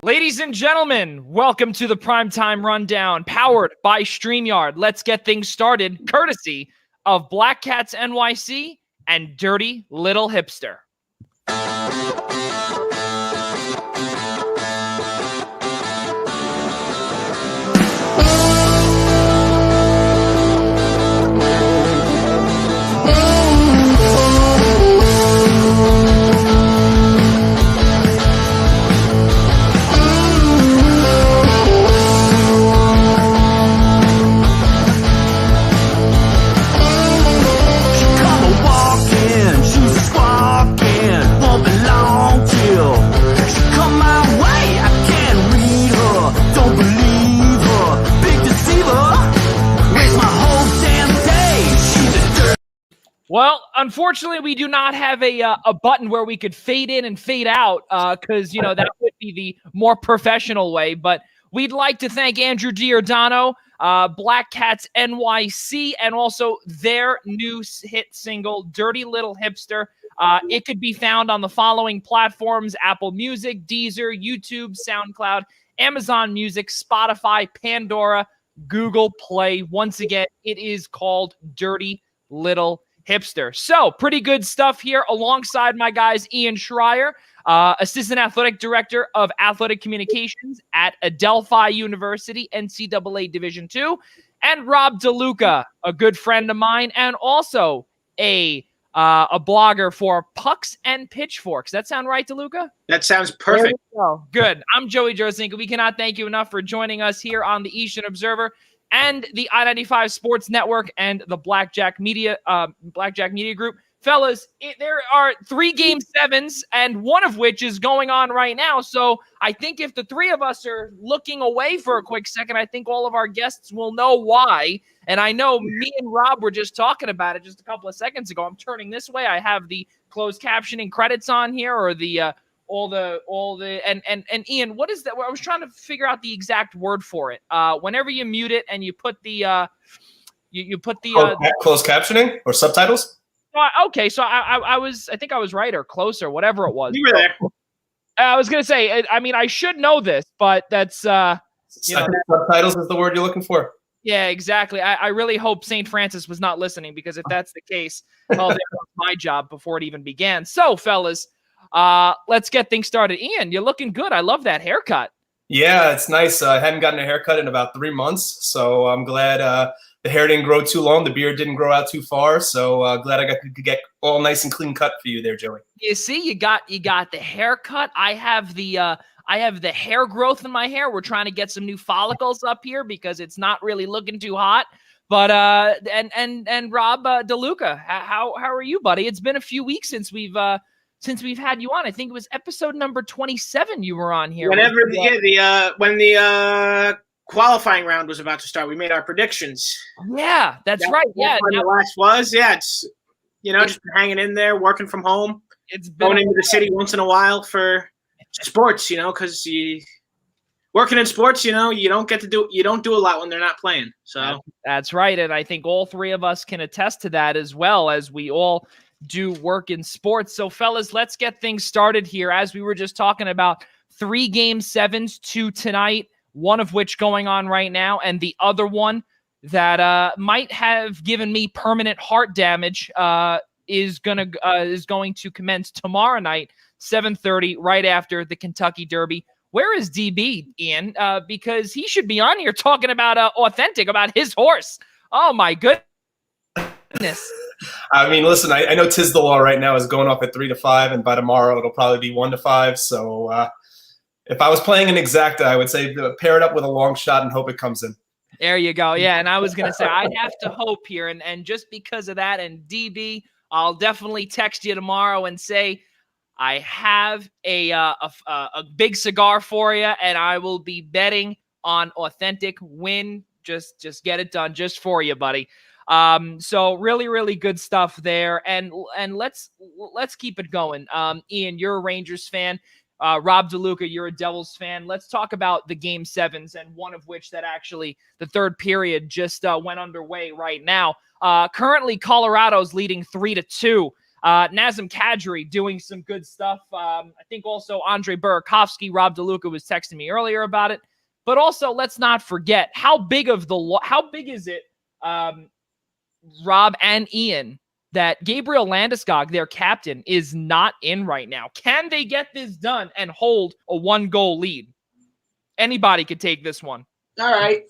Ladies and gentlemen, welcome to the Primetime Rundown, powered by StreamYard. Let's get things started, courtesy of Black Cats NYC and Dirty Little Hipster. Well, unfortunately, we do not have a button where we could fade in and fade out because, that would be the more professional way. But we'd like to thank Andrew Giordano, Black Cats NYC, and also their new hit single, Dirty Little Hipster. It could be found on the following platforms: Apple Music, Deezer, YouTube, SoundCloud, Amazon Music, Spotify, Pandora, Google Play. Once again, it is called Dirty Little Hipster. So pretty good stuff here alongside my guys, Ian Schraier, Assistant Athletic Director of Athletic Communications at Adelphi University, NCAA Division II, and Rob DeLuca, a good friend of mine, and also a blogger for Pucks and Pitchforks. That sound right, DeLuca? That sounds perfect. Good. I'm Joey Jarzynka. We cannot thank you enough for joining us here on the Eastern Observer and the I-95 Sports Network and the Blackjack Media Group. Fellas, there are 3 Game 7s, and one of which is going on right now. So I think if the three of us are looking away for a quick second, I think all of our guests will know why. And I know me and Rob were just talking about it just a couple of seconds ago. I'm turning this way. I have the closed captioning credits on here, or the and Ian, what is that? I was trying to figure out the exact word for it. Whenever you mute it and you put the you put the closed captioning or subtitles. Okay, so I think I was right or close or whatever it was. You were there. I was gonna say, I mean, I should know this, but that's I think subtitles is the word you're looking for. Yeah, exactly. I really hope St. Francis was not listening, because if that's the case, well, that was my job before it even began. So, fellas, let's get things started. Ian, you're looking good. I love that haircut. Yeah, it's nice. I hadn't gotten a haircut in about 3 months, so I'm glad the hair didn't grow too long. The beard didn't grow out too far, so glad I got to get all nice and clean cut for you there, Joey. You see, you got the haircut. I have the hair growth in my hair. We're trying to get some new follicles up here because it's not really looking too hot. But and Rob DeLuca, how are you, buddy? It's been a few weeks since we've had you on. I think it was episode number 27 you were on here. When the qualifying round was about to start, we made our predictions. Yeah, that's right. Yeah, the last was it's just been hanging in there, working from home. It's been going into the city once in a while for sports, because working in sports, you don't do a lot when they're not playing. So that's right, and I think all three of us can attest to that, as well as we all do work in sports. So, fellas, let's get things started here. As we were just talking about, 3 Game 7s, 2 tonight, one of which going on right now, and the other one that might have given me permanent heart damage is going to commence tomorrow night, 7:30, right after the Kentucky Derby. Where is DB, Ian? Because he should be on here talking about Authentic, about his horse. Oh, my goodness. I mean, listen, I know Tiz the Law right now is going off at 3-5, and by tomorrow it'll probably be 1-5. So if I was playing an exacta, I would say pair it up with a long shot and hope it comes in. There you go. Yeah, and I was going to say I'd have to hope here. And just because of that, and DB, I'll definitely text you tomorrow and say I have a big cigar for you, and I will be betting on Authentic win. Just get it done just for you, buddy. So really, really good stuff there. And let's keep it going. Ian, you're a Rangers fan. Rob DeLuca, you're a Devils fan. Let's talk about the Game 7s, and one of which that actually the third period just went underway right now. Currently, Colorado's leading 3-2. Nazem Kadri doing some good stuff. I think also Andre Burakovsky, Rob DeLuca was texting me earlier about it. But also, let's not forget how big is it, Rob and Ian, that Gabriel Landeskog, their captain, is not in right now. Can they get this done and hold a 1-goal lead? Anybody could take this one. All right.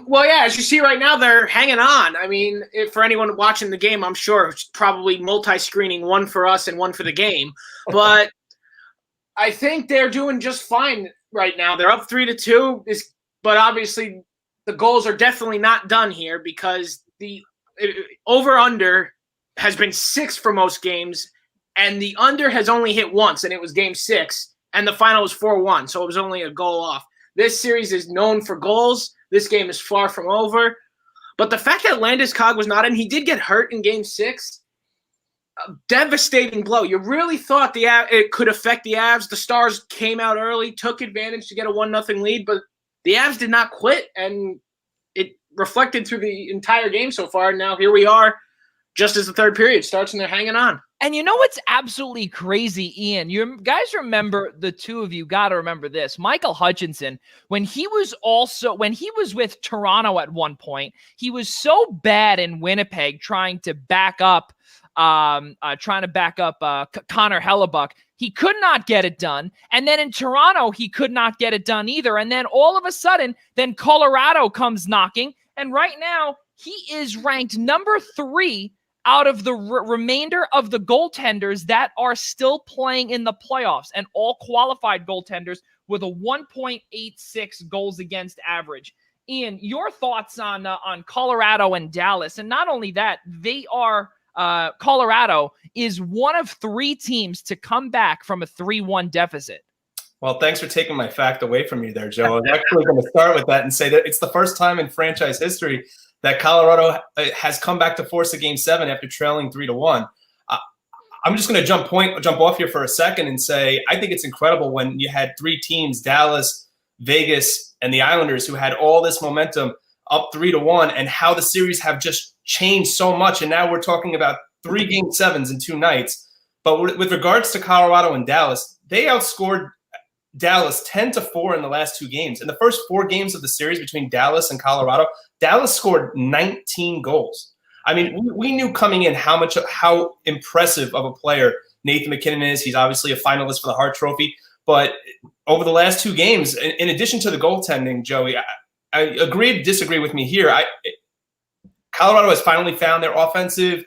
Well, yeah, as you see right now, they're hanging on. I mean, for anyone watching the game, I'm sure it's probably multi-screening, one for us and one for the game. But I think they're doing just fine right now. They're up 3-2, but obviously the goals are definitely not done here because the over-under has been 6 for most games, and the under has only hit once, and it was Game 6, and the final was 4-1, so it was only a goal off. This series is known for goals. This game is far from over. But the fact that Landeskog was not in, he did get hurt in Game 6. A devastating blow. You really thought it could affect the Avs. The Stars came out early, took advantage to get a 1-0 lead, but the Avs did not quit, and it reflected through the entire game so far. Now here we are, just as the third period starts, and they're hanging on. And you know what's absolutely crazy, Ian? You guys remember, the two of you got to remember this. Michael Hutchinson, when he was with Toronto at one point, he was so bad in Winnipeg trying to back up Connor Hellebuck. He could not get it done. And then in Toronto, he could not get it done either. And then all of a sudden, then Colorado comes knocking. And right now, he is ranked number 3 out of the remainder of the goaltenders that are still playing in the playoffs, and all qualified goaltenders with a 1.86 goals against average. Ian, your thoughts on Colorado and Dallas? And not only that, they are Colorado is one of 3 teams to come back from a 3-1 deficit. Well, thanks for taking my fact away from you there, Joe. I was actually going to start with that and say that it's the first time in franchise history that Colorado has come back to force a Game 7 after trailing 3-1. I'm just going to jump off here for a second and say I think it's incredible when you had 3 teams, Dallas, Vegas, and the Islanders, who had all this momentum up 3-1, and how the series have just changed so much. And now we're talking about 3 Game 7s in 2 nights. But with regards to Colorado and Dallas, they outscored Dallas 10-4 in the last 2 games. In the first 4 games of the series between Dallas and Colorado, Dallas scored 19 goals. I mean, we knew coming in how impressive of a player Nathan MacKinnon is. He's obviously a finalist for the Hart Trophy. But over the last 2 games, in addition to the goaltending, Joey, I agree, disagree with me here. Colorado has finally found their offensive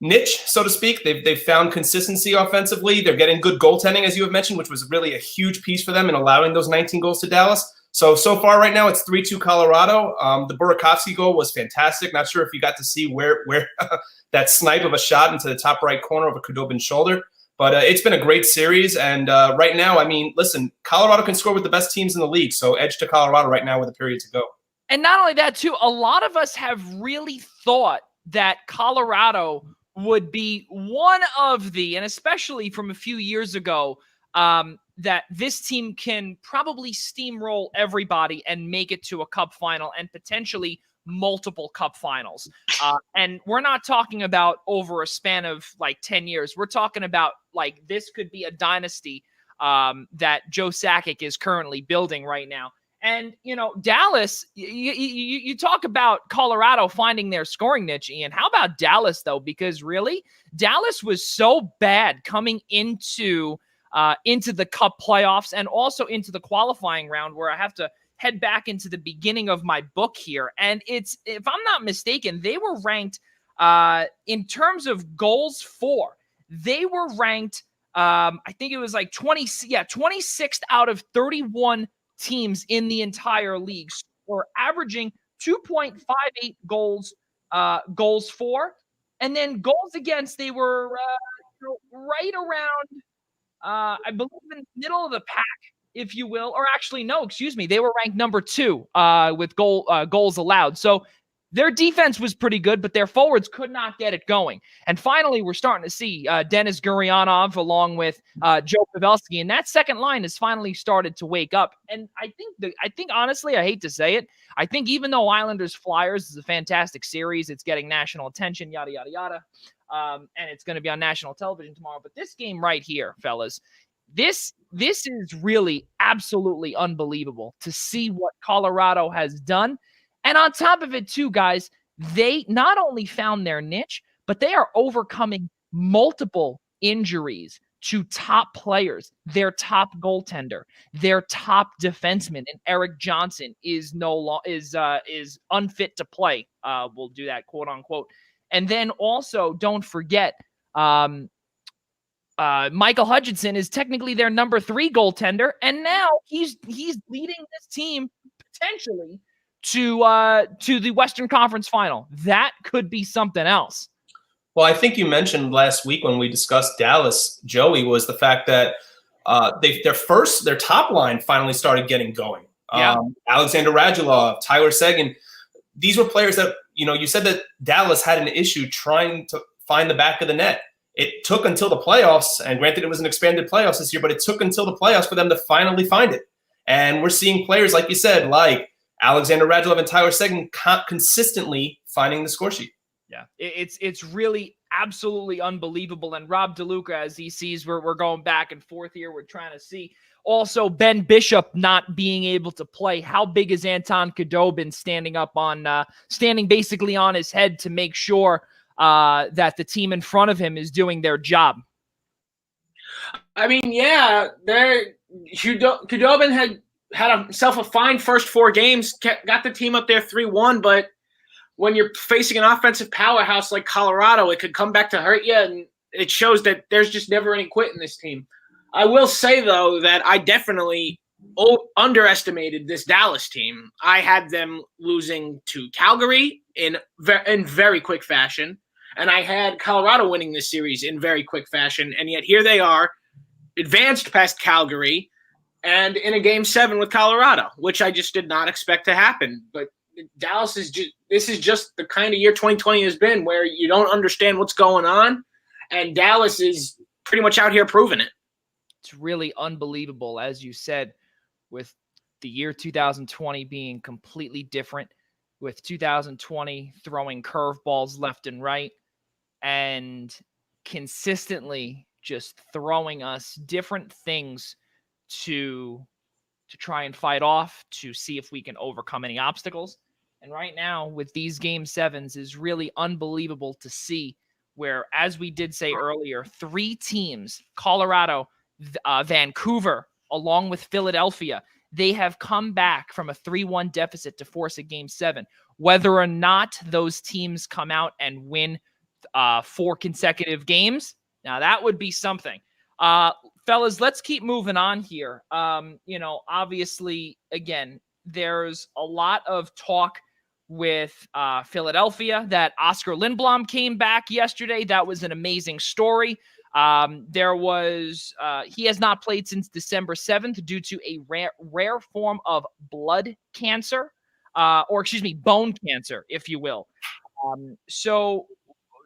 niche, so to speak. They've found consistency offensively. They're getting good goaltending, as you have mentioned, which was really a huge piece for them in allowing those 19 goals to Dallas. So far right now, it's 3-2 Colorado. The Burakovsky goal was fantastic. Not sure if you got to see where that snipe of a shot into the top right corner of a Khudobin's shoulder. But it's been a great series. And right now, I mean, listen, Colorado can score with the best teams in the league. So edge to Colorado right now with a period to go. And not only that, too, a lot of us have really thought that Colorado would be one of the, and especially from a few years ago, that this team can probably steamroll everybody and make it to a cup final and potentially multiple cup finals. And we're not talking about over a span of like 10 years. We're talking about like this could be a dynasty that Joe Sakic is currently building right now. And, you know, Dallas, you talk about Colorado finding their scoring niche, Ian. How about Dallas, though? Because really, Dallas was so bad coming into the Cup playoffs and also into the qualifying round, where I have to head back into the beginning of my book here. And it's, if I'm not mistaken, they were ranked in terms of goals for. They were ranked, I think it was like 26th out of 31 teams in the entire league, were averaging 2.58 goals for, and then goals against, they were right around I believe in the middle of the pack, if you will, or actually no, excuse me, they were ranked number 2 with goals allowed. So their defense was pretty good, but their forwards could not get it going. And finally, we're starting to see Denis Gurianov along with Joe Pavelski, and that second line has finally started to wake up. And I think honestly, I hate to say it, I think even though Islanders Flyers is a fantastic series, it's getting national attention, yada yada yada, and it's going to be on national television tomorrow. But this game right here, fellas, this is really absolutely unbelievable to see what Colorado has done. And on top of it, too, guys, they not only found their niche, but they are overcoming multiple injuries to top players. Their top goaltender, their top defenseman, and Eric Johnson is is unfit to play. We'll do that, quote unquote. And then also, don't forget, Michael Hutchinson is technically their number 3 goaltender, and now he's leading this team potentially to the Western Conference Final. That could be something else. Well, I think you mentioned last week when we discussed Dallas, Joey, was the fact that their top line finally started getting going. Yeah. Alexander Radulov, Tyler Seguin, these were players that, you said that Dallas had an issue trying to find the back of the net. It took until the playoffs, and granted it was an expanded playoffs this year, but it took until the playoffs for them to finally find it. And we're seeing players, like you said, like Alexander Radulov and Tyler Seguin consistently finding the score sheet. Yeah, it's really absolutely unbelievable. And Rob DeLuca, as he sees, we're going back and forth here. We're trying to see. Also, Ben Bishop not being able to play. How big is Anton Khudobin standing basically on his head to make sure that the team in front of him is doing their job? I mean, yeah, Khudobin had himself a fine first 4 games, got the team up there 3-1, but when you're facing an offensive powerhouse like Colorado, it could come back to hurt you, and it shows that there's just never any quit in this team. I will say, though, that I definitely underestimated this Dallas team. I had them losing to Calgary in very quick fashion, and I had Colorado winning this series in very quick fashion, and yet here they are, advanced past Calgary, and in a Game 7 with Colorado, which I just did not expect to happen. But Dallas this is just the kind of year 2020 has been, where you don't understand what's going on, and Dallas is pretty much out here proving it. It's really unbelievable, as you said, with the year 2020 being completely different, with 2020 throwing curveballs left and right, and consistently just throwing us different things to try and fight off, to see if we can overcome any obstacles. And right now, with these Game 7s, is really unbelievable to see where, as we did say earlier, 3 teams, Colorado, Vancouver, along with Philadelphia, they have come back from a 3-1 deficit to force a Game 7. Whether or not those teams come out and win 4 consecutive games, now that would be something. Fellas, let's keep moving on here. Obviously, again, there's a lot of talk with Philadelphia that Oscar Lindblom came back yesterday. That was an amazing story. He has not played since December 7th due to a rare form of blood cancer, bone cancer, if you will. So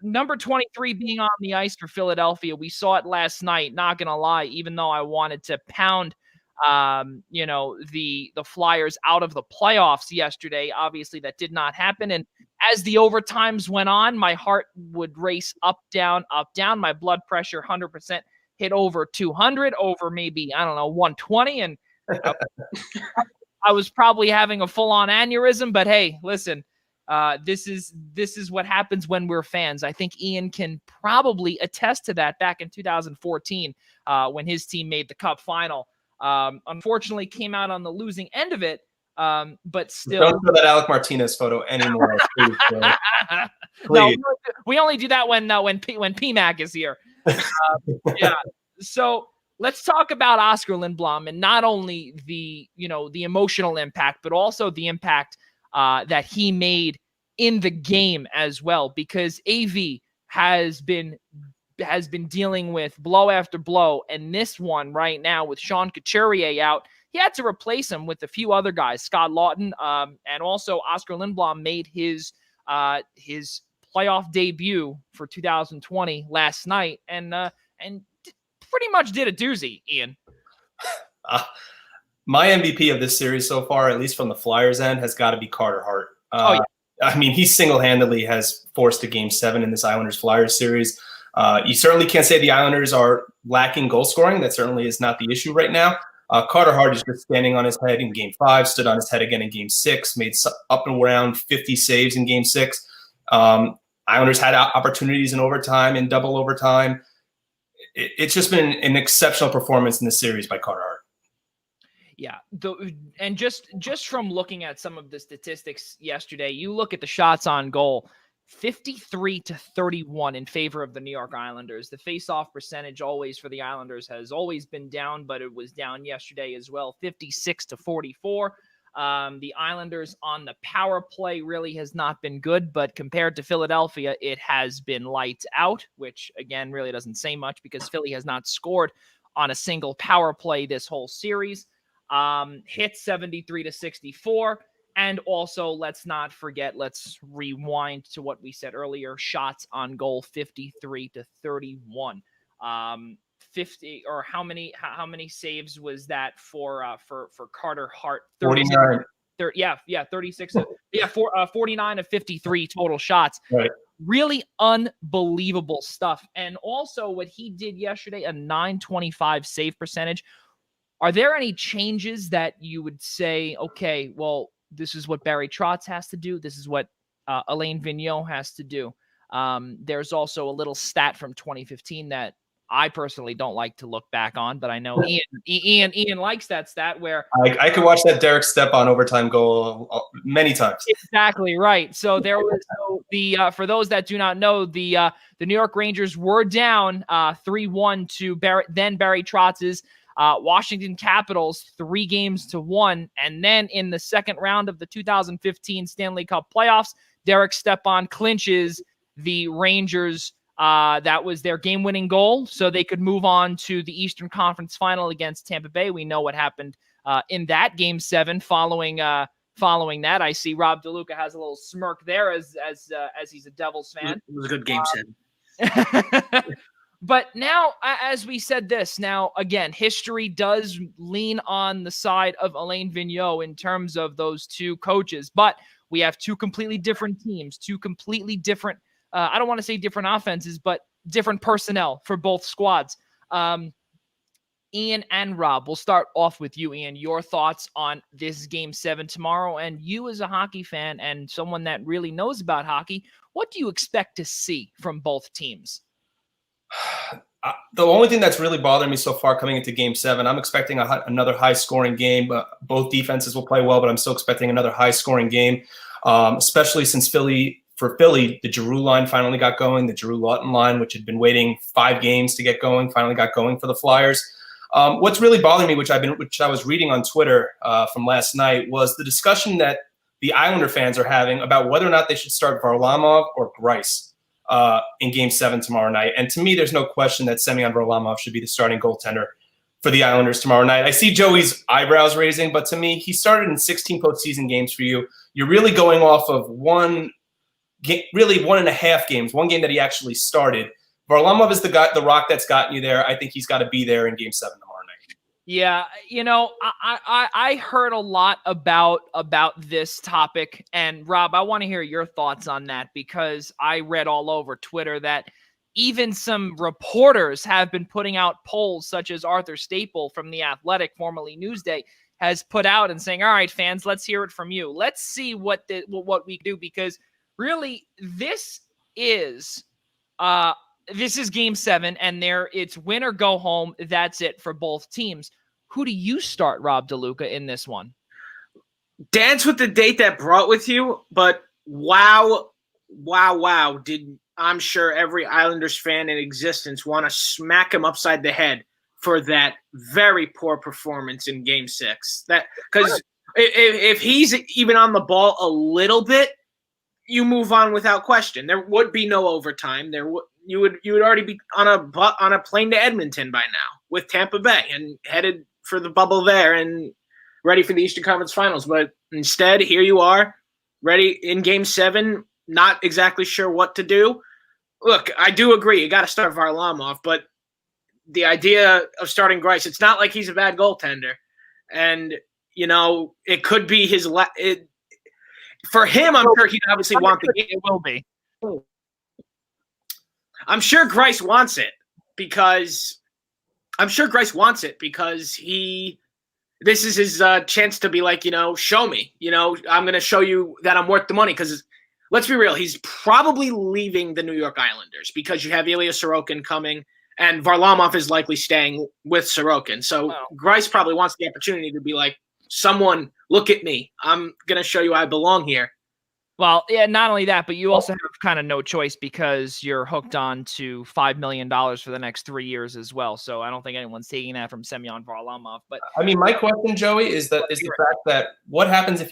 number 23 being on the ice for Philadelphia, we saw it last night, not going to lie, even though I wanted to pound, the Flyers out of the playoffs yesterday. Obviously that did not happen. And as the overtimes went on, my heart would race up, down, my blood pressure 100% hit over 200, over maybe, 120. And I was probably having a full-on aneurysm, but hey, listen, this is what happens when we're fans. I think Ian can probably attest to that back in 2014 when his team made the Cup final. Unfortunately, came out on the losing end of it, but still. Don't show that Alec Martinez photo anymore, please. Please. No, we only do that when PMAC is here. Yeah. So let's talk about Oscar Lindblom, and not only the emotional impact, but also the impact that he made in the game as well, because AV has been dealing with blow after blow, and this one right now with Sean Couturier out, he had to replace him with a few other guys, Scott Lawton, and also Oscar Lindblom made his his playoff debut for 2020 last night, and pretty much did a doozy, Ian. My MVP of this series so far, at least from the Flyers end, has got to be Carter Hart. I mean, he single-handedly has forced a Game 7 in this Islanders-Flyers series. You certainly can't say the Islanders are lacking goal scoring. That certainly is not the issue right now. Carter Hart is just standing on his head in Game 5, stood on his head again in Game 6, made up and around 50 saves in Game 6. Islanders had opportunities in overtime, in double overtime. It's just been an exceptional performance in this series by Carter Hart. Yeah, and just from looking at some of the statistics yesterday, you look at the shots on goal, 53-31 in favor of the New York Islanders. The face-off percentage always for the Islanders has always been down, but it was down yesterday as well, 56-44. The Islanders on the power play really has not been good, but compared to Philadelphia, it has been lights out, which again really doesn't say much because Philly has not scored on a single power play this whole series. Hit 73-64. And also, let's not forget, let's rewind to what we said earlier, shots on goal 53-31. 50 or how many saves was that for Carter Hart? 49. 36. 49 of 53 total shots. Right. Really unbelievable stuff. And also what he did yesterday, a .925 save percentage. Are there any changes that you would say, okay, well, this is what Barry Trotz has to do. This is what Alain Vigneault has to do. There's also a little stat from 2015 that I personally don't like to look back on, but I know Ian likes that stat where I could watch that Derek Stepan overtime goal many times. Exactly right. So there was for those that do not know, the New York Rangers were down 3-1 to Barry Trotz's Washington Capitals 3-1. And then in the second round of the 2015 Stanley Cup playoffs, Derek Stepan clinches the Rangers. That was their game-winning goal, so they could move on to the Eastern Conference Final against Tampa Bay. We know what happened in that Game 7 following that. I see Rob DeLuca has a little smirk there as he's a Devils fan. It was a good Game 7. But now, as we said this, now, again, history does lean on the side of Alain Vigneault in terms of those two coaches. But we have two completely different teams, two completely different, I don't want to say different offenses, but different personnel for both squads. Ian and Rob, we'll start off with you, Ian. Your thoughts on this Game 7 tomorrow, and you as a hockey fan and someone that really knows about hockey, what do you expect to see from both teams? The only thing that's really bothering me so far coming into Game 7, I'm expecting another high-scoring game. Both defenses will play well, but I'm still expecting another high-scoring game, especially since for Philly, the Giroux line finally got going. The Giroux-Lawton line, which had been waiting 5 games to get going, finally got going for the Flyers. What's really bothering me, which I was reading on Twitter from last night, was the discussion that the Islander fans are having about whether or not they should start Varlamov or Greiss in Game 7 tomorrow night. And to me, there's no question that Semyon Varlamov should be the starting goaltender for the Islanders tomorrow night. I see Joey's eyebrows raising, but to me, he started in 16 postseason games for you. You're really going off of one and a half games, one game that he actually started. Varlamov is the rock that's gotten you there. I think he's got to be there in Game 7 tomorrow night. Yeah, I heard a lot about this topic, and Rob, I want to hear your thoughts on that because I read all over Twitter that even some reporters have been putting out polls, such as Arthur Staple from The Athletic, formerly Newsday, has put out and saying, all right, fans, let's hear it from you. Let's see what we do, because really this is Game 7, and it's win or go home. That's it for both teams. Who do you start, Rob DeLuca, in this one? Dance with the date that brought with you, but wow, did I'm sure every Islanders fan in existence want to smack him upside the head for that very poor performance in Game 6. That because if he's even on the ball a little bit, you move on without question. There would be no overtime. You would already be on a plane to Edmonton by now with Tampa Bay and headed for the bubble there and ready for the Eastern Conference Finals. But instead, here you are, ready in Game 7 not exactly sure what to do. Look, I do agree. You got to start Varlamov, but the idea of starting Greiss, it's not like he's a bad goaltender. And, it could be his for him, I'm sure he'd obviously want the game. It will be. I'm sure Greiss wants it because this is his chance to be like, show me. I'm going to show you that I'm worth the money because let's be real, he's probably leaving the New York Islanders because you have Ilya Sorokin coming and Varlamov is likely staying with Sorokin. So Greiss probably wants the opportunity to be like, someone look at me. I'm going to show you I belong here. Well, yeah, not only that, but you also have kind of no choice because you're hooked on to $5 million for the next 3 years as well. So I don't think anyone's taking that from Semyon Varlamov. But I mean, my question, Joey, is the fact that what happens if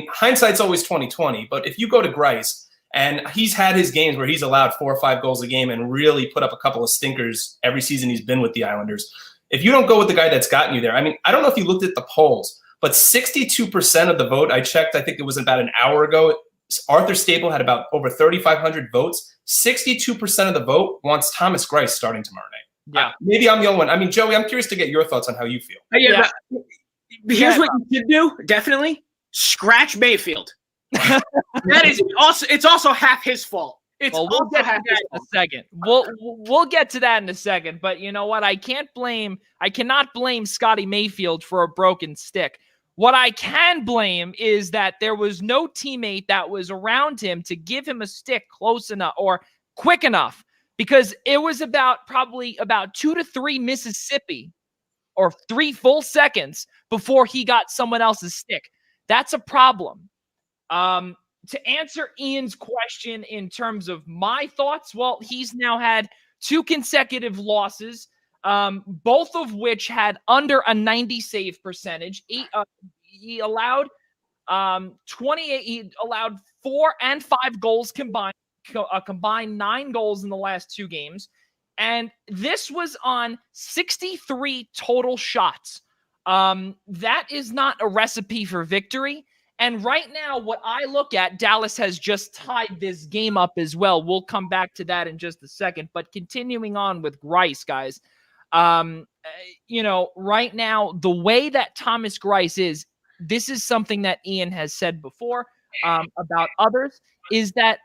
hindsight's always 20/20, but if you go to Greiss and he's had his games where he's allowed 4 or 5 goals a game and really put up a couple of stinkers every season he's been with the Islanders. If you don't go with the guy that's gotten you there, I mean, I don't know if you looked at the polls, but 62% of the vote, I checked, I think it was about an hour ago, Arthur Staple had about over 3,500 votes. 62% of the vote wants Thomas Greiss starting tomorrow night. Yeah. Maybe I'm the only one. I mean, Joey, I'm curious to get your thoughts on how you feel. Yeah. Here's what you should do, definitely. Scratch Mayfield. It's also half his fault. We'll get to that in a second. We'll get to that in a second. But you know what? I cannot blame Scotty Mayfield for a broken stick. What I can blame is that there was no teammate that was around him to give him a stick close enough or quick enough, because it was probably about 2 to 3 Mississippi or 3 full seconds before he got someone else's stick. That's a problem. To answer Ian's question in terms of my thoughts, well, he's now had 2 consecutive losses, both of which had under a 90 save percentage. He allowed 28. He allowed 4 and 5 goals combined. Combined 9 goals in the last 2 games, and this was on 63 total shots. That is not a recipe for victory. And right now, what I look at, Dallas has just tied this game up as well. We'll come back to that in just a second. But continuing on with Greiss, guys, right now, the way that Thomas Greiss is, this is something that Ian has said before about others, is that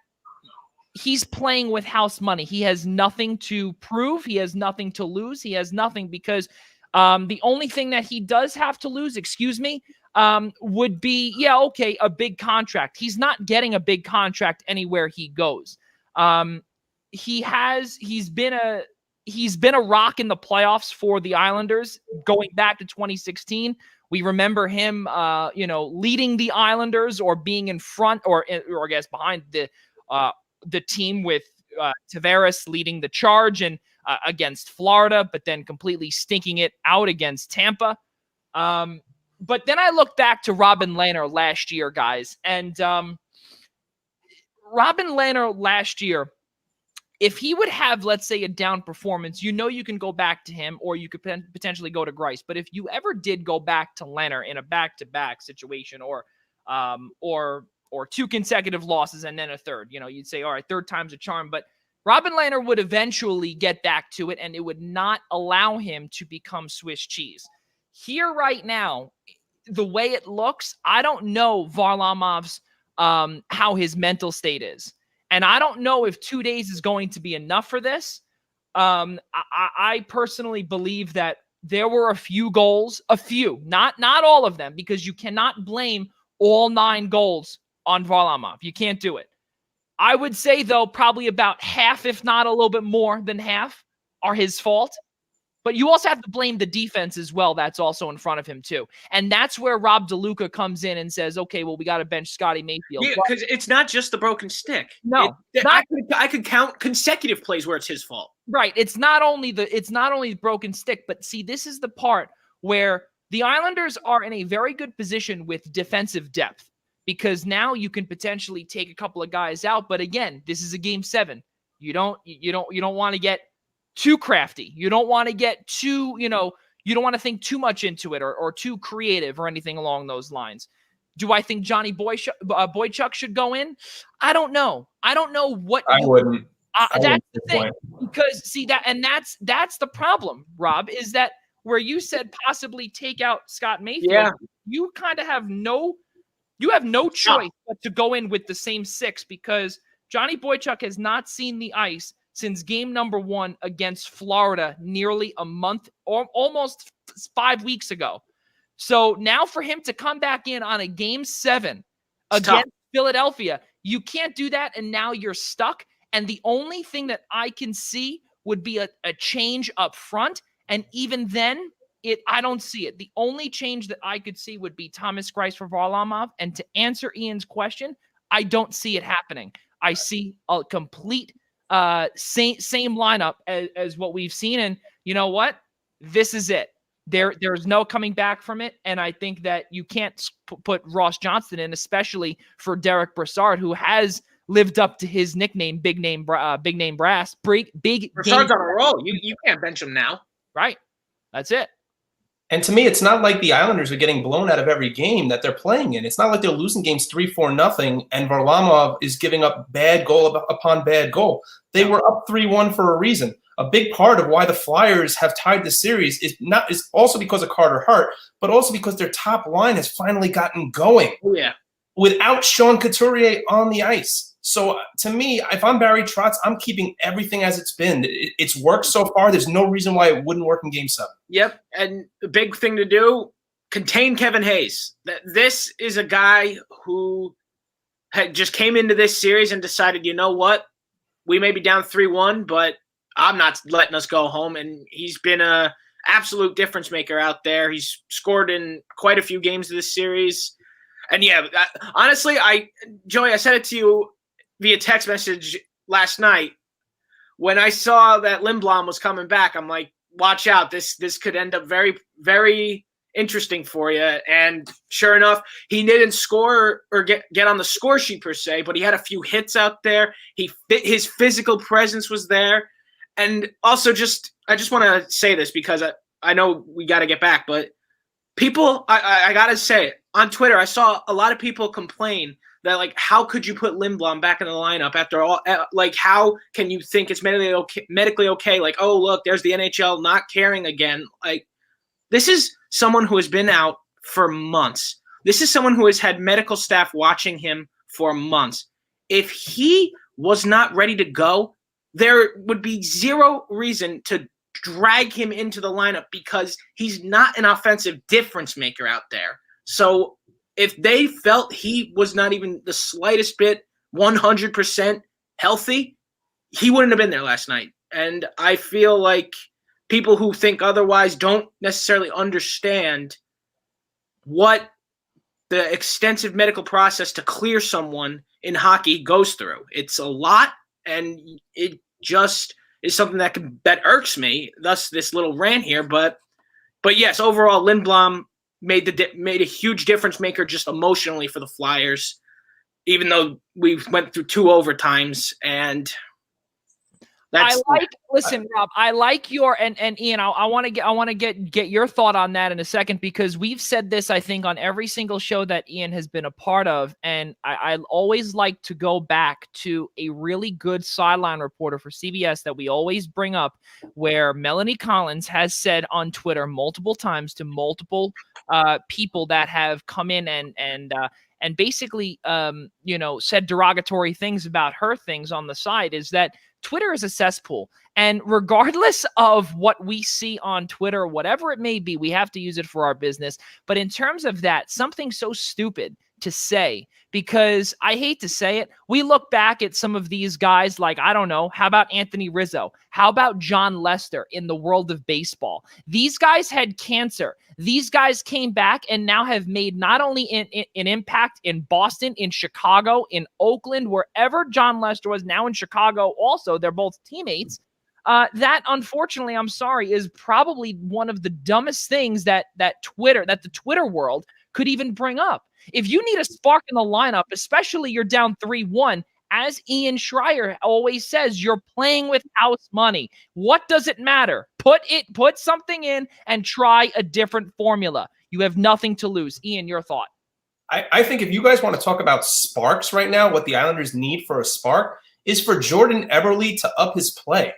he's playing with house money. He has nothing to prove. He has nothing to lose. He has nothing because the only thing that he does have to lose, would be, a big contract. He's not getting a big contract anywhere he goes. He's been a rock in the playoffs for the Islanders going back to 2016. We remember him, leading the Islanders or being in front or I guess behind the team with Tavares leading the charge and against Florida, but then completely stinking it out against Tampa. But then I look back to Robin Lehner last year, guys, and Robin Lehner last year, if he would have, let's say, a down performance, you can go back to him or you could potentially go to Greiss. But if you ever did go back to Lehner in a back-to-back situation or 2 consecutive losses and then a third, you'd say, all right, third time's a charm. But Robin Lehner would eventually get back to it, and it would not allow him to become Swiss cheese. Here right now, the way it looks, I don't know Varlamov's how his mental state is. And I don't know if 2 days is going to be enough for this. I personally believe that there were a few goals, not all of them, because you cannot blame all 9 goals on Varlamov. You can't do it. I would say, though, probably about half, if not a little bit more than half, are his fault. But you also have to blame the defense as well. That's also in front of him, too. And that's where Rob DeLuca comes in and says, okay, well, we got to bench Scotty Mayfield. Yeah, because it's not just the broken stick. No. I could count consecutive plays where it's his fault. Right. It's not only the broken stick, but see, this is the part where the Islanders are in a very good position with defensive depth, because now you can potentially take a couple of guys out. But again, this is a game 7. You don't want to get too crafty. You don't want to get too, you don't want to think too much into it or too creative or anything along those lines. Do I think Johnny Boychuk should go in? I don't know. I don't know what I wouldn't. That's the thing. Because see that's the problem, Rob, is that where you said possibly take out Scott Mayfield, you kind of have no choice but to go in with the same 6 because Johnny Boychuk has not seen the ice since game number 1 against Florida nearly a month or almost 5 weeks ago. So now for him to come back in on a game 7 against Philadelphia, you can't do that, and now you're stuck. And the only thing that I can see would be a change up front, and even then, I don't see it. The only change that I could see would be Thomas Greiss for Varlamov. And to answer Ian's question, I don't see it happening. I see a complete same lineup as what we've seen. And you know what? This is it. There's no coming back from it. And I think that you can't put Ross Johnston in, especially for Derek Brassard, who has lived up to his nickname, Big Name Brass. Brassard's on a roll. You can't bench him now. Right. That's it. And to me, it's not like the Islanders are getting blown out of every game that they're playing in. It's not like they're losing games 3-4-0, and Varlamov is giving up bad goal upon bad goal. They were up 3-1 for a reason. A big part of why the Flyers have tied the series is also because of Carter Hart, but also because their top line has finally gotten going. Yeah. Without Sean Couturier on the ice. So to me, if I'm Barry Trotz, I'm keeping everything as it's been. It's worked so far. There's no reason why it wouldn't work in Game 7. Yep, and the big thing to do, contain Kevin Hayes. This is a guy who had just came into this series and decided, you know what, we may be down 3-1, but I'm not letting us go home. And he's been a absolute difference maker out there. He's scored in quite a few games of this series. And yeah, honestly, Joey, I said it to you via text message last night. When I saw that Lindblom was coming back, I'm like, watch out. This could end up very, very interesting for you. And sure enough, he didn't score or get on the score sheet per se, but he had a few hits out there. His physical presence was there. And also I just want to say this because I know we got to get back, but people, I got to say it. On Twitter, I saw a lot of people complain that, like, how could you put Lindblom back in the lineup after all? Like, how can you think it's medically okay? Like, oh, look, there's the NHL not caring again. Like, this is someone who has been out for months. This is someone who has had medical staff watching him for months. If he was not ready to go, there would be zero reason to drag him into the lineup because he's not an offensive difference maker out there. So if they felt he was not even the slightest bit 100% healthy, he wouldn't have been there last night. And I feel like people who think otherwise don't necessarily understand what the extensive medical process to clear someone in hockey goes through. It's a lot, and it just is something that irks me, thus this little rant here. But yes, overall, Lindblom made a huge difference maker just emotionally for the Flyers, even though we went through 2 overtimes. And listen, Rob, I like your and Ian, I want to get your thought on that in a second, because we've said this, I think, on every single show that Ian has been a part of. And I always like to go back to a really good sideline reporter for CBS that we always bring up, where Melanie Collins has said on Twitter multiple times to multiple people that have come in and basically, said derogatory things about her things on the side, is that Twitter is a cesspool. And regardless of what we see on Twitter, whatever it may be, we have to use it for our business. But in terms of that, something so stupid to say, because I hate to say it, we look back at some of these guys like, I don't know, how about Anthony Rizzo? How about John Lester in the world of baseball? These guys had cancer. These guys came back and now have made not only an impact in Boston, in Chicago, in Oakland, wherever John Lester was, now in Chicago also. They're both teammates. That, unfortunately, I'm sorry, is probably one of the dumbest things that the Twitter world could even bring up. If you need a spark in the lineup, especially you're down 3-1, as Ian Schraier always says, you're playing with house money. What does it matter? Put something in and try a different formula. You have nothing to lose. Ian, your thought. I think if you guys want to talk about sparks right now, what the Islanders need for a spark is for Jordan Eberle to up his play.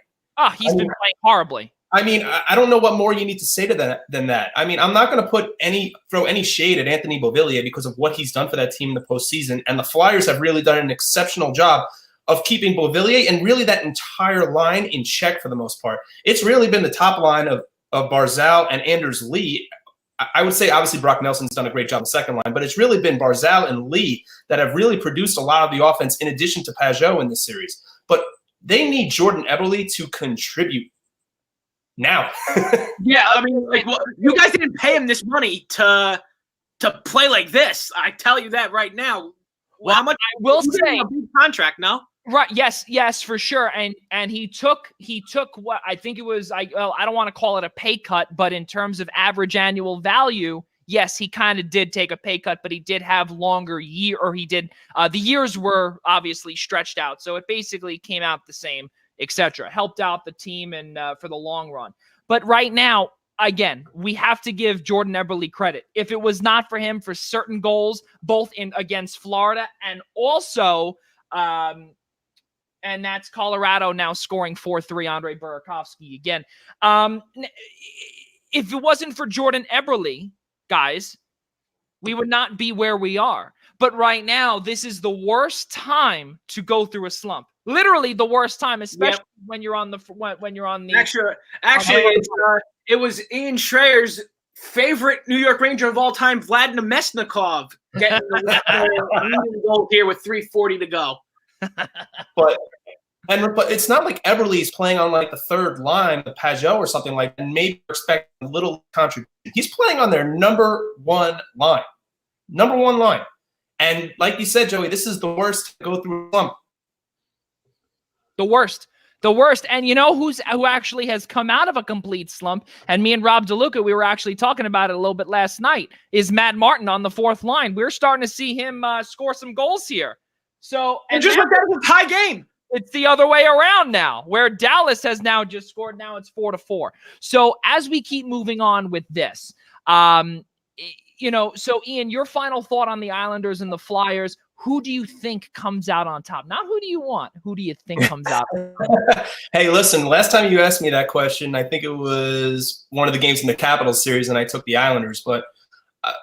He's been playing horribly. I mean, I don't know what more you need to say to that than that. I mean, I'm not going to throw any shade at Anthony Beauvillier because of what he's done for that team in the postseason. And the Flyers have really done an exceptional job of keeping Beauvillier and really that entire line in check for the most part. It's really been the top line of Barzal and Anders Lee. I would say, obviously, Brock Nelson's done a great job in the second line, but it's really been Barzal and Lee that have really produced a lot of the offense in addition to Pajot in this series. But they need Jordan Eberle to contribute now. Yeah, I mean, like, well, you guys didn't pay him this money to play like this. I tell you that right now. Well, how much? I will say a big contract, no? Right. Yes, for sure. And he took what I think it was. I don't want to call it a pay cut, but in terms of average annual value, yes, he kind of did take a pay cut, but he did have longer the years were obviously stretched out. So it basically came out the same, etc. Helped out the team and for the long run. But right now, again, we have to give Jordan Eberle credit. If it was not for him for certain goals, both against Florida and also, and that's Colorado now scoring 4-3, Andre Burakovsky again. If it wasn't for Jordan Eberle, guys, we would not be where we are. But right now, this is the worst time to go through a slump. Literally the worst time, especially when you're on the Actually, it was Ian Schreier's favorite New York Ranger of all time, Vladimir Mesnikov, getting the goal here with 3:40 to go. But it's not like Eberle's playing on like the third line, the Pajot or something like that, and maybe expect a little contribution. He's playing on their number one line. And like you said, Joey, this is the worst to go through a slump. The worst. And you know who actually has come out of a complete slump? And me and Rob DeLuca, we were actually talking about it a little bit last night, is Matt Martin on the fourth line. We're starting to see him score some goals here. So, and just like that was a tie game. It's the other way around now, where Dallas has now just scored. Now it's 4-4. So as we keep moving on with this, so Ian, your final thought on the Islanders and the Flyers. Who do you think comes out on top? Not who do you want. Who do you think comes out? Hey, listen, last time you asked me that question, I think it was one of the games in the Capitals series, and I took the Islanders. But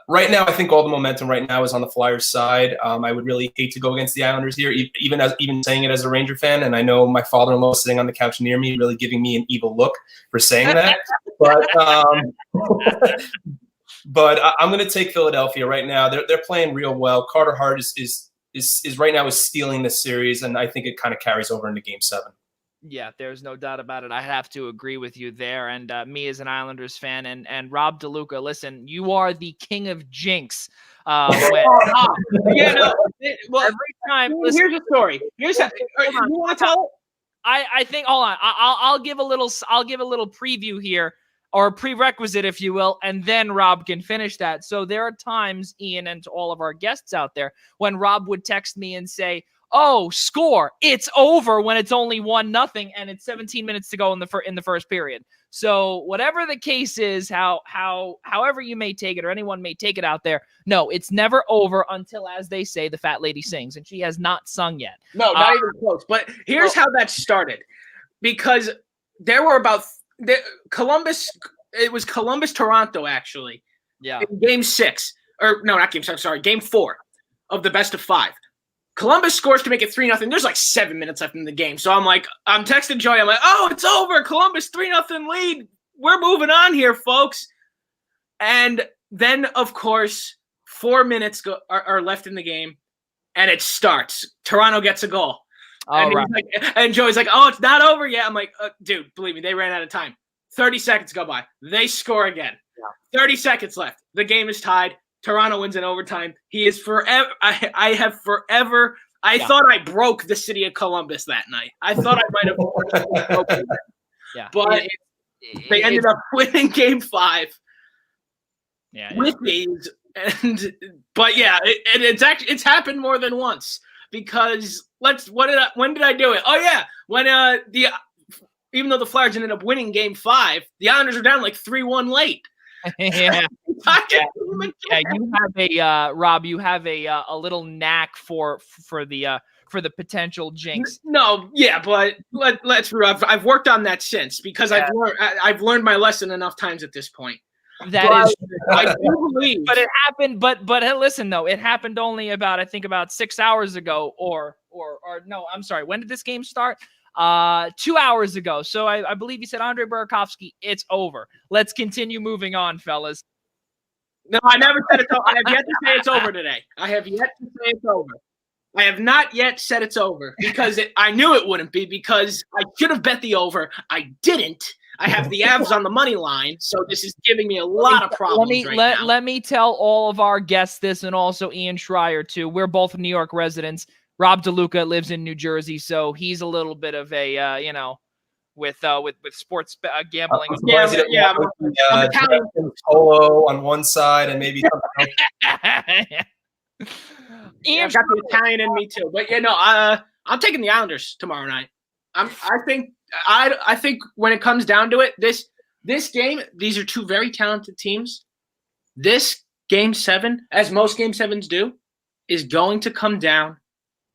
right now, I think all the momentum right now is on the Flyers side. I would really hate to go against the Islanders here, even saying it as a Ranger fan. And I know my father-in-law is sitting on the couch near me, really giving me an evil look for saying that. But I'm going to take Philadelphia right now. They're playing real well. Carter Hart is right now stealing this series, and I think it kind of carries over into Game 7. Yeah, there's no doubt about it. I have to agree with you there. And me as an Islanders fan and Rob DeLuca, listen, you are the king of jinx. Every time. Listen, here's a story. You want to tell it? I think. Hold on. I'll give a little preview here, or a prerequisite, if you will, and then Rob can finish that. So there are times, Ian, and to all of our guests out there, when Rob would text me and say, "Oh, score! It's over," when it's only 1-0 and it's 17 minutes to go in the first period. So whatever the case is, however you may take it, or anyone may take it out there, no, it's never over until, as they say, the fat lady sings, and she has not sung yet. No, not even close. But here's how that started, because there were Columbus. It was Columbus-Toronto actually. Yeah. In Game 6, or no, not Game 6. Sorry, Game 4 of the best of 5. Columbus scores to make it 3-0. There's like 7 minutes left in the game. So I'm texting Joey. I'm like, oh, it's over. Columbus 3-0 lead. We're moving on here, folks. And then, of course, 4 minutes are left in the game, and it starts. Toronto gets a goal. And Joey's like, oh, it's not over yet. I'm like, dude, believe me, they ran out of time. 30 seconds go by. They score again. Yeah. 30 seconds left. The game is tied. Toronto wins in overtime. He is forever. I thought I broke the city of Columbus that night. I thought I might have broken it. Yeah. But they ended up winning Game 5 with these. But it's happened more than once, because when did I do it? Oh yeah, when even though the Flyers ended up winning Game 5, the Islanders are down like 3-1 late. Yeah. Yeah. Yeah, you have a Rob. You have a little knack for the potential jinx. No, yeah, but let's. I've worked on that since because I've learned my lesson enough times at this point. That is, I do believe. but it happened. But hey, listen though, it happened only about 6 hours ago, or no, I'm sorry. When did this game start? 2 hours ago. So I believe you said Andre Burakovsky. It's over. Let's continue moving on, fellas. No, I never said it's over. I have yet to say it's over today. I have yet to say it's over. I have not yet said it's over because I knew it wouldn't be because I should have bet the over. I didn't. I have the Avs on the money line, so this is giving me a lot of problems now. Let me tell all of our guests this, and also Ian Schraier too. We're both New York residents. Rob DeLuca lives in New Jersey, so he's a little bit of a with sports gambling. Yeah, polo on one side and maybe something else. I've got the Italian in me too, but I'm taking the Islanders tomorrow night. I think when it comes down to it, this game, these are two very talented teams. This game 7, as most game 7s do, is going to come down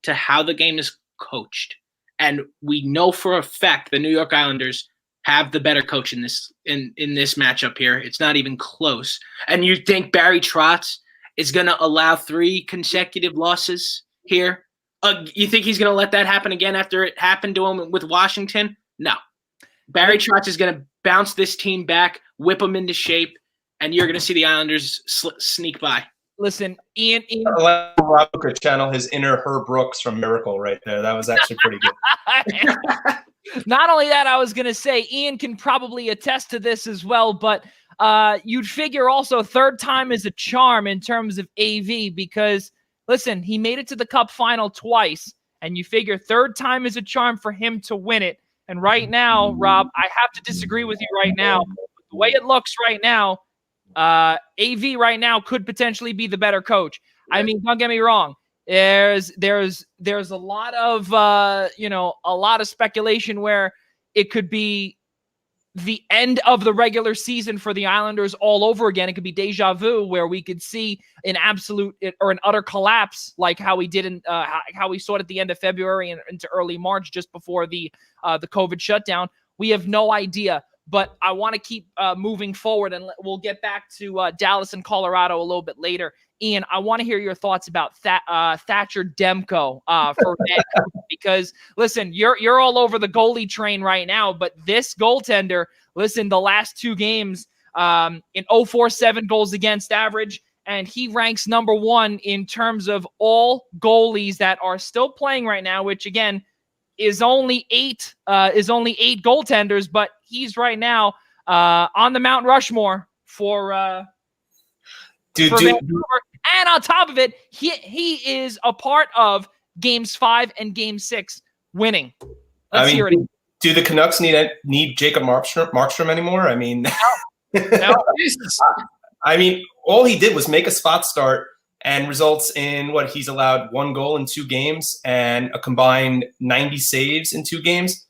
to how the game is coached. And we know for a fact the New York Islanders have the better coach in this matchup here. It's not even close. And you think Barry Trotz is going to allow 3 consecutive losses here? You think he's going to let that happen again after it happened to him with Washington? No. Barry Trotz is going to bounce this team back, whip them into shape, and you're going to see the Islanders sneak by. Listen, Ian. Rob could channel his inner Herb Brooks from Miracle right there. That was actually pretty good. Not only that, I was going to say, Ian can probably attest to this as well, but you'd figure also third time is a charm in terms of AV because, listen, he made it to the Cup final twice, and you figure third time is a charm for him to win it. And right now, Rob, I have to disagree with you right now. The way it looks right now, AV right now could potentially be the better coach. I mean, don't get me wrong. There's a lot of a lot of speculation where it could be the end of the regular season for the Islanders all over again. It could be deja vu where we could see an absolute or an utter collapse like how we did how we saw it at the end of February and into early March just before the COVID shutdown. We have no idea. But I want to keep moving forward, and we'll get back to Dallas and Colorado a little bit later. Ian, I want to hear your thoughts about Thatcher Demko for Vancouver because, listen, you're all over the goalie train right now, but this goaltender, listen, the last 2 games in 0.47 goals against average, and he ranks number 1 in terms of all goalies that are still playing right now, which, again, is only 8 goaltenders, but he's right now on the Mount Rushmore for Vancouver. And on top of it, he is a part of games 5 and game 6 winning. Let's hear it. Do the Canucks need Jacob Markstrom anymore? I mean, no. I mean, all he did was make a spot start and results in what he's allowed 1 goal in 2 games and a combined 90 saves in 2 games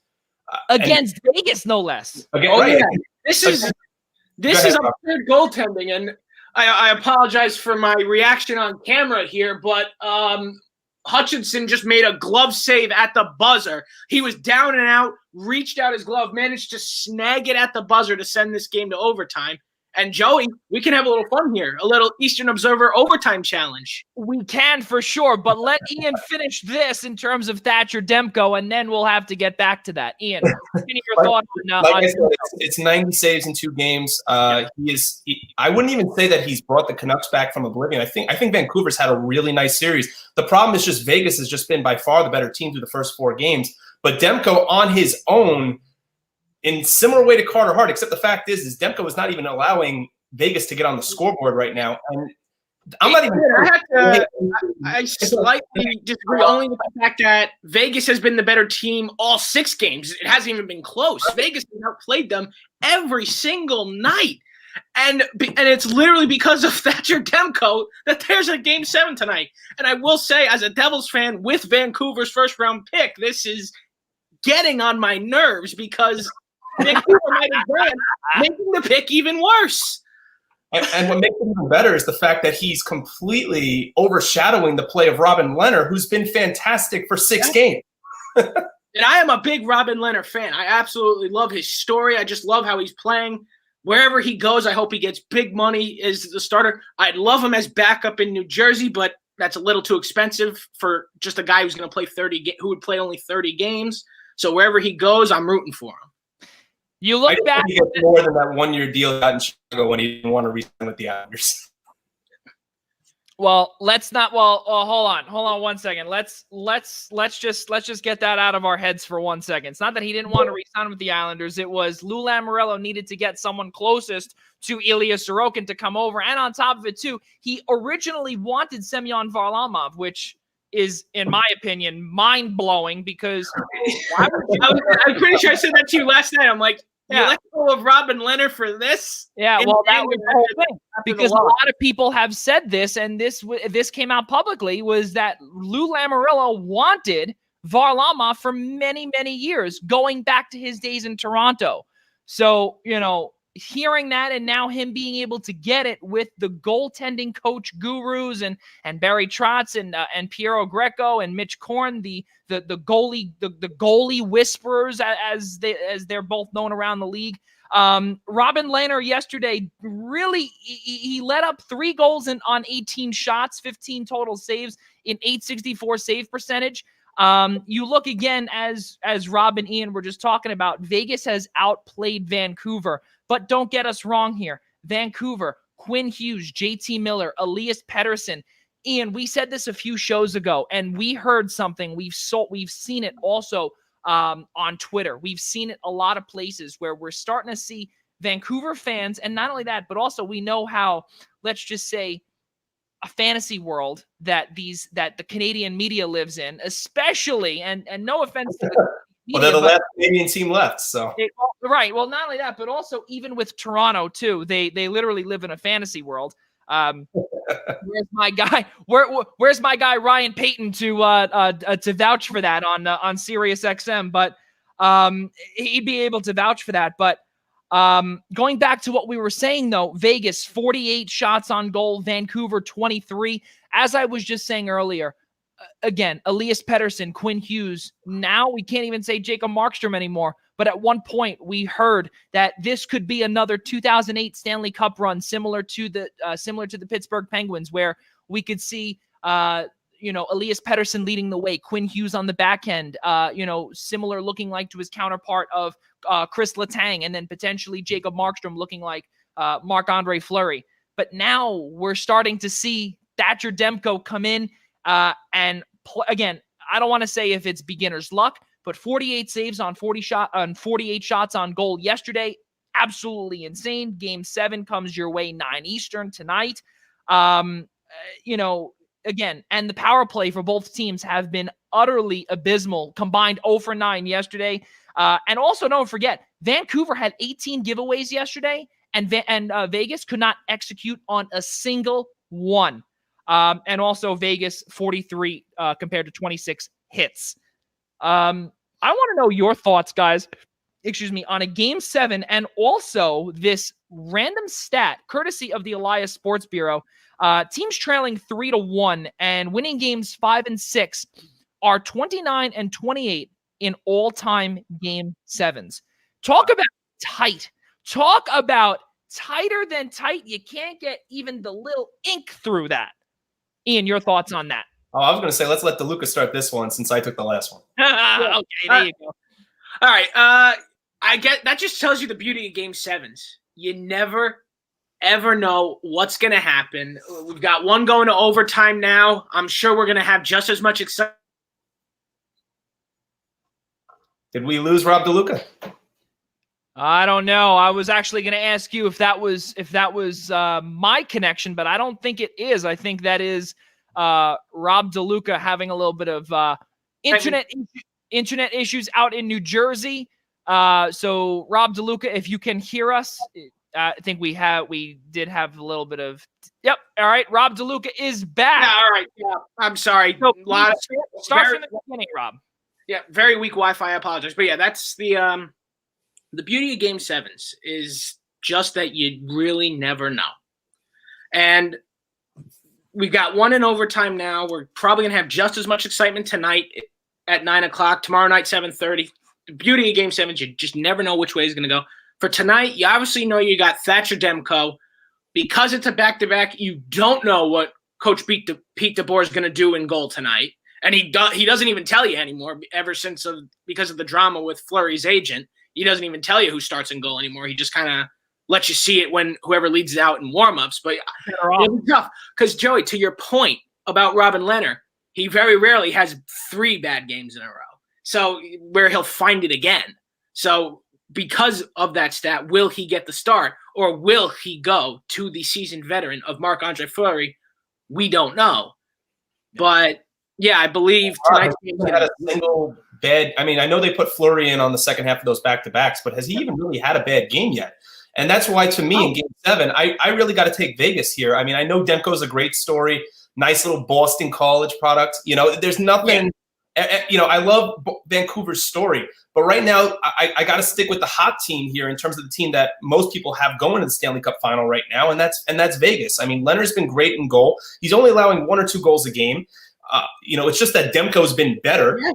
against Vegas, no less. Yeah. This is absurd goaltending, and I apologize for my reaction on camera here, but Hutchinson just made a glove save at the buzzer. He was down and out, reached out his glove, managed to snag it at the buzzer to send this game to overtime. And Joey, we can have a little fun here, a little Eastern Observer overtime challenge. We can for sure, but let Ian finish this in terms of Thatcher Demko, and then we'll have to get back to that. Ian, any of your thoughts on I said, it's 90 saves in 2 games. I wouldn't even say that he's brought the Canucks back from oblivion. I think Vancouver's had a really nice series. The problem is just Vegas has just been by far the better team through the first 4 games. But Demko on his own, in similar way to Carter Hart, except the fact is Demko is not even allowing Vegas to get on the scoreboard right now. And I'm not even. I slightly disagree only with the fact that Vegas has been the better team all 6 games. It hasn't even been close. Vegas has outplayed them every single night. And it's literally because of Thatcher Demko that there's a game 7 tonight. And I will say, as a Devils fan with Vancouver's first-round pick, this is getting on my nerves because Vancouver might have been making the pick even worse. And what makes it even better is the fact that he's completely overshadowing the play of Robin Lehner, who's been fantastic for 6 games. And I am a big Robin Lehner fan. I absolutely love his story. I just love how he's playing. Wherever he goes, I hope he gets big money as the starter. I'd love him as backup in New Jersey, but that's a little too expensive for just a guy who's going to play who would play only 30 games. So wherever he goes, I'm rooting for him. You look back. He gets more than that 1-year deal he got in Chicago when he didn't want to re-sign with the Islanders. Well, let's not. Well, hold on 1 second. Let's just get that out of our heads for 1 second. It's not that he didn't want to re-sign with the Islanders. It was Lou Lamoriello needed to get someone closest to Ilya Sorokin to come over, and on top of it too, he originally wanted Semyon Varlamov, which is, in my opinion, mind blowing because I'm pretty sure I said that to you last night. I'm like, you let go of Robin Lehner for this? Yeah, well, that was the whole thing. Because a lot of people have said this, and this came out publicly, was that Lou Lamoriello wanted Varlamov for many, many years, going back to his days in Toronto. So, hearing that and now him being able to get it with the goaltending coach gurus and Barry Trotz and Piero Greco and Mitch Korn, the goalie whisperers as they're both known around the league. Robin Lehner yesterday really he let up 3 goals on 18 shots, 15 total saves in .864 save percentage. You look again as Rob and Ian were just talking about, Vegas has outplayed Vancouver. But don't get us wrong here. Vancouver, Quinn Hughes, JT Miller, Elias Pettersson. Ian, we said this a few shows ago, and we heard something. We've seen it also on Twitter. We've seen it a lot of places where we're starting to see Vancouver fans, and not only that, but also we know how, let's just say, a fantasy world that the Canadian media lives in, especially, and no offense to the well, they're the last Canadian team left, so. Right. Well, not only that, but also even with Toronto too, they literally live in a fantasy world. Where's my guy? Where's my guy Ryan Payton to vouch for that on Sirius XM? But he'd be able to vouch for that. But going back to what we were saying though, Vegas 48 shots on goal, Vancouver 23. As I was just saying earlier. Again, Elias Pettersson, Quinn Hughes. Now we can't even say Jacob Markstrom anymore. But at one point, we heard that this could be another 2008 Stanley Cup run, similar to the Pittsburgh Penguins, where we could see, Elias Pettersson leading the way, Quinn Hughes on the back end, similar looking like to his counterpart of Chris Letang, and then potentially Jacob Markstrom looking like Marc-Andre Fleury. But now we're starting to see Thatcher Demko come in. Again, I don't want to say if it's beginner's luck, but 48 saves on 48 shots on goal yesterday, absolutely insane. Game 7 comes your way 9 Eastern tonight. Again, and the power play for both teams have been utterly abysmal. Combined 0 for 9 yesterday. And also don't forget, Vancouver had 18 giveaways yesterday, and Vegas could not execute on a single one. And also Vegas 43 compared to 26 hits. I want to know your thoughts, guys, on a Game 7 and also this random stat, courtesy of the Elias Sports Bureau. Teams trailing 3-1 and winning games 5 and 6 are 29 and 28 in all-time Game 7s. Talk about tight. Talk about tighter than tight. You can't get even the little ink through that. Ian, your thoughts on that? Oh, I was going to say, let's let DeLuca start this one since I took the last one. Okay, there you go. All right. I get that just tells you the beauty of Game 7s. You never, ever know what's going to happen. We've got one going to overtime now. I'm sure we're going to have just as much excitement. Did we lose Rob DeLuca? I don't know. I was actually going to ask you if that was my connection, but I don't think it is. I think that is Rob DeLuca having a little bit of internet issues out in New Jersey. So Rob DeLuca, if you can hear us, I think we did have a little bit of. Yep. All right. Rob DeLuca is back. Yeah, all right. Yeah. I'm sorry. So start from the beginning, Rob. Yeah. Very weak Wi-Fi. I apologize. But yeah, that's the beauty of Game 7s is just that you really never know. And we got one in overtime now. We're probably going to have just as much excitement tonight at 9 o'clock, tomorrow night, 7:30. The beauty of Game 7 is you just never know which way it's going to go. For tonight, you obviously know you got Thatcher Demko. Because it's a back-to-back, you don't know what Coach Pete DeBoer is going to do in goal tonight. And he doesn't even tell you anymore because of the drama with Fleury's agent. He doesn't even tell you who starts in goal anymore. He just kind of lets you see it when whoever leads it out in warm-ups. But it'll be tough. Because, Joey, to your point about Robin Lehner, he very rarely has 3 bad games in a row. So where he'll find it again. So because of that stat, will he get the start or will he go to the seasoned veteran of Marc-Andre Fleury? We don't know. But, yeah, I believe tonight's game had a single bad – I mean, I know they put Fleury in on the second half of those back-to-backs, but has he even really had a bad game yet? And that's why, to me, in Game 7, I really got to take Vegas here. I mean, I know Demko's a great story, nice little Boston College product. You know, there's nothing you know, I love Vancouver's story. But right now, I got to stick with the hot team here in terms of the team that most people have going to the Stanley Cup final right now, and that's Vegas. I mean, Leonard's been great in goal. He's only allowing 1 or 2 goals a game. You know, it's just that Demko's been better. Yeah.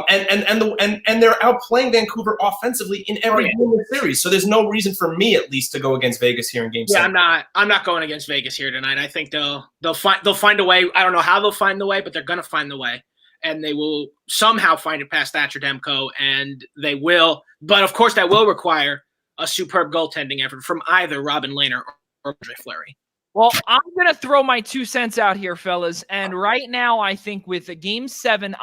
And they're outplaying Vancouver offensively in every game in the series. So there's no reason for me, at least, to go against Vegas here in Game 7. I'm not going against Vegas here tonight. I think they'll find a way. I don't know how they'll find the way, but they're going to find the way. And they will somehow find it past Thatcher Demko, and they will. But, of course, that will require a superb goaltending effort from either Robin Lehner or Andre Fleury. Well, I'm going to throw my 2 cents out here, fellas. And right now, I think with a Game 7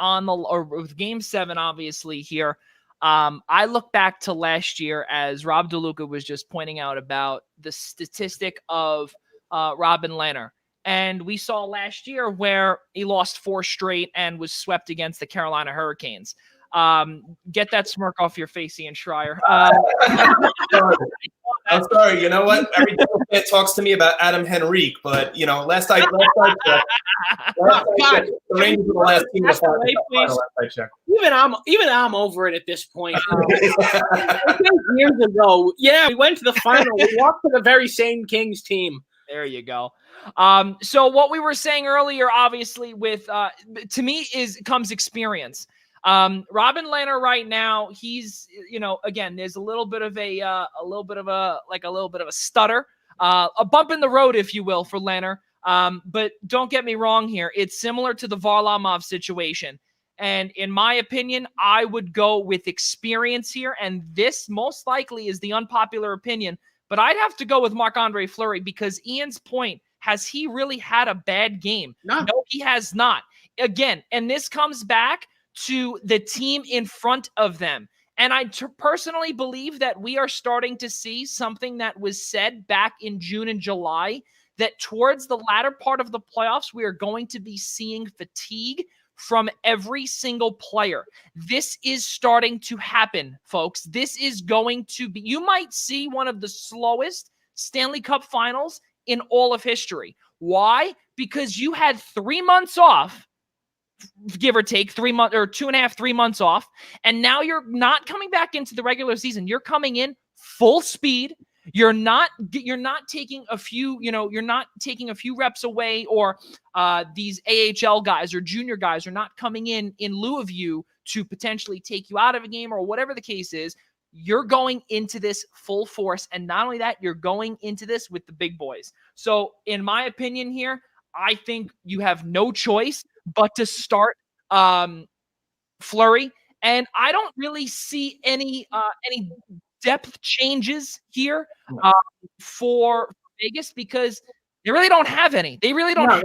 with Game 7, obviously, here, I look back to last year as Rob DeLuca was just pointing out about the statistic of Robin Lehner. And we saw last year where he lost 4 straight and was swept against the Carolina Hurricanes. Get that smirk off your face, Ian Schraier. I'm sorry. You know what? Every fan talks to me about Adam Henrique, but you know, last I checked, the Rangers were the last team to find the final. Last I checked. Even I'm over it at this point. Years ago, we went to the final. We walked to the very same Kings team. There you go. So what we were saying earlier, obviously, with to me comes experience. Robin Lehner right now, he's, you know, again, there's a little bit of a stutter, a bump in the road, if you will, for Lehner. But don't get me wrong here. It's similar to the Varlamov situation. And in my opinion, I would go with experience here. And this most likely is the unpopular opinion. But I'd have to go with Marc-Andre Fleury because Ian's point, has he really had a bad game? No, he has not. Again, and this comes back to the team in front of them. And I personally believe that we are starting to see something that was said back in June and July, that towards the latter part of the playoffs, we are going to be seeing fatigue from every single player. This is starting to happen, folks. This is going to be, you might see one of the slowest Stanley Cup finals in all of history. Why? Because you had 3 months off, give or take 3 months or 2.5, 3 months off. And now you're not coming back into the regular season. You're coming in full speed. You're not taking a few, you're not taking a few reps away, or these AHL guys or junior guys are not coming in lieu of you to potentially take you out of a game or whatever the case is. You're going into this full force. And not only that, you're going into this with the big boys. So in my opinion here, I think you have no choice but to start Fleury. And I don't really see any depth changes here for Vegas because they really don't have any. They really don't.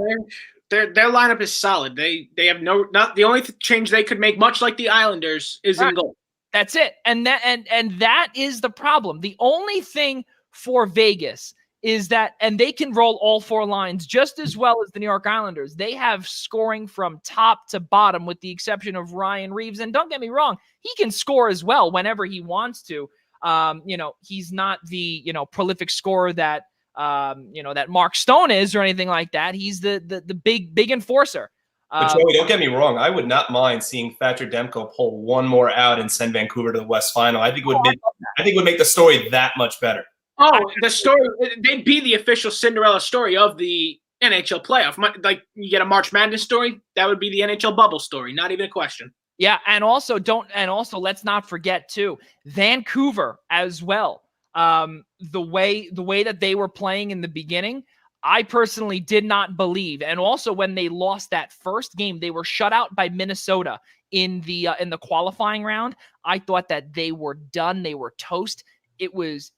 Their lineup is solid. They have not the only change they could make, much like the Islanders, is in goal. That's it. And that is the problem. The only thing for Vegas is that, and they can roll all 4 lines just as well as the New York Islanders. They have scoring from top to bottom with the exception of Ryan Reeves. And don't get me wrong, he can score as well whenever he wants to. He's not the, prolific scorer that, that Mark Stone is or anything like that. He's the big enforcer. But Joey, don't get me wrong. I would not mind seeing Thatcher Demko pull one more out and send Vancouver to the West Final. I think it would make the story that much better. the story, they'd be the official Cinderella story of the NHL playoff. Like you get a March Madness story, that would be the NHL bubble story. Not even a question. Yeah, and also let's not forget too, Vancouver as well. The way that they were playing in the beginning, I personally did not believe. And also when they lost that first game, they were shut out by Minnesota in the qualifying round. I thought that they were done. They were toast. It was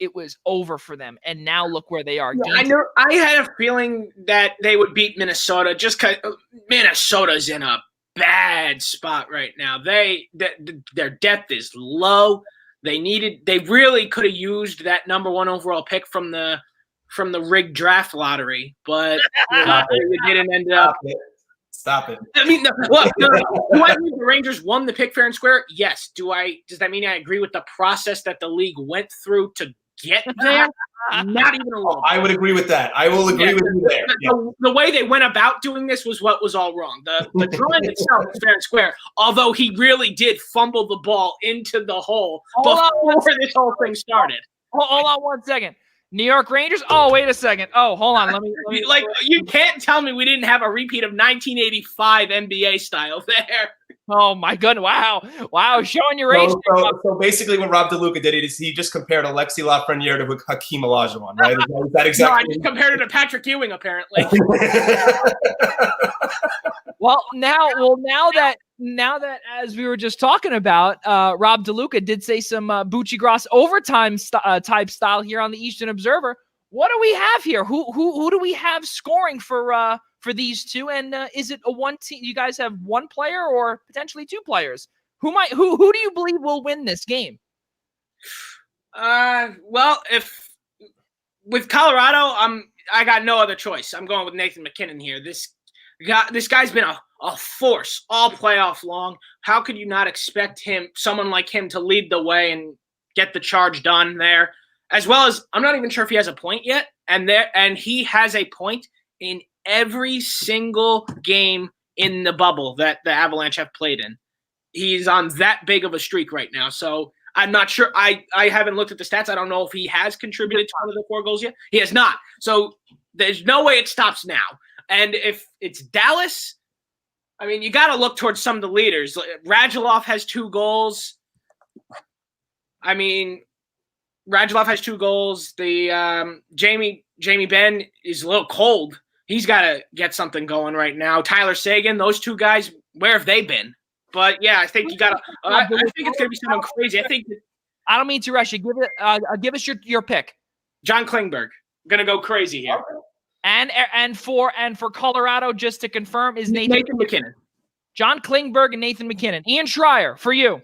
over for them. And now look where they are. Yeah, I had a feeling that they would beat Minnesota just because Minnesota's in a bad spot right now. Their depth is low. They really could have used that number 1 overall pick from the rigged draft lottery, but it didn't end up. Stop it. I mean, look, do I think the Rangers won the pick fair and square? Yes. Does that mean I agree with the process that the league went through to get there? Not even a little. I would agree with that. I will agree with you there. The way they went about doing this was what was all wrong. The drawing itself was fair and square, although he really did fumble the ball into the hole before this whole thing started. Hold on 1 second. New York Rangers? Oh, wait a second. Oh, hold on. Let me like, you can't tell me we didn't have a repeat of 1985 NBA style there. Oh, my goodness. Wow. Showing your age. So basically what Rob DeLuca did is he just compared Alexis Lafreniere to Hakeem Olajuwon, right? Is that exactly? No, I just compared it to Patrick Ewing, apparently. Well, now that as we were just talking about, Rob DeLuca did say some Bucci Gross overtime type style here on the Eastern Observer. What do we have here? Who do we have scoring for these two? And is it a one team? You guys have one player or potentially two players? Who do you believe will win this game? Well, if with Colorado, I got no other choice. I'm going with Nathan MacKinnon here. This guy's been a force all playoff long. How could you not expect someone like him, to lead the way and get the charge done there? As well as, I'm not even sure if he has a point yet, and he has a point in every single game in the bubble that the Avalanche have played in. He's on that big of a streak right now. So I'm not sure. I haven't looked at the stats. I don't know if he has contributed to one of the 4 goals yet. He has not. So there's no way it stops now. And if it's Dallas, I mean, you got to look towards some of the leaders. Radulov has 2 goals. I mean, Radulov has 2 goals. The Jamie Benn is a little cold. He's got to get something going right now. Tyler Seguin, those 2 guys, where have they been? But yeah, I think you got to. I think it's going to be someone crazy. I don't mean to rush you. Give us your pick. John Klingberg, going to go crazy here. And for Colorado, just to confirm, is Nathan MacKinnon. John Klingberg and Nathan MacKinnon. Ian Schraier, for you.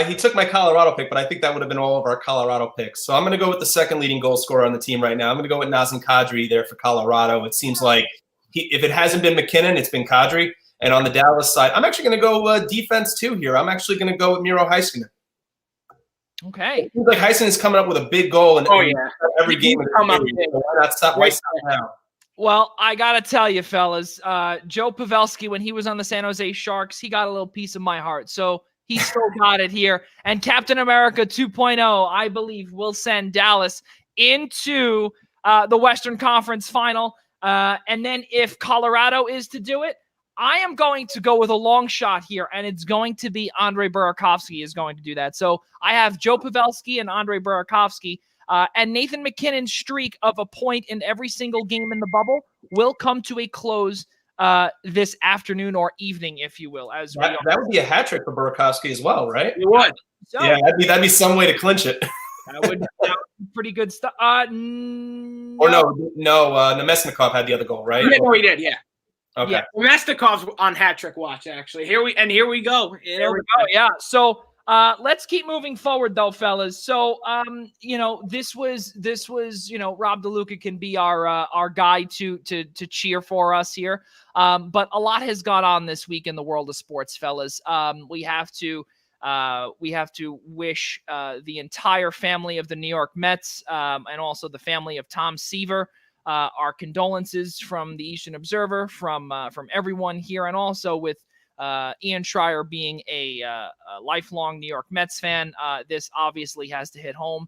He took my Colorado pick, but I think that would have been all of our Colorado picks. So I'm going to go with the second leading goal scorer on the team right now. I'm going to go with Nazem Kadri there for Colorado. It seems like if it hasn't been MacKinnon, it's been Kadri. And on the Dallas side, I'm actually going to go defense too here. I'm actually going to go with Miro Heiskanen. Okay. It seems like Heiskanen is coming up with a big goal in every game. So why not stop now? Well, I got to tell you, fellas, Joe Pavelski, when he was on the San Jose Sharks, he got a little piece of my heart. So he still got it here. And Captain America 2.0, I believe, will send Dallas into the Western Conference Final. And then if Colorado is to do it, I am going to go with a long shot here, and it's going to be Andrei Burakovsky is going to do that. So I have Joe Pavelski and Andrei Burakovsky. And Nathan MacKinnon's streak of a point in every single game in the bubble will come to a close this afternoon or evening, if you will. That would be a hat trick for Burakovsky as well, right? It would. So, yeah, that'd be some way to clinch it. That would be pretty good stuff. No. Or no, Nemesnikov had the other goal, right? Yeah, no, he did. Yeah. Okay. Yeah. Nemesnikov's on hat trick watch, actually. Here we go. There we go. Yeah. So. Let's keep moving forward, though, fellas. So, this was, Rob DeLuca can be our guy to cheer for us here. But a lot has gone on this week in the world of sports, fellas. We have to wish the entire family of the New York Mets and also the family of Tom Seaver our condolences from the Eastern Observer, from everyone here, and also with Ian Schraier being a lifelong New York Mets fan, this obviously has to hit home.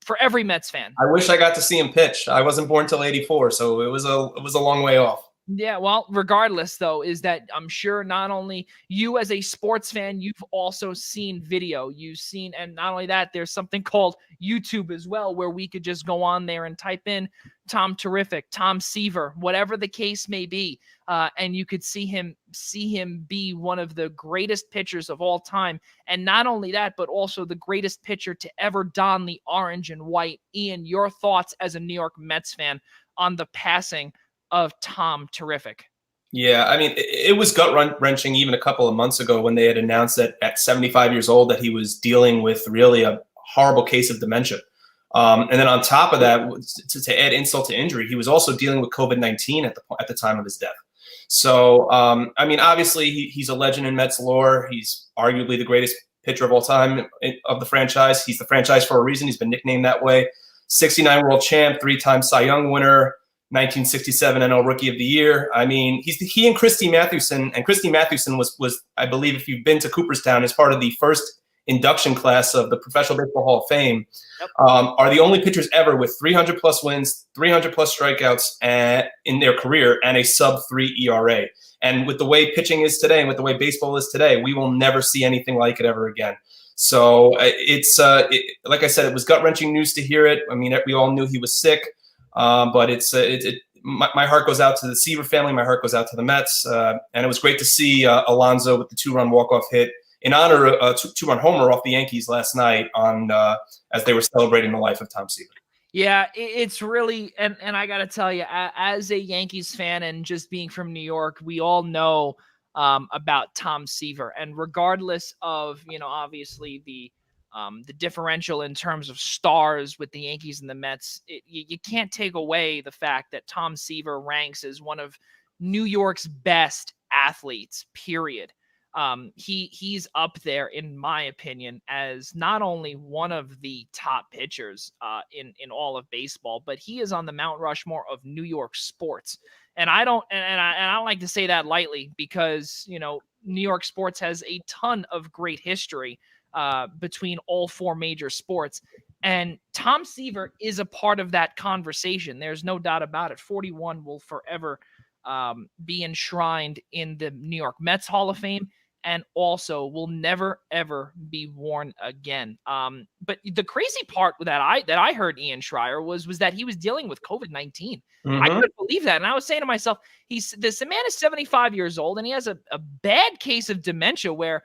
for every Mets fan. I wish I got to see him pitch. I wasn't born till '84, so it was a long way off. Yeah, well, regardless, though, is that I'm sure not only you as a sports fan, you've also seen video. You've seen, and not only that, there's something called YouTube as well, where we could just go on there and type in Tom Terrific, Tom Seaver, whatever the case may be, and you could see him be one of the greatest pitchers of all time. And not only that, but also the greatest pitcher to ever don the orange and white. Ian, your thoughts as a New York Mets fan on the passing of Tom Terrific? Yeah, I mean, it was gut-wrenching even a couple of months ago when they had announced that at 75 years old that he was dealing with really a horrible case of dementia. And then on top of that, to add insult to injury, he was also dealing with COVID-19 at the time of his death. So, I mean, obviously, he's a legend in Mets lore. He's arguably the greatest pitcher of all time of the franchise. He's the franchise for a reason. He's been nicknamed that way. 69 world champ, 3-time Cy Young winner, 1967 NL Rookie of the Year. I mean, he and Christy Mathewson, and Christy Mathewson was, I believe, if you've been to Cooperstown, is part of the first induction class of the Professional Baseball Hall of Fame, are the only pitchers ever with 300 plus wins, 300 plus strikeouts in their career, and a sub-3 ERA. And with the way pitching is today, and with the way baseball is today, we will never see anything like it ever again. So it's like I said, it was gut-wrenching news to hear it. I mean, we all knew he was sick. But my heart goes out to the Seaver family. My heart goes out to the Mets. And it was great to see Alonso with the 2-run walk-off hit in honor of a 2-run homer off the Yankees last night as they were celebrating the life of Tom Seaver. Yeah, it's really, and I got to tell you, as a Yankees fan and just being from New York, we all know about Tom Seaver. And regardless of, obviously the differential in terms of stars with the Yankees and the Mets, you can't take away the fact that Tom Seaver ranks as one of New York's best athletes, period. He's up there, in my opinion, as not only one of the top pitchers in all of baseball, but he is on the Mount Rushmore of New York sports. And I don't like to say that lightly because, New York sports has a ton of great history between all four major sports. And Tom Seaver is a part of that conversation. There's no doubt about it. 41 will forever be enshrined in the New York Mets Hall of Fame, and also will never, ever be worn again. But the crazy part that I heard Ian Schraier was that he was dealing with COVID-19. Mm-hmm. I couldn't believe that. And I was saying to myself, this man is 75 years old, and he has a bad case of dementia where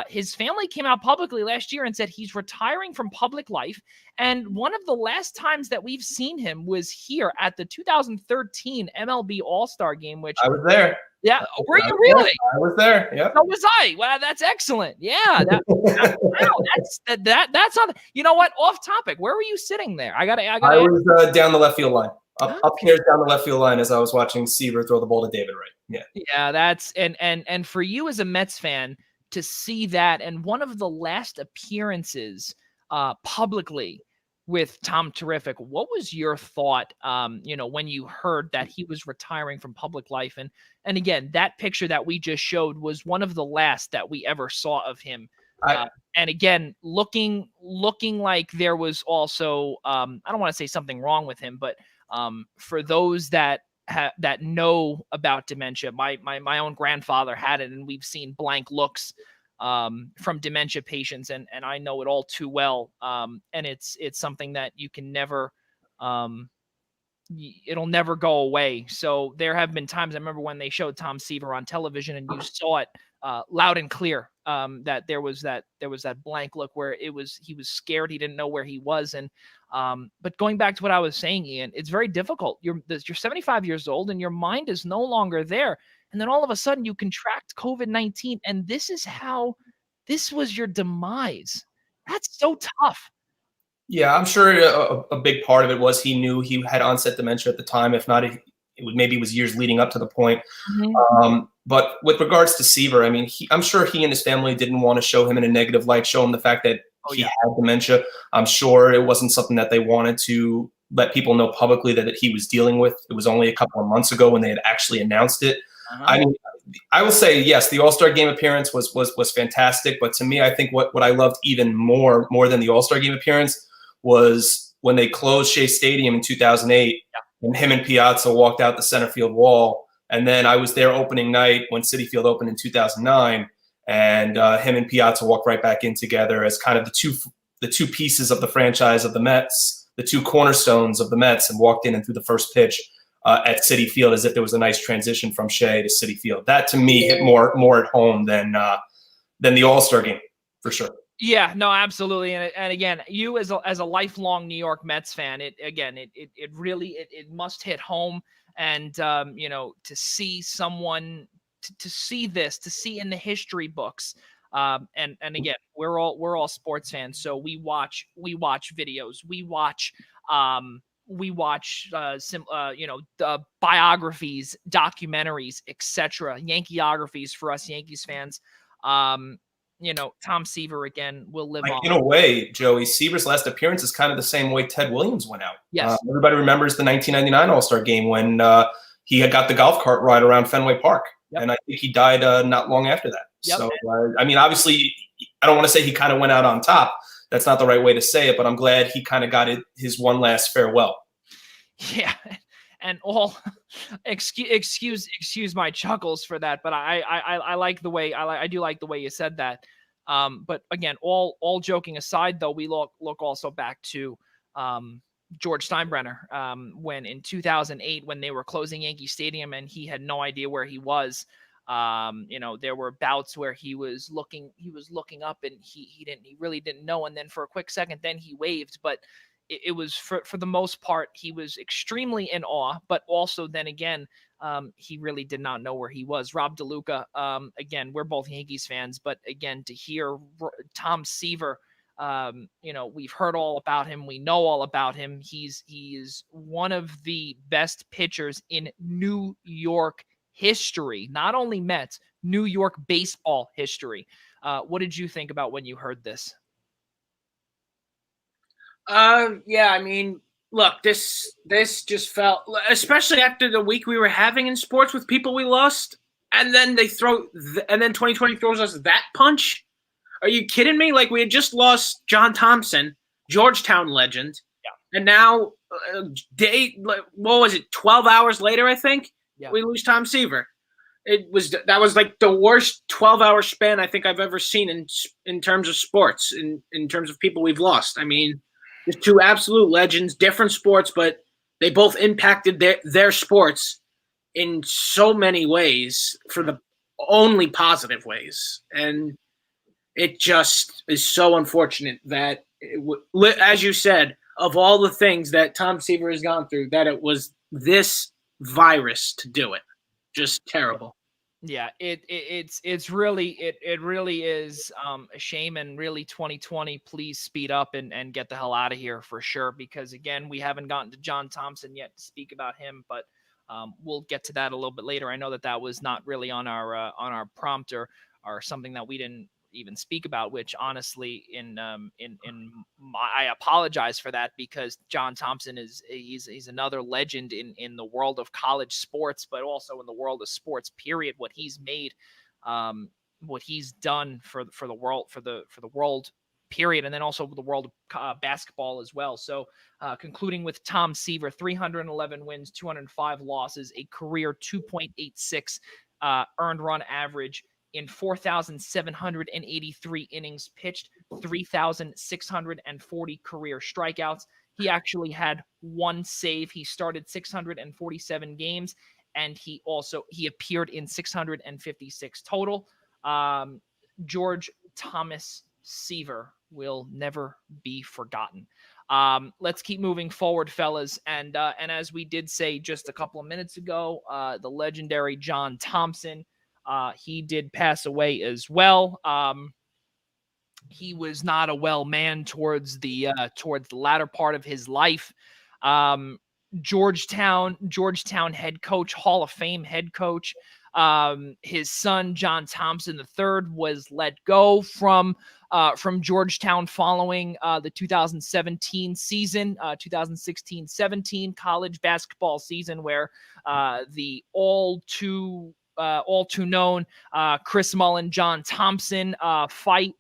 his family came out publicly last year and said he's retiring from public life. And one of the last times that we've seen him was here at the 2013 MLB All-Star Game, which I was there. Yeah. Were you really? I was there. Yeah. So was I. Well, that's excellent. Yeah. That's on. You know what? Off topic. Where were you sitting there? I was down the left field line. Upstairs down the left field line as I was watching Seaver throw the ball to David Wright. Yeah. Yeah. That's and for you as a Mets fan to see that, and one of the last appearances publicly with Tom Terrific, what was your thought, when you heard that he was retiring from public life? And again, that picture that we just showed was one of the last that we ever saw of him. And again, looking like there was also, I don't want to say something wrong with him, but for those that know about dementia, my own grandfather had it, and we've seen blank looks from dementia patients, and I know it all too well. And it's something that you can never, it'll never go away. So there have been times, I remember when they showed Tom Seaver on television and you saw it loud and clear, that there was that blank look where he was scared. He didn't know where he was. And, but going back to what I was saying, Ian, it's very difficult. You're 75 years old and your mind is no longer there. And then all of a sudden you contract COVID-19, and this was your demise. That's so tough. Yeah, I'm sure a big part of it was he knew he had onset dementia at the time. If not, maybe it was years leading up to the point. Mm-hmm. But with regards to Seaver, I mean, I'm sure he and his family didn't want to show him in a negative light, show him the fact that he had dementia. I'm sure it wasn't something that they wanted to let people know publicly that he was dealing with. It was only a couple of months ago when they had actually announced it. Uh-huh. I mean, I will say, yes, the All-Star Game appearance was fantastic. But to me, I think what I loved even more than the All-Star Game appearance was when they closed Shea Stadium in 2008, and him and Piazza walked out the center field wall. And then I was there opening night when Citi Field opened in 2009, and him and Piazza walked right back in together as kind of the two pieces of the franchise of the Mets, the two cornerstones of the Mets, and walked in and threw the first pitch at Citi Field as if there was a nice transition from Shea to Citi Field. That to me hit more at home than the All-Star game, for sure. Yeah, no, absolutely. And again, you as a lifelong New York Mets fan, it really must hit home. And to see someone to see this, to see in the history books. And again, we're all sports fans, so we watch videos, we watch biographies, documentaries, etc. Yankeeographies for us Yankees fans. Tom Seaver again will live on. In a way, Joey, Seaver's last appearance is kind of the same way Ted Williams went out. Yes. Everybody remembers the 1999 All-Star game when he had got the golf cart ride around Fenway Park. Yep. And I think he died not long after that. Yep. So, obviously, I don't want to say he kind of went out on top. That's not the right way to say it, but I'm glad he kind of got his one last farewell. Yeah. And all excuse my chuckles for that, but I like the way I do like the way you said that. But again, all joking aside, though, we look also back to George Steinbrenner when in 2008 when they were closing Yankee Stadium and he had no idea where he was. There were bouts where he was looking up and he really didn't know, and then for a quick second then he waved, but it was for the most part, he was extremely in awe, but also then again, he really did not know where he was. Rob DeLuca, again, we're both Yankees fans, but again, to hear Tom Seaver, we've heard all about him. We know all about him. He is one of the best pitchers in New York history, not only Mets, New York baseball history. What did you think about when you heard this? Look, this just felt, especially after the week we were having in sports with people we lost, and then and then 2020 throws us that punch. Are you kidding me? Like, we had just lost John Thompson, Georgetown legend, and now what was it? 12 hours later, I think we lose Tom Seaver. That was like the worst 12-hour span I think I've ever seen in terms of sports, in terms of people we've lost. I mean, there's two absolute legends, different sports, but they both impacted their sports in so many ways, for the only positive ways. And it just is so unfortunate that, as you said, of all the things that Tom Seaver has gone through, that it was this virus to do it. Just terrible. Yeah, it really is a shame, and really 2020, please speed up and get the hell out of here for sure, because again, we haven't gotten to John Thompson yet to speak about him, but we'll get to that a little bit later. I know that was not really on our prompt or something that we didn't even speak about, which honestly I apologize for that, because John Thompson he's another legend in the world of college sports, but also in the world of sports period. What he's made, what he's done for the world period, and then also the world of basketball as well. So concluding with Tom Seaver, 311 wins, 205 losses, a career 2.86 earned run average in 4,783 innings pitched, 3,640 career strikeouts. He actually had one save. He started 647 games, and he appeared in 656 total. George Thomas Seaver will never be forgotten. Let's keep moving forward, fellas. And as we did say just a couple of minutes ago, the legendary John Thompson, he did pass away as well. He was not a well man towards the latter part of his life. Georgetown head coach, Hall of Fame head coach. His son, John Thompson III, was let go from Georgetown following the 2017 season, 2016-17 college basketball season, where the all too known Chris Mullin, John Thompson fight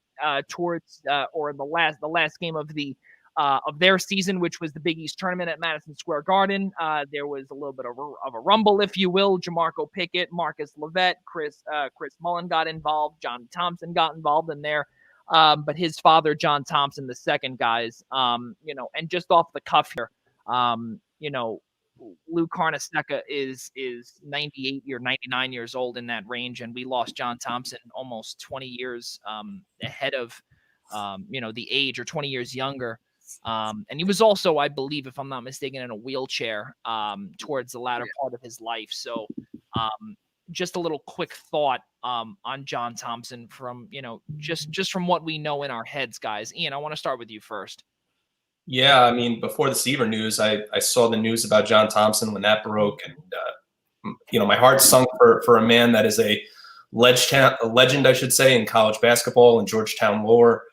towards or the last game of the of their season, which was the Big East tournament at Madison Square Garden. There was a little bit of a rumble, if you will. Jamarco Pickett, Marcus Levette, Chris Mullen got involved. John Thompson got involved in there. But his father, John Thompson, the second, guys, and just off the cuff here, Lou Carnesecca is 98 or 99 years old, in that range, and we lost John Thompson almost 20 years ahead of the age, or 20 years younger. And he was also, I believe, if I'm not mistaken, in a wheelchair towards the latter part of his life. So just a little quick thought on John Thompson from, just from what we know in our heads, guys. Ian, I want to start with you first. Yeah, I mean, before the Seaver news, I saw the news about John Thompson when that broke, and my heart sunk for a man that is a legend, I should say, in college basketball and Georgetown lore.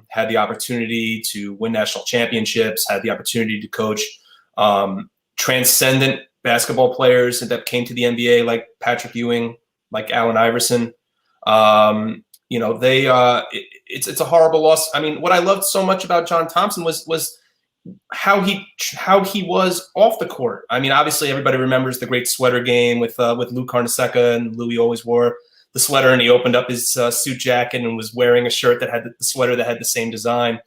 Had the opportunity to win national championships, had the opportunity to coach transcendent basketball players that came to the NBA, like Patrick Ewing, like Allen Iverson. It's a horrible loss. I mean, what I loved so much about John Thompson was how he was off the court. I mean, obviously everybody remembers the great sweater game with Lou Carnesecca, and Louis always wore the sweater, and he opened up his suit jacket and was wearing a shirt that had the sweater that had the same design. Yep.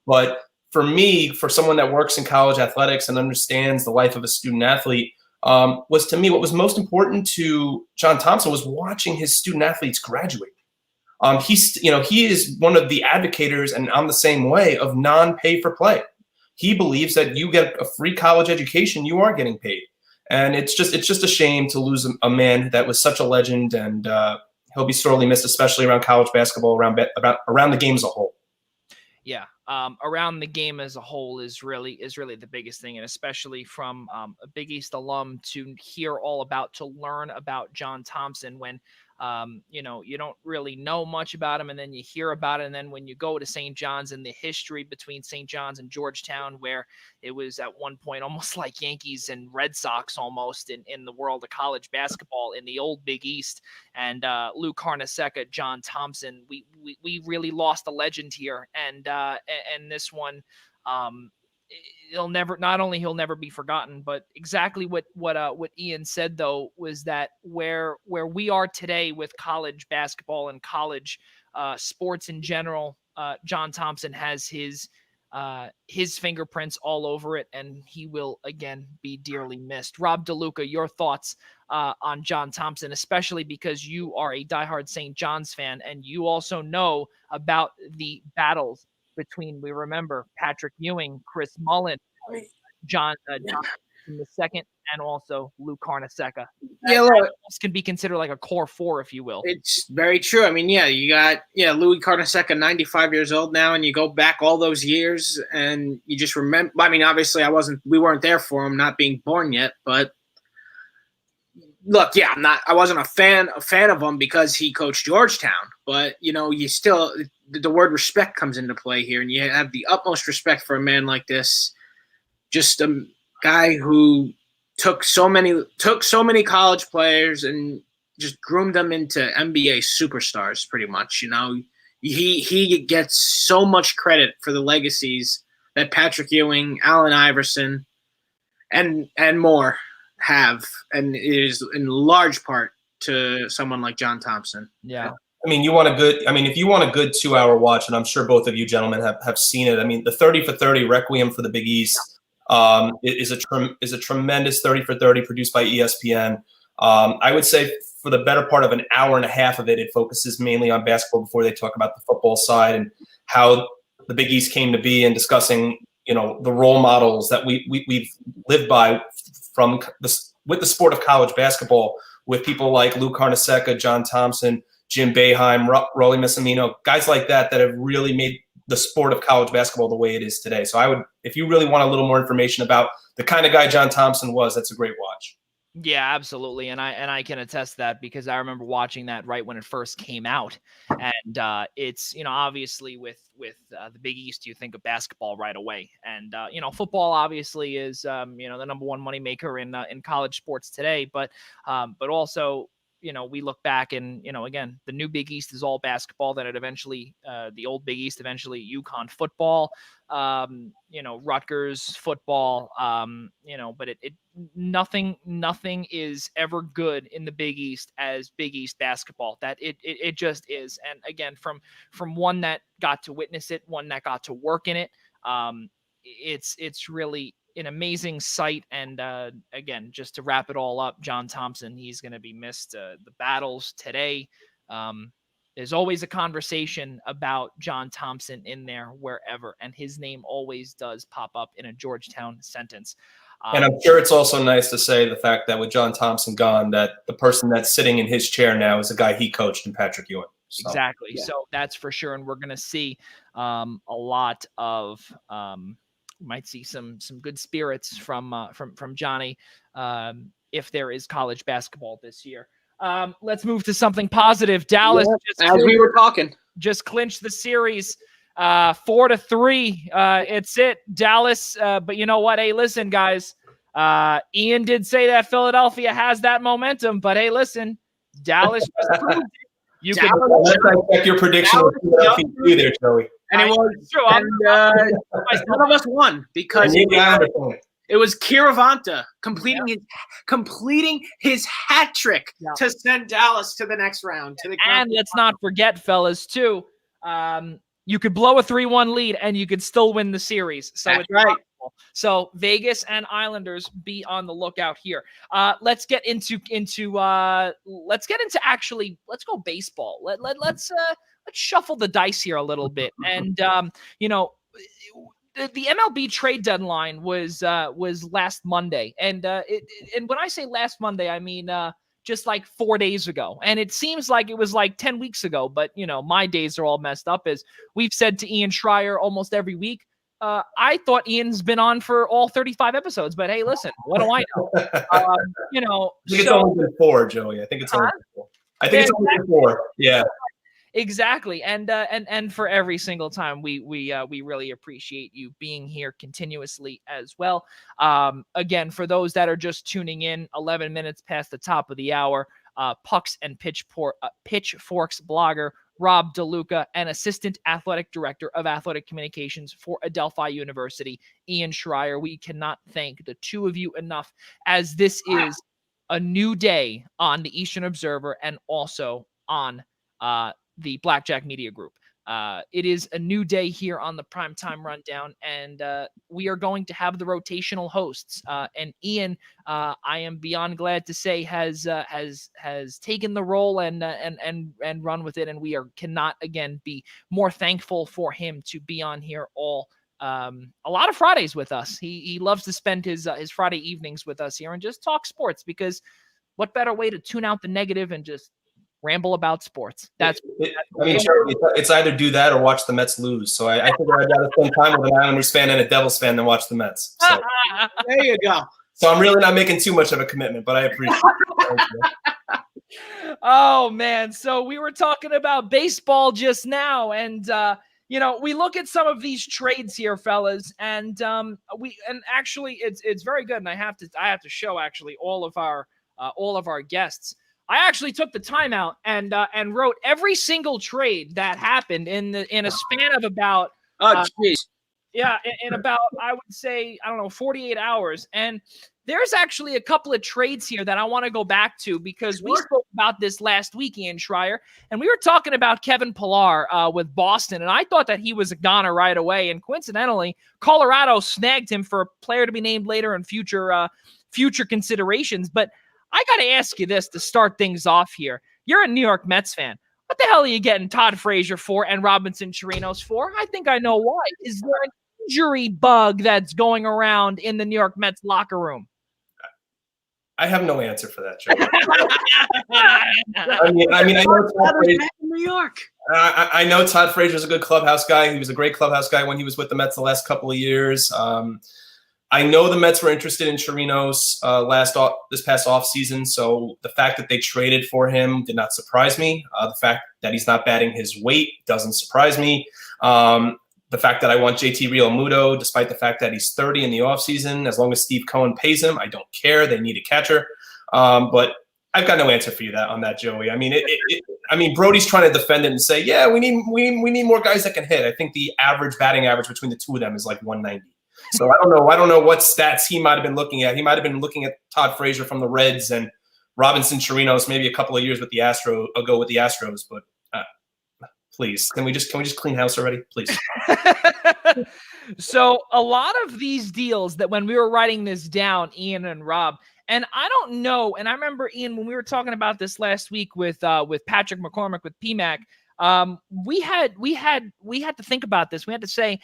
But for me, for someone that works in college athletics and understands the life of a student athlete, was, to me, what was most important to John Thompson was watching his student athletes graduate. He is one of the advocators, and I'm the same way, of non-pay for play. He believes that you get a free college education, you are getting paid. And it's just a shame to lose a man that was such a legend, and he'll be sorely missed, especially around college basketball, around the game as a whole. Yeah, around the game as a whole is really the biggest thing, and especially from a Big East alum to learn about John Thompson when you don't really know much about him, and then you hear about it, and then when you go to St. John's and the history between St. John's and Georgetown, where it was at one point almost like Yankees and Red Sox almost in the world of college basketball in the old Big East, and Lou Carnesecca, John Thompson, we really lost a legend here, and this one, he'll never be forgotten. But exactly what Ian said, though, was that where we are today with college basketball and college sports in general, John Thompson has his fingerprints all over it, and he will again be dearly missed. Rob DeLuca, your thoughts on John Thompson, especially because you are a diehard St. John's fan, and you also know about the battles between, we remember, Patrick Ewing, Chris Mullen, John the second, and also Lou Carnesecca. That can be considered like a core four, if you will. It's very true. I mean, you got Louis Carnesecca, 95 years old now, and you go back all those years, and you just remember. I mean, obviously, we weren't there for him, not being born yet, but look, I wasn't a fan of him because he coached Georgetown, but you still, the word respect comes into play here, and you have the utmost respect for a man like this. Just a guy who took so many college players and just groomed them into NBA superstars, pretty much. He gets so much credit for the legacies that Patrick Ewing, Allen Iverson, and more have, and it is in large part to someone like John Thompson. Yeah. I mean, if you want a good 2-hour watch, and I'm sure both of you gentlemen have seen it. I mean, the 30 for 30 Requiem for the Big East is a tremendous 30 for 30 produced by ESPN. I would say for the better part of an hour and a half of it, it focuses mainly on basketball before they talk about the football side and how the Big East came to be, and discussing the role models that we've lived by with the sport of college basketball, with people like Lou Carnesecca, John Thompson, Jim Boeheim, Rolly Massimino, guys like that have really made the sport of college basketball the way it is today. So if you really want a little more information about the kind of guy John Thompson was, that's a great watch. Yeah, absolutely. And I can attest that, because I remember watching that right when it first came out. And it's, obviously with the Big East, you think of basketball right away. And, football obviously is, the number one moneymaker in college sports today. But also we look back and, again, the new Big East is all basketball. Then it eventually, the old Big East, eventually UConn football, Rutgers football, but nothing is ever good in the Big East as Big East basketball. That it just is. And again, from one that got to witness it, one that got to work in it, it's really an amazing sight. And again, just to wrap it all up, John Thompson, he's going to be missed. The battles today, there's always a conversation about John Thompson in there wherever, and his name always does pop up in a Georgetown sentence. And I'm sure it's also nice to say the fact that with John Thompson gone, that the person that's sitting in his chair now is a guy he coached in Patrick Ewing. So, exactly. yeah. So that's for sure. And we're going to see a lot of might see some good spirits from Johnny if there is college basketball this year. Let's move to something positive. Dallas, as we were talking, just clinched the series 4-3. It's it, Dallas. But you know what? Hey, listen, guys. Ian did say that Philadelphia has that momentum, but hey, listen, Dallas just proved it. You can check your prediction of Philadelphia too there, Joey. And it was true. And none of us won because it was Kiravanta completing his hat trick to send Dallas to the next round. And let's not forget, fellas, too. You could blow a 3-1 lead and you could still win the series. So that's right. So Vegas and Islanders, be on the lookout here. Let's get into actually, let's go baseball. Let's shuffle the dice here a little bit. And the MLB trade deadline was last Monday. And and when I say last Monday, I mean just like 4 days ago. And it seems like it was like 10 weeks ago, but my days are all messed up. As we've said to Ian Schraier almost every week, I thought Ian's been on for all 35 episodes, but hey, listen, what do I know? I think it's only been 4, Joey. I think it's only been 4. I think it's only been 4. Yeah. Exactly. And for every single time, we really appreciate you being here continuously as well. Again, for those that are just tuning in, 11 minutes past the top of the hour, Pucks and Pitchforks blogger Rob DeLuca and Assistant Athletic Director of Athletic Communications for Adelphi University, Ian Schraier. We cannot thank the two of you enough, as this is a new day on the Eastern Observer and also on the Blackjack Media Group. It is a new day here on the Primetime Rundown, and we are going to have the rotational hosts. And Ian, I am beyond glad to say, has taken the role and run with it, and we cannot again be more thankful for him to be on here a lot of Fridays with us. He loves to spend his Friday evenings with us here and just talk sports, because what better way to tune out the negative and just ramble about sports? It's either do that or watch the Mets lose. So I think I'd rather spend time with an Islanders fan and a Devils fan than watch the Mets. So. There you go. So I'm really not making too much of a commitment, but I appreciate it. Oh man. So we were talking about baseball just now, and we look at some of these trades here, fellas, and actually it's very good. And I have to show actually all of our guests. I actually took the time out and wrote every single trade that happened in a span of about in about, I would say, 48 hours. And there's actually a couple of trades here that I want to go back to, because we spoke about this last week, Ian Schraier, and we were talking about Kevin Pillar with Boston, and I thought that he was a goner right away. And coincidentally, Colorado snagged him for a player to be named later in future considerations. But I got to ask you this to start things off here. You're a New York Mets fan. What the hell are you getting Todd Frazier for and Robinson Chirinos for? I think I know why. Is there an injury bug that's going around in the New York Mets locker room? I have no answer for that, Joe. I know Todd Frazier in New York. I know Todd Frazier's a good clubhouse guy. He was a great clubhouse guy when he was with the Mets the last couple of years. I know the Mets were interested in Chirinos this past offseason, so the fact that they traded for him did not surprise me. The fact that he's not batting his weight doesn't surprise me. The fact that I want JT Realmuto, despite the fact that he's 30 in the offseason, as long as Steve Cohen pays him, I don't care. They need a catcher. But I've got no answer for you on that, Joey. I mean, Brody's trying to defend it and say, yeah, we need more guys that can hit. I think the batting average between the two of them is like 190. So I don't know what stats he might have been looking at. He might have been looking at Todd Frazier from the Reds and Robinson Chirinos maybe a couple of years with the Astros. But please, can we just clean house already, please? So a lot of these deals that when we were writing this down, Ian and Rob, and I don't know, and I remember, Ian, when we were talking about this last week with Patrick McCormick with PMAC, we had to think about this. We had to say,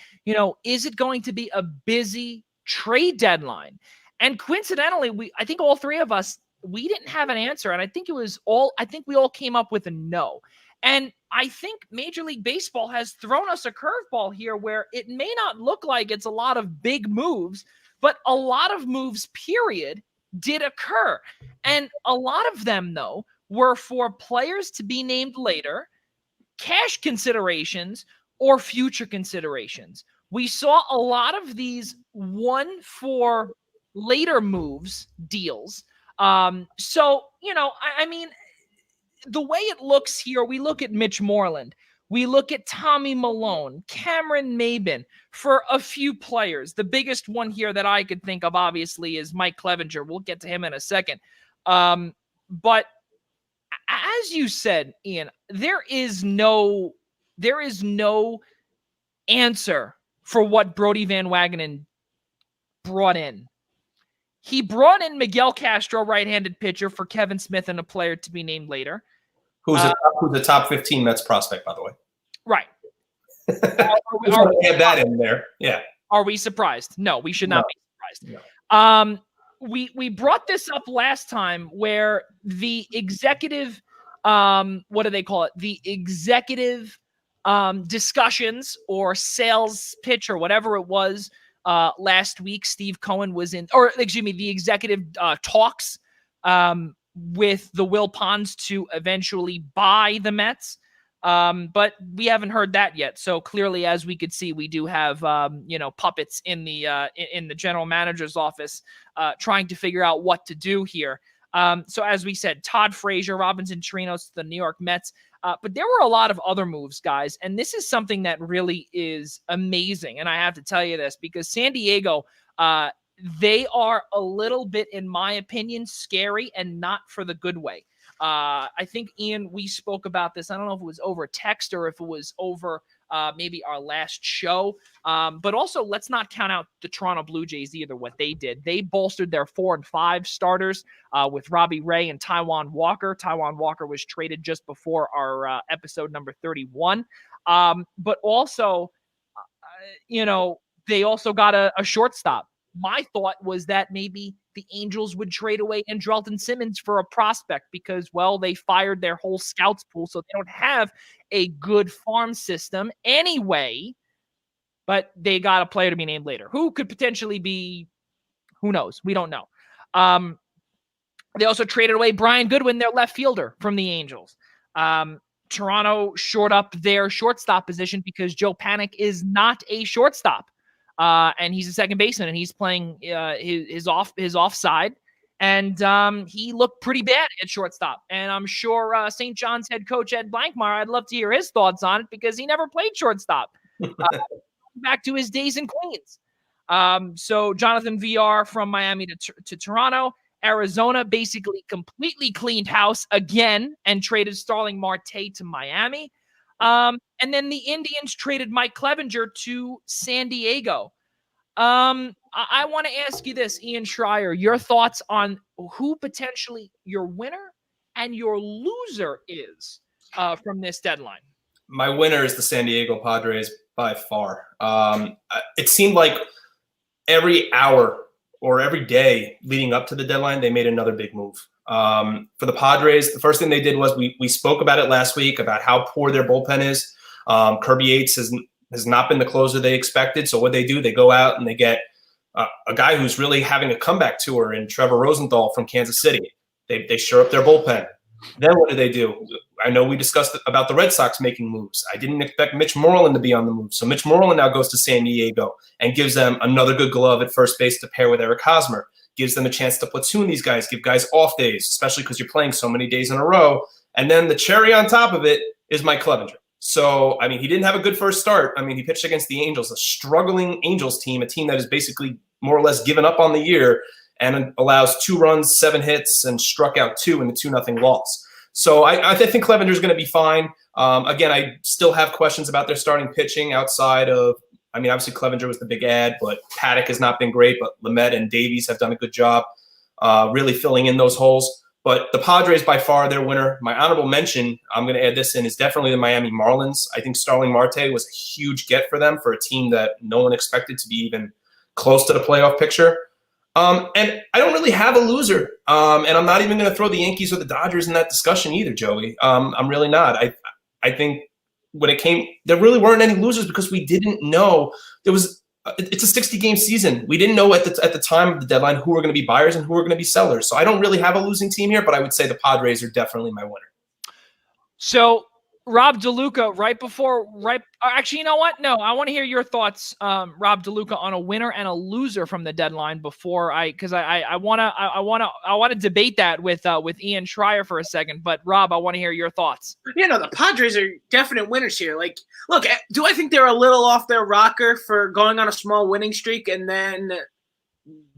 is it going to be a busy trade deadline? And coincidentally, I think all three of us, we didn't have an answer. And I think we all came up with a no. And I think Major League Baseball has thrown us a curveball here where it may not look like it's a lot of big moves, but a lot of moves, period, did occur. And a lot of them, though, were for players to be named later, cash considerations, or future considerations. We saw a lot of these one for later moves deals. I mean, the way it looks here, we look at Mitch Moreland, we look at Tommy Malone, Cameron Maybin, for a few players. The biggest one here that I could think of, obviously, is Mike Clevenger. We'll get to him in a second. But as you said, Ian, there is no answer for what Brodie Van Wagenen brought in. He brought in Miguel Castro, right-handed pitcher, for Kevin Smith and a player to be named later. Who's a top 15 Mets prospect, by the way. Right. Add that in there. Yeah. Are we surprised? No, we should not be surprised. No. We brought this up last time where the executive, what do they call it? The executive discussions or sales pitch or whatever it was last week. Steve Cohen was in, or excuse me, the executive talks with the Wilpons to eventually buy the Mets. But we haven't heard that yet. So clearly, as we could see, we do have, puppets in the general manager's office trying to figure out what to do here. So as we said, Todd Frazier, Robinson Chirinos to the New York Mets. But there were a lot of other moves, guys. And this is something that really is amazing. And I have to tell you this because San Diego, they are a little bit, in my opinion, scary and not for the good way. I think, Ian, we spoke about this. I don't know if it was over text or if it was over maybe our last show. But also, let's not count out the Toronto Blue Jays either, what they did. They bolstered their 4 and 5 starters with Robbie Ray and Taijuan Walker. Taijuan Walker was traded just before our episode number 31. But also, they also got a shortstop. My thought was that maybe the Angels would trade away Andrelton Simmons for a prospect because, well, they fired their whole scouts pool, so they don't have a good farm system anyway. But they got a player to be named later. Who could potentially be, who knows? We don't know. They also traded away Brian Goodwin, their left fielder, from the Angels. Toronto shored up their shortstop position because Joe Panik is not a shortstop. And he's a second baseman, and he's playing his offside, and he looked pretty bad at shortstop. And I'm sure St. John's head coach Ed Blankmeyer, I'd love to hear his thoughts on it because he never played shortstop. Back to his days in Queens. So Jonathan VR from Miami to Toronto. Arizona basically completely cleaned house again and traded Starling Marte to Miami. And then the Indians traded Mike Clevenger to San Diego. I want to ask you this, Ian Schraier, your thoughts on who potentially your winner and your loser is from this deadline. My winner is the San Diego Padres by far. It seemed like every hour or every day leading up to the deadline, they made another big move. For the Padres, the first thing they did was we spoke about it last week about how poor their bullpen is. Kirby Yates has not been the closer they expected. So what they do, they go out and they get a guy who's really having a comeback tour in Trevor Rosenthal from Kansas City. They shore up their bullpen. Then what do? I know we discussed about the Red Sox making moves. I didn't expect Mitch Moreland to be on the move. So Mitch Moreland now goes to San Diego and gives them another good glove at first base to pair with Eric Hosmer. gives them a chance to platoon these guys, give guys off days, especially because you're playing so many days in a row. And then the cherry on top of it is Mike Clevenger. So, I mean, he didn't have a good first start. I mean, he pitched against the Angels, a struggling Angels team, a team that has basically more or less given up on the year, and allows 2 runs, 7 hits, and struck out 2 in the 2-0 loss. So I think Clevenger's going to be fine. Again, I still have questions about their starting pitching outside of, I mean, obviously Clevenger was the big ad, but Paddock has not been great, but Lamet and Davies have done a good job really filling in those holes. But the Padres, by far, their winner. My honorable mention, I'm going to add this in, is definitely the Miami Marlins. I think Starling Marte was a huge get for them, for a team that no one expected to be even close to the playoff picture. And I don't really have a loser. And I'm not even going to throw the Yankees or the Dodgers in that discussion either, Joey. I'm really not. I think when it came, there really weren't any losers because we didn't know. It's a 60-game season. We didn't know at the time of the deadline who were going to be buyers and who were going to be sellers. So I don't really have a losing team here, but I would say the Padres are definitely my winner. So Rob DeLuca, actually, you know what? No, I want to hear your thoughts, Rob DeLuca, on a winner and a loser from the deadline because I want to debate that with Ian Schraier for a second. But Rob, I want to hear your thoughts. The Padres are definite winners here. Like, look, do I think they're a little off their rocker for going on a small winning streak and then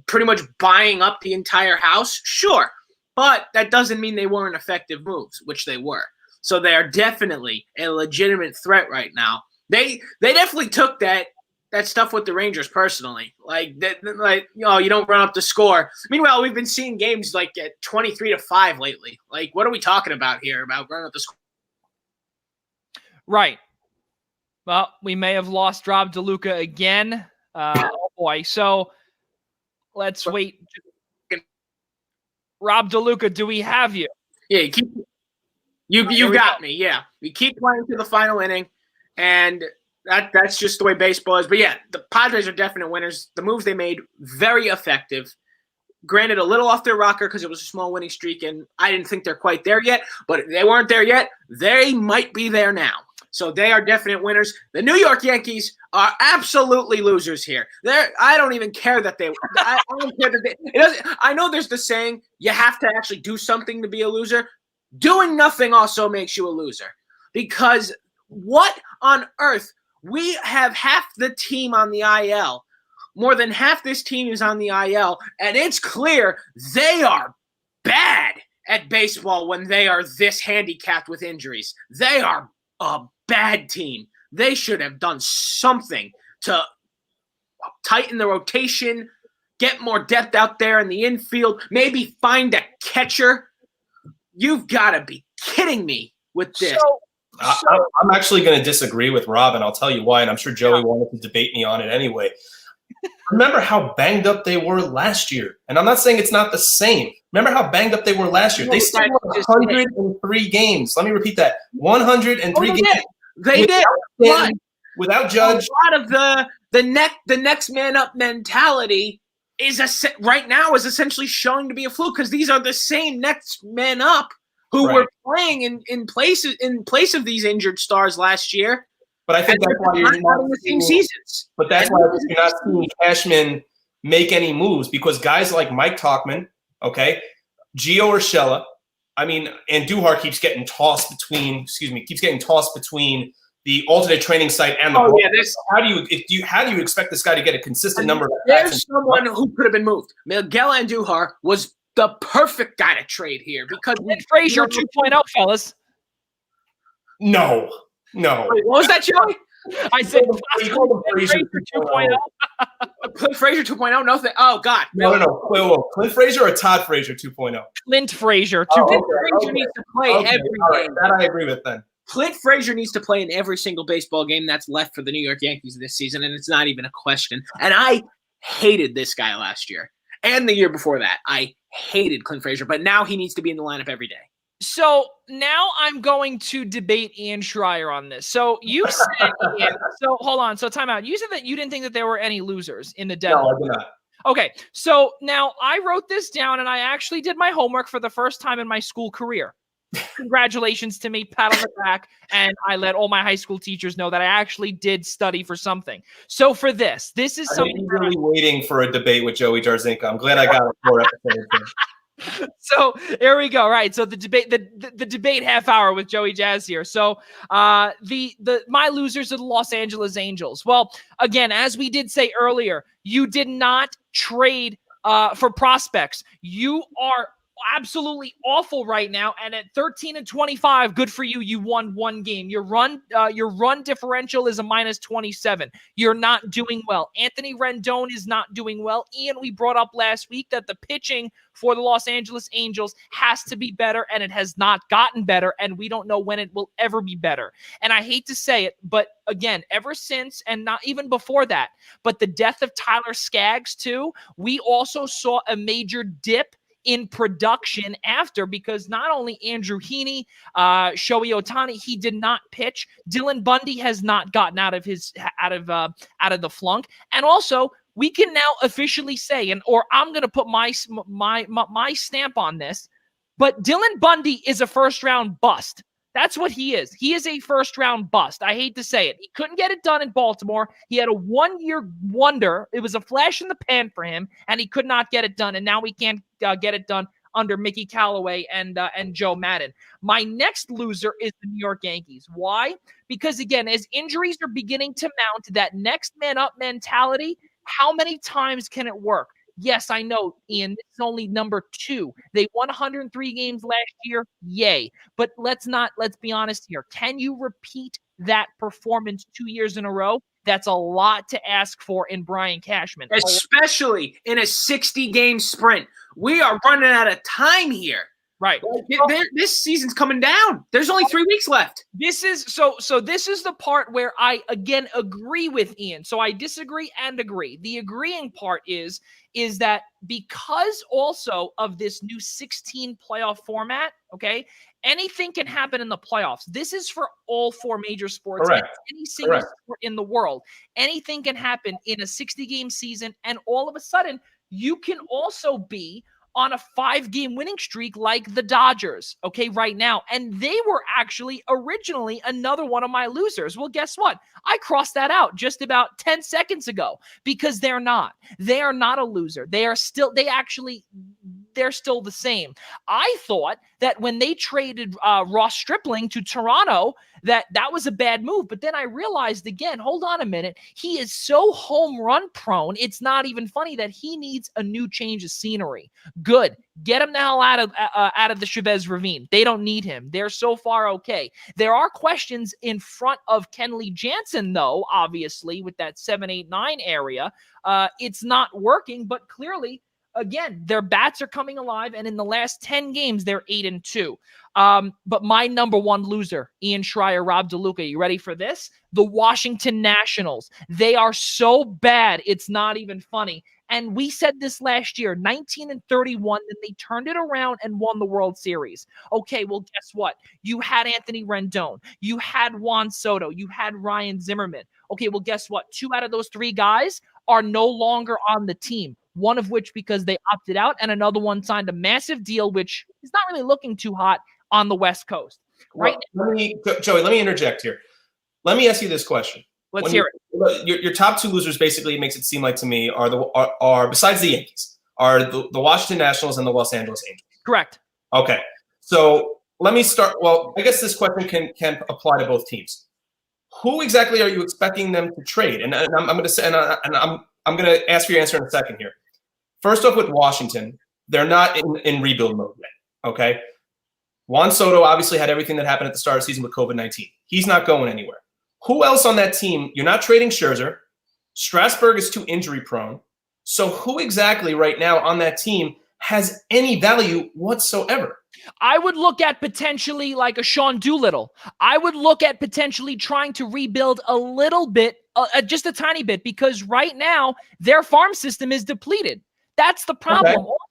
pretty much buying up the entire house? Sure, but that doesn't mean they weren't effective moves, which they were. So they are definitely a legitimate threat right now. They definitely took that stuff with the Rangers personally. You don't run up the score. Meanwhile, we've been seeing games like at 23-5 lately. Like, what are we talking about here about running up the score? Right. Well, we may have lost Rob DeLuca again. Oh boy. So let's wait. Rob DeLuca, do we have you? Yeah, You got me, yeah. We keep playing to the final inning, and that's just the way baseball is. But, yeah, the Padres are definite winners. The moves they made, very effective. Granted, a little off their rocker because it was a small winning streak, and I didn't think they're quite there yet. But if they weren't there yet, they might be there now. So they are definite winners. The New York Yankees are absolutely losers here. I don't even care that they – I don't care that they – it doesn't. I know there's the saying you have to actually do something to be a loser. Doing nothing also makes you a loser, because what on earth? We have half the team on the IL. More than half this team is on the IL, and it's clear they are bad at baseball when they are this handicapped with injuries. They are a bad team. They should have done something to tighten the rotation, get more depth out there in the infield, maybe find a catcher. You've got to be kidding me with this. I'm actually going to disagree with Rob, and I'll tell you why, and I'm sure Joey wanted to debate me on it anyway. Remember how banged up they were last year. And I'm not saying it's not the same. Remember how banged up they were last year. They still won 103 games. Let me repeat that. 103 games. They did. Without Judge. A lot of the next man up mentality right now is essentially showing to be a fluke, because these are the same next men up who were playing in place of these injured stars last year. But I think that's why you're not having the same seasons. But that's why you're not seeing Cashman make any moves, because guys like Mike Tauchman, okay, Gio Urshela, Andujar keeps getting tossed between the alternate training site and the ball. Yeah, how do you expect this guy to get a consistent number of attacks? There's someone who could have been moved. Miguel Andujar was the perfect guy to trade here, because Frazier 2.0, fellas. No. Wait, what was that, Joey? I said Frazier 2.0. Clint Frazier 2.0? No, oh, God. No. Wait. Clint Frazier or Todd Frazier 2.0? Clint Frazier 2.0. Clint Frazier needs to play every game. That I agree with then. Clint Frazier needs to play in every single baseball game that's left for the New York Yankees this season, and it's not even a question. And I hated this guy last year and the year before that. I hated Clint Frazier, but now he needs to be in the lineup every day. So now I'm going to debate Ian Schraier on this. So you said, Ian, so hold on. So time out. You said that you didn't think that there were any losers in the deadline. No, I did not. Okay. So now I wrote this down, and I actually did my homework for the first time in my school career. Congratulations to me, pat on the back, and I let all my high school teachers know that I actually did study for something. So for this is something I'm really waiting for a debate with Joey Jarzynka. I'm glad I got it 4 episodes in. So here we go. Right. So the debate half hour with Joey Jazz here. So my losers are the Los Angeles Angels. Well, again, as we did say earlier, you did not trade for prospects. You are absolutely awful right now, and at 13-25, good for you. You won one game. Your run differential is a -27. You're not doing well. Anthony Rendon is not doing well. Ian, we brought up last week that the pitching for the Los Angeles Angels has to be better, and it has not gotten better, and we don't know when it will ever be better. And I hate to say it, but again, ever since, and not even before that, but the death of Tyler Skaggs too, we also saw a major dip in production after, because not only Andrew Heaney, Shohei Ohtani, he did not pitch. Dylan Bundy has not gotten out of the flunk, and also we can now officially say, or I'm going to put my stamp on this, but Dylan Bundy is a first-round bust. That's what he is. He is a first-round bust. I hate to say it. He couldn't get it done in Baltimore. He had a one-year wonder. It was a flash in the pan for him, and he could not get it done. And now we can't get it done under Mickey Callaway and Joe Madden. My next loser is the New York Yankees. Why? Because, again, as injuries are beginning to mount, that next man up mentality, how many times can it work? Yes, I know, Ian, this is only number 2. They won 103 games last year. Yay. But let's be honest here. Can you repeat that performance 2 years in a row? That's a lot to ask for in Brian Cashman. Especially in a 60-game sprint. We are running out of time here. Right. This season's coming down. There's only 3 weeks left. This is this is the part where I again agree with Ian. So I disagree and agree. The agreeing part is that because also of this new 16 playoff format, okay, anything can happen in the playoffs. This is for all 4 major sports. Correct. Any single sport in the world. Anything can happen in a 60-game season, and all of a sudden you can also be on a 5-game winning streak like the Dodgers, okay, right now. And they were actually originally another one of my losers. Well, guess what? I crossed that out just about 10 seconds ago because they're not. They are not a loser. They're still the same. I thought that when they traded Ross Stripling to Toronto, that was a bad move. But then I realized again, hold on a minute. He is so home run prone. It's not even funny that he needs a new change of scenery. Good. Get him the hell out of the Chavez Ravine. They don't need him. They're so far okay. There are questions in front of Kenley Jansen, though, obviously, with that 7, 8, 9 area. It's not working, but clearly, again, their bats are coming alive, and in the last 10 games, they're 8-2. But my number 1 loser, Ian Schraier, Rob DeLuca, you ready for this? The Washington Nationals. They are so bad, it's not even funny. And we said this last year, 19-31, then they turned it around and won the World Series. Okay, well, guess what? You had Anthony Rendon. You had Juan Soto. You had Ryan Zimmerman. Okay, well, guess what? 2 out of those 3 guys are no longer on the team. One of which because they opted out, and another one signed a massive deal, which is not really looking too hot on the West Coast. Right? Well, Joey, let me interject here. Let me ask you this question. Let's hear it. Your top 2 losers, basically, it makes it seem like to me, are besides the Yankees, are the Washington Nationals and the Los Angeles Angels. Correct. Okay. So let me start. Well, I guess this question can apply to both teams. Who exactly are you expecting them to trade? And I'm going to say, and I'm going to ask for your answer in a second here. First off, with Washington, they're not in rebuild mode yet. Okay. Juan Soto obviously had everything that happened at the start of the season with COVID-19. He's not going anywhere. Who else on that team? You're not trading Scherzer. Strasburg is too injury prone. So who exactly right now on that team has any value whatsoever? I would look at potentially like a Sean Doolittle. I would look at potentially trying to rebuild a little bit, just a tiny bit, because right now their farm system is depleted. That's the problem. Okay. Also,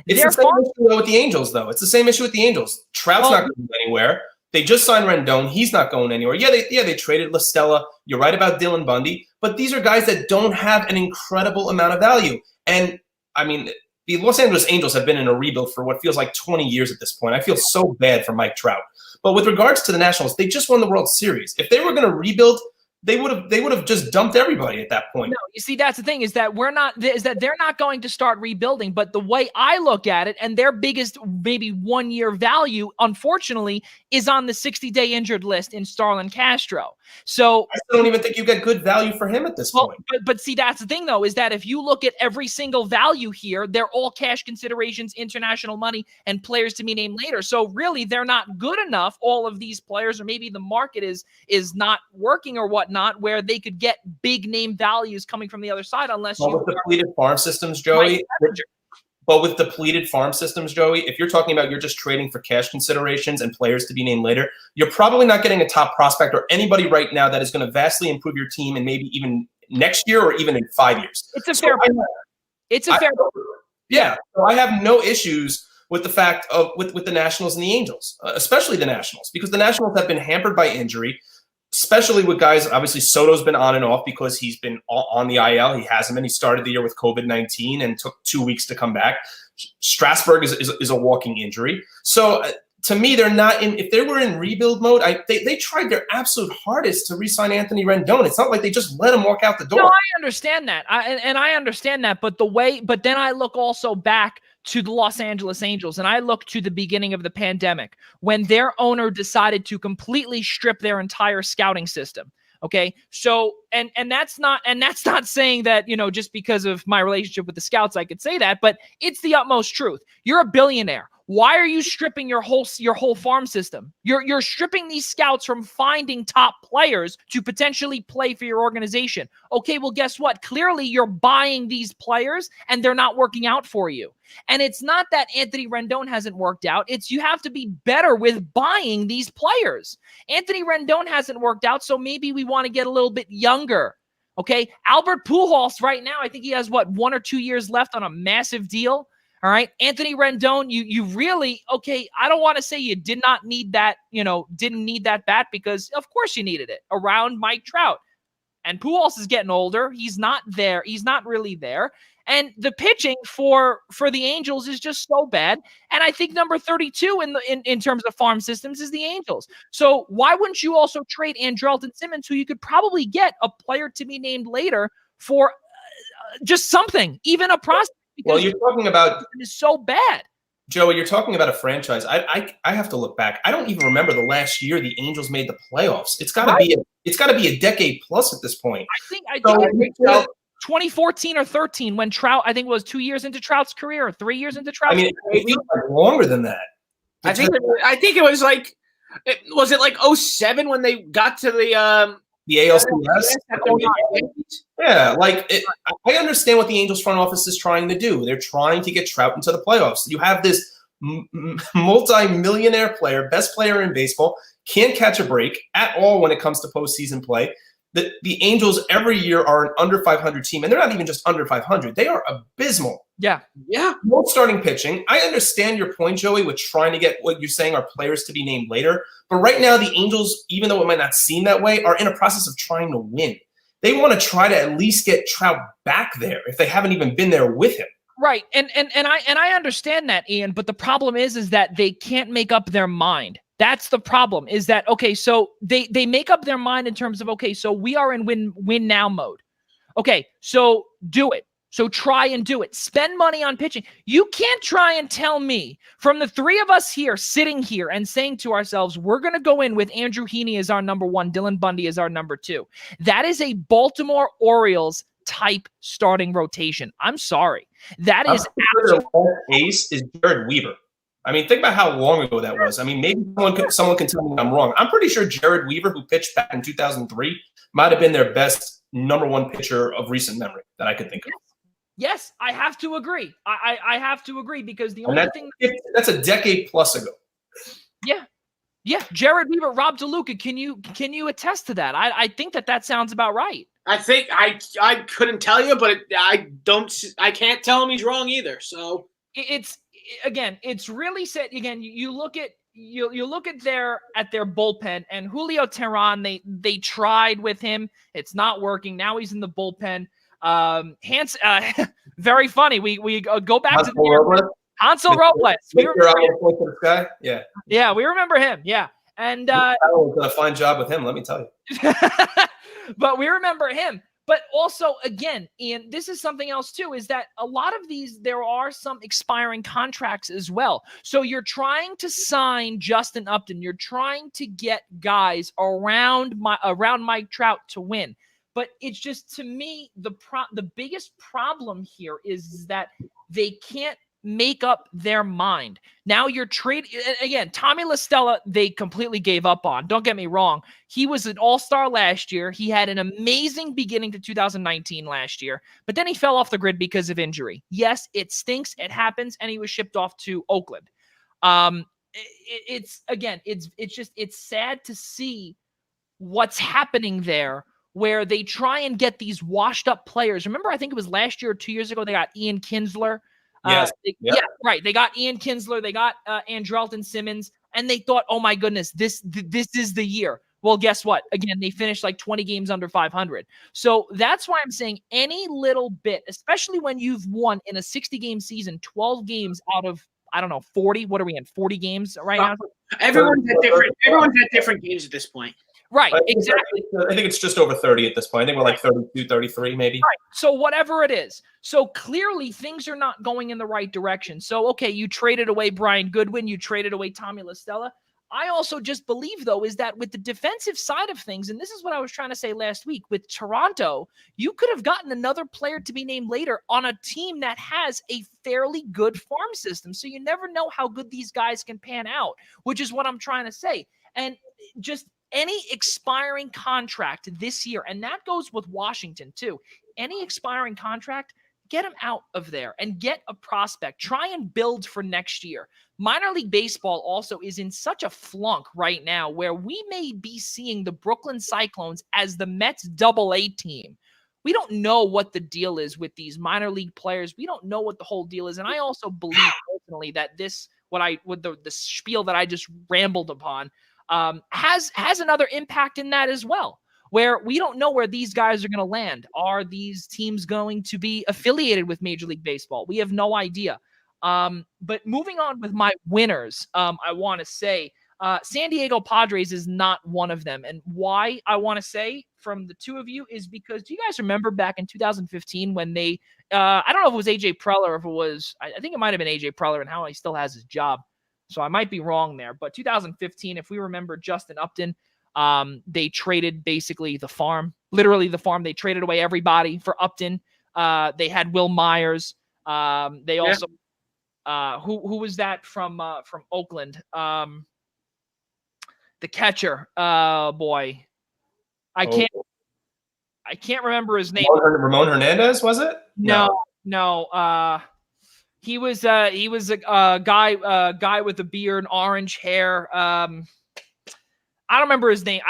it's the same issue with the Angels, though. It's the same issue with the Angels. Trout's not going anywhere. They just signed Rendon. He's not going anywhere. They traded La Stella. You're right about Dylan Bundy. But these are guys that don't have an incredible amount of value. And, I mean, the Los Angeles Angels have been in a rebuild for what feels like 20 years at this point. I feel so bad for Mike Trout. But with regards to the Nationals, they just won the World Series. If they were going to rebuild, they would have just dumped everybody at that point. No, you see, that's the thing is that they're not going to start rebuilding. But the way I look at it, and their biggest maybe 1 year value, unfortunately, is on the 60-day injured list in Starlin Castro. So I still don't even think you get good value for him at this point. But see, that's the thing though, is that if you look at every single value here, they're all cash considerations, international money, and players to be named later. So really, they're not good enough. All of these players, or maybe the market is not working or whatnot, where they could get big name values coming from the other side, unless with depleted farm systems, Joey. But with depleted farm systems, Joey, if you're talking about you're just trading for cash considerations and players to be named later, you're probably not getting a top prospect or anybody right now that is going to vastly improve your team and maybe even next year or even in 5 years. It's a fair point. Yeah. So I have no issues with the fact of with the Nationals and the Angels, especially the Nationals, because the Nationals have been hampered by injury, especially with guys. Obviously, Soto's been on and off because he's been on the IL. He hasn't been. He started the year with COVID-19 and took 2 weeks to come back. Strasburg is a walking injury. So to me, they're not in. If they were in rebuild mode, they tried their absolute hardest to re-sign Anthony Rendon. It's not like they just let him walk out the door. No, I understand that. I understand that. But then I look also back to the Los Angeles Angels, and I look to the beginning of the pandemic when their owner decided to completely strip their entire scouting system. Okay. So, and that's not saying that, just because of my relationship with the scouts, I could say that, but it's the utmost truth. You're a billionaire. Why are you stripping your whole farm system? You're stripping these scouts from finding top players to potentially play for your organization. Okay, well, guess what? Clearly, you're buying these players and they're not working out for you. And it's not that Anthony Rendon hasn't worked out. It's you have to be better with buying these players. Anthony Rendon hasn't worked out, so maybe we want to get a little bit younger. Okay, Albert Pujols right now, I think he has 1 or 2 years left on a massive deal. All right. Anthony Rendon, you really, okay, I don't want to say you did not need that, didn't need that bat, because of course you needed it around Mike Trout. And Pujols is getting older. He's not there. He's not really there. And the pitching for the Angels is just so bad. And I think number 32 in terms of farm systems is the Angels. So why wouldn't you also trade Andrelton Simmons, who you could probably get a player to be named later for just something, even a prospect? Well, you're talking about is so bad. Joey, you're talking about a franchise. I have to look back. I don't even remember the last year the Angels made the playoffs. It's got to be a decade plus at this point. I think 2014 or 13 when Trout, I think it was 2 years into Trout's career or 3 years into Trout's career. It feels like longer than that. I think it was like, was it like 07 when they got to the ALCS? Yeah, I understand what the Angels front office is trying to do. They're trying to get Trout into the playoffs. You have this multi-millionaire player, best player in baseball, can't catch a break at all when it comes to postseason play. The Angels every year are an under 500 team, and they're not even just under 500. They are abysmal. Yeah. No starting pitching. I understand your point, Joey, with trying to get what you're saying are players to be named later. But right now, the Angels, even though it might not seem that way, are in a process of trying to win. They want to try to at least get Trout back there if they haven't even been there with him. Right. And I understand that, Ian, but the problem is that they can't make up their mind. That's the problem, is that, okay, so they make up their mind in terms of, okay, so we are in win now mode. Okay, so do it. So try and do it. Spend money on pitching. You can't try and tell me, from the three of us here sitting here and saying to ourselves, we're going to go in with Andrew Heaney as our number 1, Dylan Bundy as our number 2. That is a Baltimore Orioles type starting rotation. I'm sorry. That is ace is Jared Weaver. I mean, think about how long ago that was. I mean, maybe someone can tell me I'm wrong. I'm pretty sure Jared Weaver, who pitched back in 2003, might have been their best number 1 pitcher of recent memory that I could think of. Yes, I have to agree. I have to agree, because the only thing that's a decade plus ago. Yeah. Jared Weaver, Rob DeLuca, can you attest to that? I think that sounds about right. I think I couldn't tell you, but I can't tell him he's wrong either. So it's really set. Again, you look at their bullpen, and Julio Teheran, they tried with him. It's not working. Now he's in the bullpen. Very funny. We go back to Hansel Robles. Hansel Robles. We remember him. Yeah, we remember him. Yeah, and was a fine job with him. Let me tell you. but we remember him. But also, again, Ian, this is something else too, is that a lot of these, there are some expiring contracts as well. So you're trying to sign Justin Upton. You're trying to get guys around Mike Trout to win. But it's just, to me, the biggest problem here is that they can't make up their mind. Now you're trading again. Tommy La Stella, they completely gave up on. Don't get me wrong. He was an all-star last year. He had an amazing beginning to 2019 last year, but then he fell off the grid because of injury. Yes, it stinks. It happens, and he was shipped off to Oakland. It's sad to see what's happening there, where they try and get these washed-up players. Remember, I think it was last year or 2 years ago, they got Ian Kinsler. Yes. Yeah, right. They got Ian Kinsler. They got Andrelton Simmons, and they thought, "Oh my goodness, this is the year." Well, guess what? Again, they finished like 20 games under 500. So that's why I'm saying any little bit, especially when you've won in a 60-game season, 12 games out of 40. What are we in? 40 games right now. Everyone's at different games at this point. Right, exactly. I think it's just over 30 at this point. I think we're like 32, 33 maybe. Right. So whatever it is. So clearly things are not going in the right direction. So, okay, you traded away Brian Goodwin. You traded away Tommy La Stella. I also just believe, though, is that with the defensive side of things, and this is what I was trying to say last week, with Toronto, you could have gotten another player to be named later on a team that has a fairly good farm system. So you never know how good these guys can pan out, which is what I'm trying to say. And just any expiring contract this year, and that goes with Washington too, any expiring contract, get them out of there and get a prospect. Try and build for next year. Minor League Baseball also is in such a flunk right now where we may be seeing the Brooklyn Cyclones as the Mets AA team. We don't know what the deal is with these minor league players. We don't know what the whole deal is. And I also believe personally that the spiel that I just rambled upon has another impact in that as well, where we don't know where these guys are going to land. Are these teams going to be affiliated with Major League Baseball? We have no idea. But moving on with my winners, I want to say San Diego Padres is not one of them. And why I want to say from the two of you is because, do you guys remember back in 2015 when they, I don't know if it was AJ Preller or if it was, I think it might have been AJ Preller and how he still has his job. So I might be wrong there, but 2015, if we remember Justin Upton, they traded basically the farm, literally the farm. They traded away everybody for Upton. They had Will Myers. They also, who was that from Oakland? The catcher. Boy, I can't remember his name. Ramon Hernandez, was it? No. He was a guy with a beard, orange hair. I don't remember his name.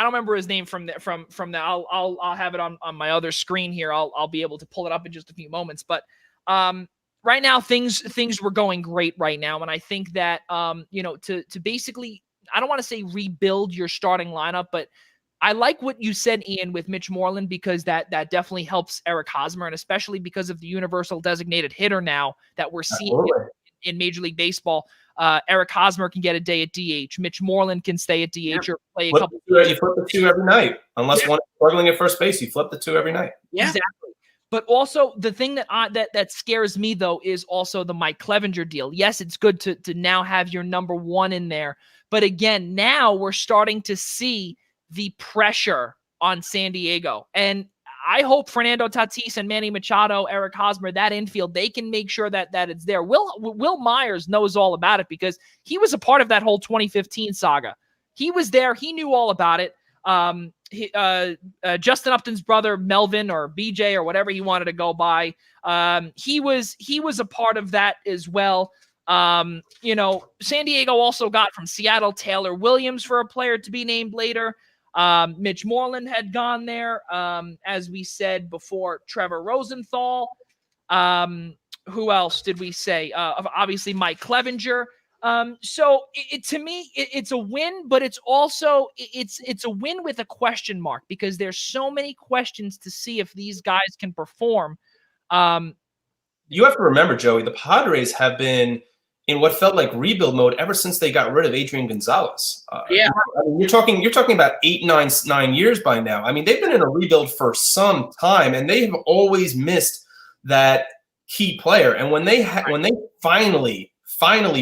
From the. I'll have it on my other screen here. I'll be able to pull it up in just a few moments. But right now things were going great right now, and I think that to basically, I don't want to say rebuild your starting lineup, but I like what you said, Ian, with Mitch Moreland, because that definitely helps Eric Hosmer, and especially because of the universal designated hitter now that we're seeing in Major League Baseball. Eric Hosmer can get a day at DH. Mitch Moreland can stay at DH or play a couple. You flip the two every night, unless one is struggling at first base. You flip the two every night. Yeah, exactly. But also the thing that scares me though is also the Mike Clevenger deal. Yes, it's good to now have your number one in there, but again, now we're starting to see the pressure on San Diego. And I hope Fernando Tatis and Manny Machado, Eric Hosmer, that infield, they can make sure that it's there. Will Myers knows all about it because he was a part of that whole 2015 saga. He was there. He knew all about it. Justin Upton's brother, Melvin or BJ or whatever he wanted to go by, he was a part of that as well. San Diego also got from Seattle Taylor Williams for a player to be named later. Mitch Moreland had gone there. As we said before, Trevor Rosenthal. Who else did we say? Obviously Mike Clevenger. So to me, it's a win, but it's also, it's a win with a question mark because there's so many questions to see if these guys can perform. You have to remember, Joey, the Padres have been in what felt like rebuild mode ever since they got rid of Adrian Gonzalez. Yeah. I mean, you're talking about 9 years by now. I mean, they've been in a rebuild for some time, and they have always missed that key player. And when they finally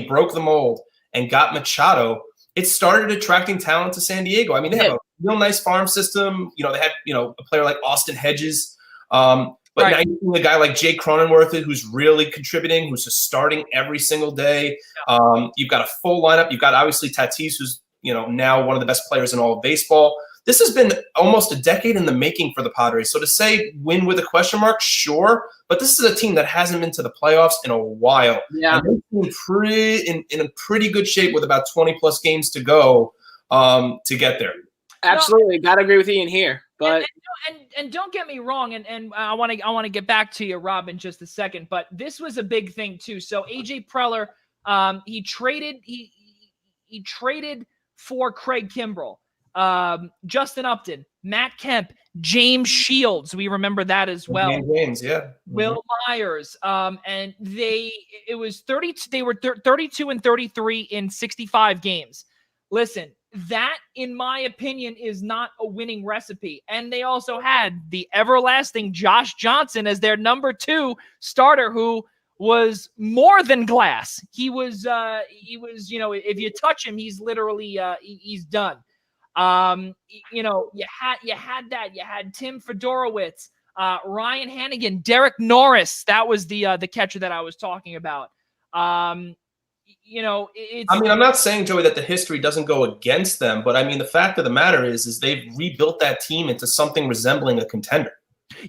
broke the mold and got Machado, it started attracting talent to San Diego. I mean, they have a real nice farm system. They had a player like Austin Hedges. But now you see a guy like Jake Cronenworth who's really contributing, who's just starting every single day. You've got a full lineup. You've got obviously Tatis, who's now one of the best players in all of baseball. This has been almost a decade in the making for the Padres. So to say win with a question mark, sure, but this is a team that hasn't been to the playoffs in a while. Yeah, and they're in a pretty good shape with about 20+ games to go to get there. Absolutely, gotta agree with Ian here. But and don't get me wrong, and I want to get back to you, Rob, in just a second. But this was a big thing too. So AJ Preller, he traded for Craig Kimbrell, Justin Upton, Matt Kemp, James Shields. We remember that as well. James, yeah. Will Myers, and they were 32 and 33 in 65 games. Listen, that, in my opinion, is not a winning recipe. And they also had the everlasting Josh Johnson as their number 2 starter, who was more than glass. He was, if you touch him, he's literally, he's done. You had that. You had Tim Fedorowicz, Ryan Hannigan, Derek Norris. That was the catcher that I was talking about. I'm not saying, Joey, that the history doesn't go against them, but I mean, the fact of the matter is they've rebuilt that team into something resembling a contender.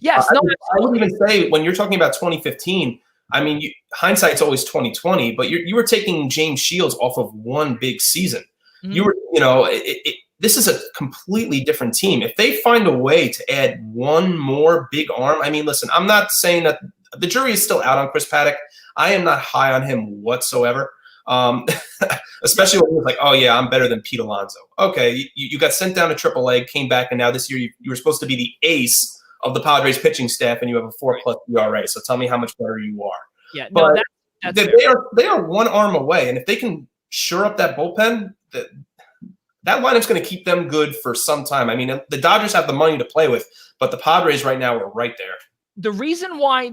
Yes. I would even say, when you're talking about 2015, I mean, hindsight's always 2020, but you were taking James Shields off of one big season. Mm-hmm. You were, this is a completely different team. If they find a way to add one more big arm, I mean, listen, I'm not saying that the jury is still out on Chris Paddock. I am not high on him whatsoever. Especially when he was like, oh yeah, I'm better than Pete Alonso. Okay, you got sent down to AAA, came back, and now this year you were supposed to be the ace of the Padres pitching staff, and you have a 4+ ERA. So tell me how much better you are. Yeah, but no, they are one arm away, and if they can shore up that bullpen, that lineup's going to keep them good for some time. I mean, the Dodgers have the money to play with, but the Padres right now are right there. The reason why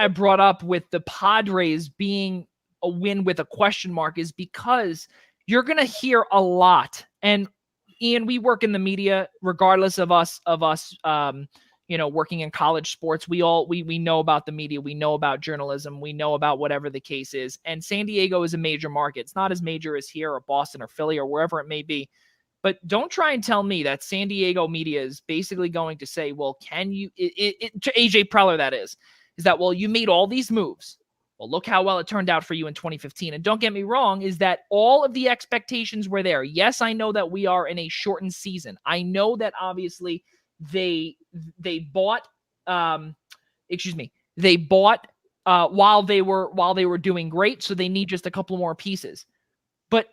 I brought up with the Padres being a win with a question mark is because you're going to hear a lot. And Ian, we work in the media, regardless of us, working in college sports. We know about the media. We know about journalism. We know about whatever the case is. And San Diego is a major market. It's not as major as here or Boston or Philly or wherever it may be. But don't try and tell me that San Diego media is basically going to say, well, can you, to AJ Preller, that is that, well, you made all these moves. Well, look how well it turned out for you in 2015. And don't get me wrong, is that all of the expectations were there. Yes, I know that we are in a shortened season. I know that obviously they bought while they were doing great, so they need just a couple more pieces. But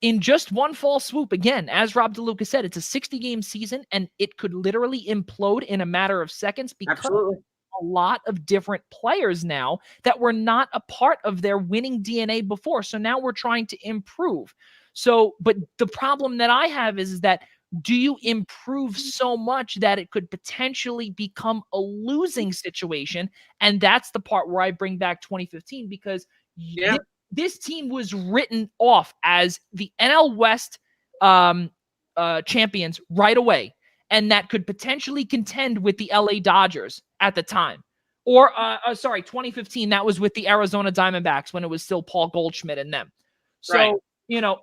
in just one fall swoop, again, as Rob DeLuca said, it's a 60-game season, and it could literally implode in a matter of seconds because absolutely. A lot of different players now that were not a part of their winning DNA before. So now we're trying to improve. So, but the problem that I have is that, do you improve so much that it could potentially become a losing situation? And that's the part where I bring back 2015, because this team was written off as the NL West champions right away. And that could potentially contend with the LA Dodgers at the time. Or, 2015, that was with the Arizona Diamondbacks when it was still Paul Goldschmidt and them. So, right.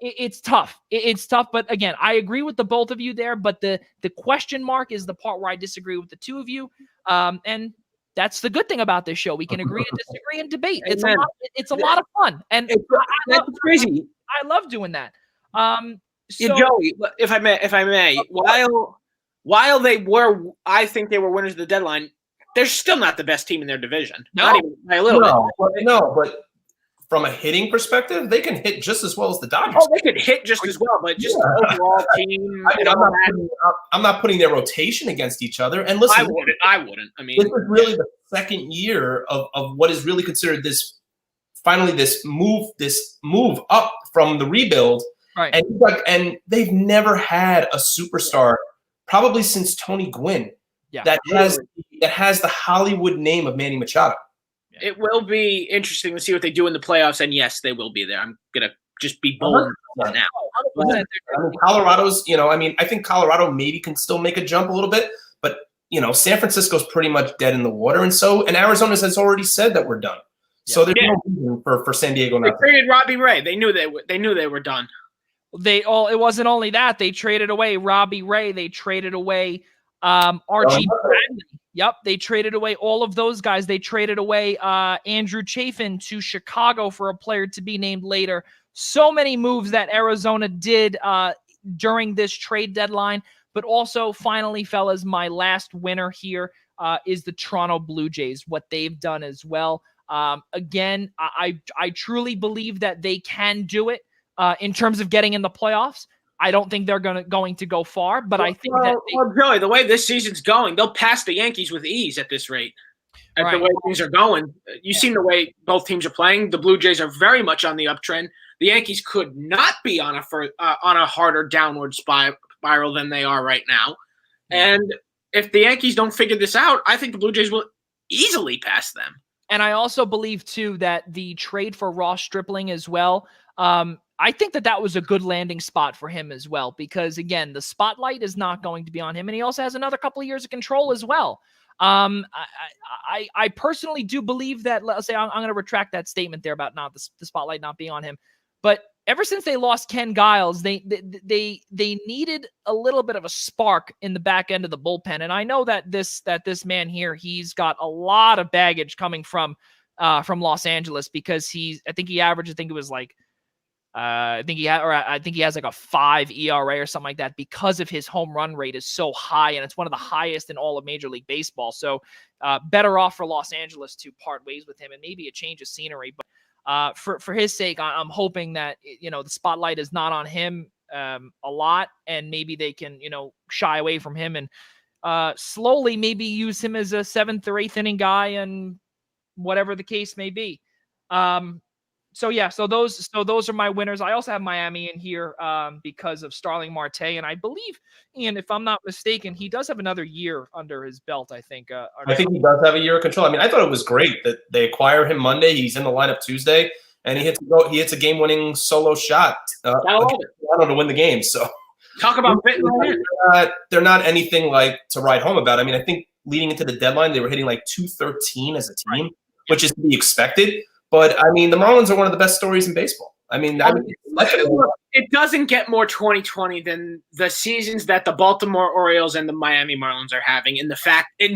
It's tough. It's tough. But again, I agree with the both of you there. But the question mark is the part where I disagree with the two of you. And that's the good thing about this show. We can agree to disagree and debate. It's a lot of fun. And that's crazy. I love doing that. Joey, if I may, while they were, I think they were winners of the deadline, they're still not the best team in their division. No. Not even by a little bit. No, but from a hitting perspective, they can hit just as well as the Dodgers. Oh, they could hit just as well, but just the overall team. I mean, I'm not putting their rotation against each other. And listen, I wouldn't. I mean, this is really the second year of what is really considered this move up from the rebuild. Right. And they've never had a superstar, probably since Tony Gwynn, that has the Hollywood name of Manny Machado. It will be interesting to see what they do in the playoffs, and yes, they will be there. I'm gonna just be bold now. I mean, Colorado's, I think Colorado maybe can still make a jump a little bit, but San Francisco's pretty much dead in the water, and Arizona has already said that we're done. Yeah. So there's no reason for San Diego not. They traded Robbie Ray. They knew they were done. It wasn't only that, they traded away Robbie Ray. They traded away Archie Bradley. Yep, they traded away all of those guys. They traded away Andrew Chafin to Chicago for a player to be named later. So many moves that Arizona did during this trade deadline. But also, finally, fellas, my last winner here is the Toronto Blue Jays, what they've done as well. Again, I truly believe that they can do it in terms of getting in the playoffs. I don't think they're going to go far, but I think that Joey, the way this season's going, they'll pass the Yankees with ease at this rate. The way things are going, you've seen the way both teams are playing. The Blue Jays are very much on the uptrend. The Yankees could not be on a harder downward spiral than they are right now. And if the Yankees don't figure this out, I think the Blue Jays will easily pass them. And I also believe too that the trade for Ross Stripling as well. I think that was a good landing spot for him as well, because again, the spotlight is not going to be on him, and he also has another couple of years of control as well. I personally do believe that. Let's say I'm going to retract that statement there about the spotlight not being on him. But ever since they lost Ken Giles, they needed a little bit of a spark in the back end of the bullpen, and I know that this man here, he's got a lot of baggage coming from Los Angeles, because I think he has like a 5 ERA or something like that, because of his home run rate is so high, and it's one of the highest in all of Major League Baseball. So better off for Los Angeles to part ways with him and maybe a change of scenery. But for his sake, I'm hoping that the spotlight is not on him a lot, and maybe they can shy away from him and slowly maybe use him as a 7th or 8th inning guy, and whatever the case may be. So those are my winners. I also have Miami in here because of Starling Marte, and I believe, Ian, if I'm not mistaken, he does have another year under his belt. I think. I think he does have a year of control. I mean, I thought it was great that they acquire him Monday. He's in the lineup Tuesday, and he hits a game-winning solo shot to win the game. So talk about they're not anything like to write home about. I mean, I think leading into the deadline, they were hitting like .213 as a team, which is to be expected. But, I mean, the Marlins are one of the best stories in baseball. It doesn't get more 2020 than the seasons that the Baltimore Orioles and the Miami Marlins are having, in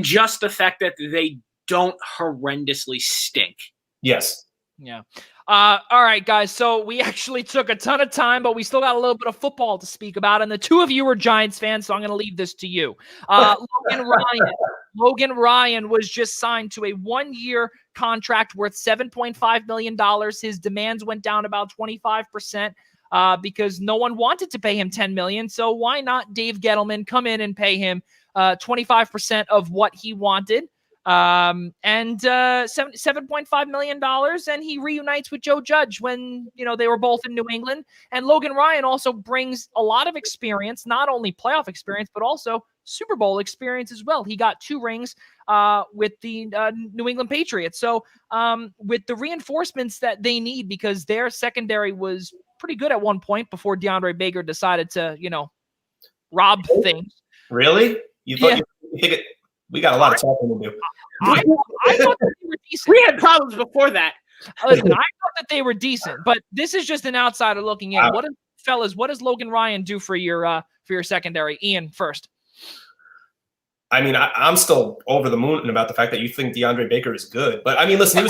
just the fact that they don't horrendously stink. Yes. Yeah. All right, guys. So we actually took a ton of time, but we still got a little bit of football to speak about. And the two of you are Giants fans, so I'm going to leave this to you. Logan Ryan was just signed to a 1-year contract worth $7.5 million. His demands went down about 25% because no one wanted to pay him $10 million. So why not Dave Gettleman come in and pay him 25% of what he wanted? And $7.5 million, and he reunites with Joe Judge when they were both in New England. And Logan Ryan also brings a lot of experience, not only playoff experience but also Super Bowl experience as well. He got 2 rings with the New England Patriots. So with the reinforcements that they need, because their secondary was pretty good at one point before DeAndre Baker decided to rob things. Really? You thought we got a lot of talking to do. I thought that they were decent. We had problems before that. Listen, I thought that they were decent, but this is just an outsider looking in. What does Logan Ryan do for your secondary? Ian, first. I mean, I'm still over the moon about the fact that you think DeAndre Baker is good. But I mean, listen,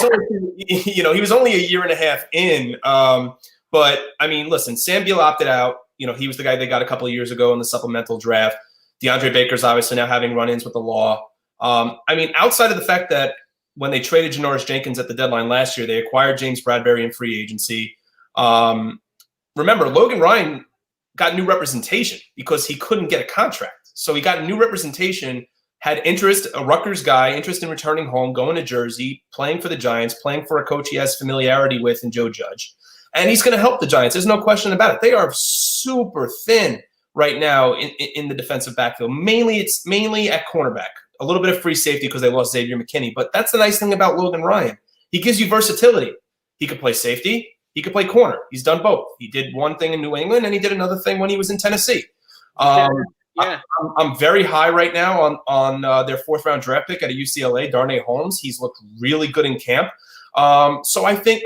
he was only a year and a half in. But I mean, listen, Sam Beal opted out. He was the guy they got a couple of years ago in the supplemental draft. DeAndre Baker's obviously now having run-ins with the law. I mean, outside of the fact that when they traded Janoris Jenkins at the deadline last year, they acquired James Bradbury in free agency. Remember, Logan Ryan got new representation because he couldn't get a contract. So he got new representation, had interest, a Rutgers guy, interest in returning home, going to Jersey, playing for the Giants, playing for a coach he has familiarity with in Joe Judge. And he's going to help the Giants. There's no question about it. They are super thin right now in the defensive backfield. It's mainly at cornerback. A little bit of free safety because they lost Xavier McKinney. But that's the nice thing about Logan Ryan. He gives you versatility. He could play safety. He could play corner. He's done both. He did one thing in New England, and he did another thing when he was in Tennessee. I'm very high right now on their fourth-round draft pick at a UCLA, Darnay Holmes. He's looked really good in camp. So I think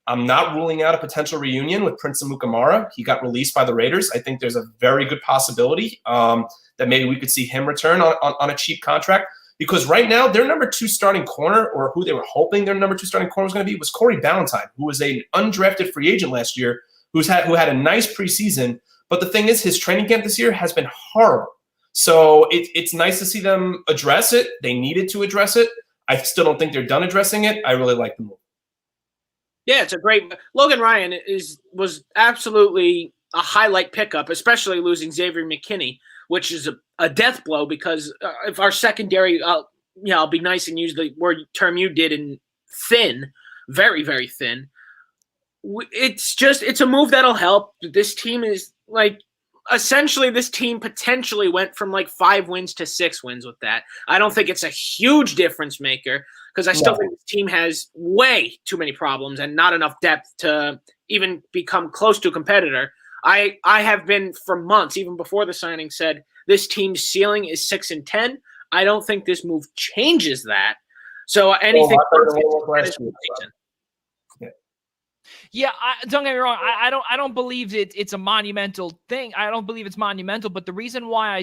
I'm not ruling out a potential reunion with Prince Amukamara. He got released by the Raiders. I think there's a very good possibility that maybe we could see him return on a cheap contract. Because right now, their number 2 starting corner, or who they were hoping their number 2 starting corner was going to be, was Corey Ballantyne, who was an undrafted free agent last year, who had a nice preseason. But the thing is, his training camp this year has been horrible. So it's nice to see them address it. They needed to address it. I still don't think they're done addressing it. I really like the move. Yeah, it's a great – Logan Ryan was absolutely a highlight pickup, especially losing Xavier McKinney, which is a death blow because if our secondary I'll be nice and use the term you did in thin, very, very thin. It's a move that'll help. This team is like essentially this team potentially went from like 5 wins to 6 wins with that. I don't think it's a huge difference maker because I still think this team has way too many problems and not enough depth to even become close to a competitor. I have been for months, even before the signing, said this team's ceiling is 6-10. I don't think this move changes that. So anything. Yeah, don't get me wrong. I don't believe it's a monumental thing. I don't believe it's monumental. But the reason why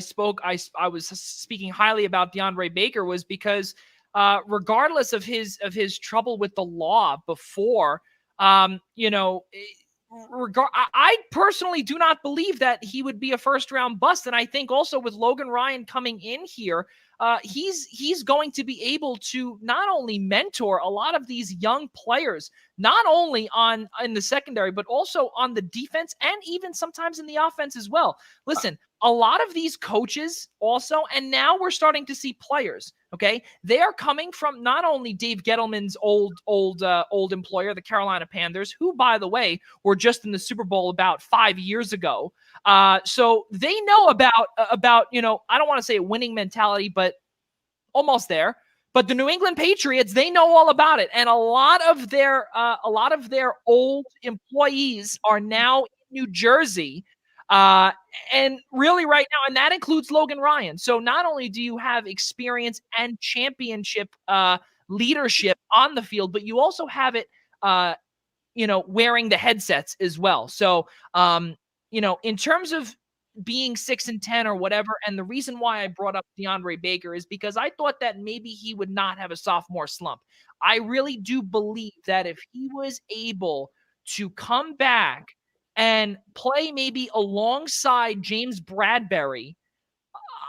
I was speaking highly about DeAndre Baker was because regardless of his trouble with the law before, I personally do not believe that he would be a first-round bust. And I think also with Logan Ryan coming in here, he's going to be able to not only mentor a lot of these young players, not only in the secondary, but also on the defense and even sometimes in the offense as well. Listen, a lot of these coaches also, and now we're starting to see players, okay? They are coming from not only Dave Gettleman's old employer, the Carolina Panthers, who, by the way, were just in the Super Bowl about 5 years ago. So they know about I don't want to say a winning mentality, but almost there. But the New England Patriots, they know all about it, and a lot of their old employees are now in New Jersey. And really right now, and that includes Logan Ryan. So not only do you have experience and championship leadership on the field, but you also have it, wearing the headsets as well. So, in terms of being 6-10 or whatever, and the reason why I brought up DeAndre Baker is because I thought that maybe he would not have a sophomore slump. I really do believe that if he was able to come back and play maybe alongside James Bradbury,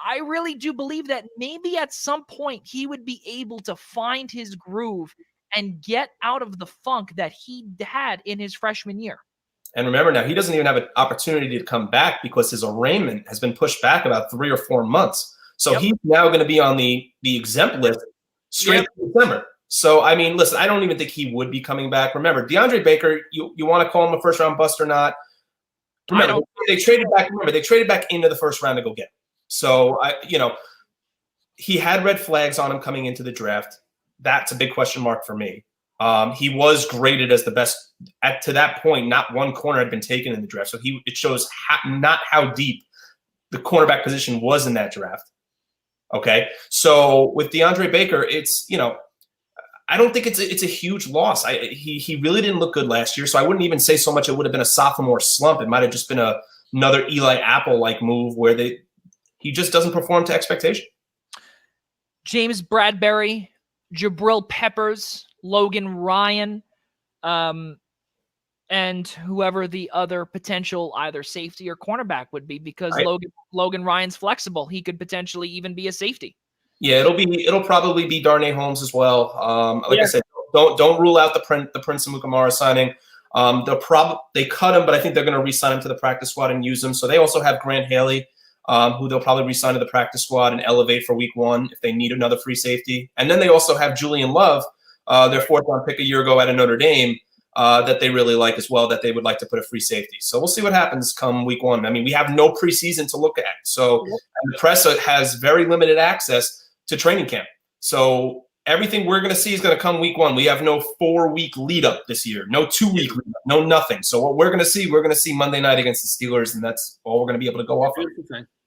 I really do believe that maybe at some point he would be able to find his groove and get out of the funk that he had in his freshman year. And remember now, he doesn't even have an opportunity to come back because his arraignment has been pushed back about 3 or 4 months. So he's now going to be on the exempt list straight to December. So, I mean, listen, I don't even think he would be coming back. Remember, DeAndre Baker, you want to call him a first-round bust or not? Remember, they traded back. Remember, they traded back into the first round to go get him. So, he had red flags on him coming into the draft. That's a big question mark for me. He was graded as the best to that point. Not one corner had been taken in the draft, so it shows not how deep the cornerback position was in that draft. Okay, so with DeAndre Baker, it's I don't think it's a huge loss. He really didn't look good last year, so I wouldn't even say so much it would have been a sophomore slump. It might have just been another Eli Apple-like move where he just doesn't perform to expectation. James Bradbury, Jabril Peppers, Logan Ryan, and whoever the other potential either safety or cornerback would be, because Logan Ryan's flexible. He could potentially even be a safety. Yeah, it'll probably be Darnay Holmes as well. Like I said, don't rule out the Prince Amukamara signing. They cut him, but I think they're going to re-sign him to the practice squad and use him. So they also have Grant Haley, who they'll probably re-sign to the practice squad and elevate for week 1 if they need another free safety. And then they also have Julian Love, their 4th-round pick a year ago out of Notre Dame, that they really like as well, that they would like to put a free safety. So we'll see what happens come week 1. I mean, we have no preseason to look at. So the press has very limited access to training camp. So everything we're going to see is going to come week 1. We have no 4-week lead up this year, no 2-week lead up, no nothing. So what we're going to see Monday night against the Steelers, and that's all we're going to be able to go off of.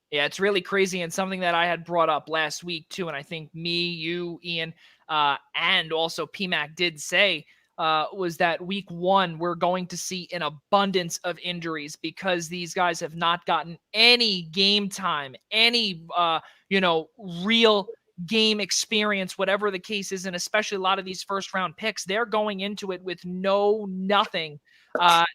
Yeah, it's really crazy, and something that I had brought up last week too, and I think me, you, Ian, and also PMAC did say was that week 1 we're going to see an abundance of injuries because these guys have not gotten any game time, any real game experience, whatever the case is, and especially a lot of these first-round picks, they're going into it with nothing.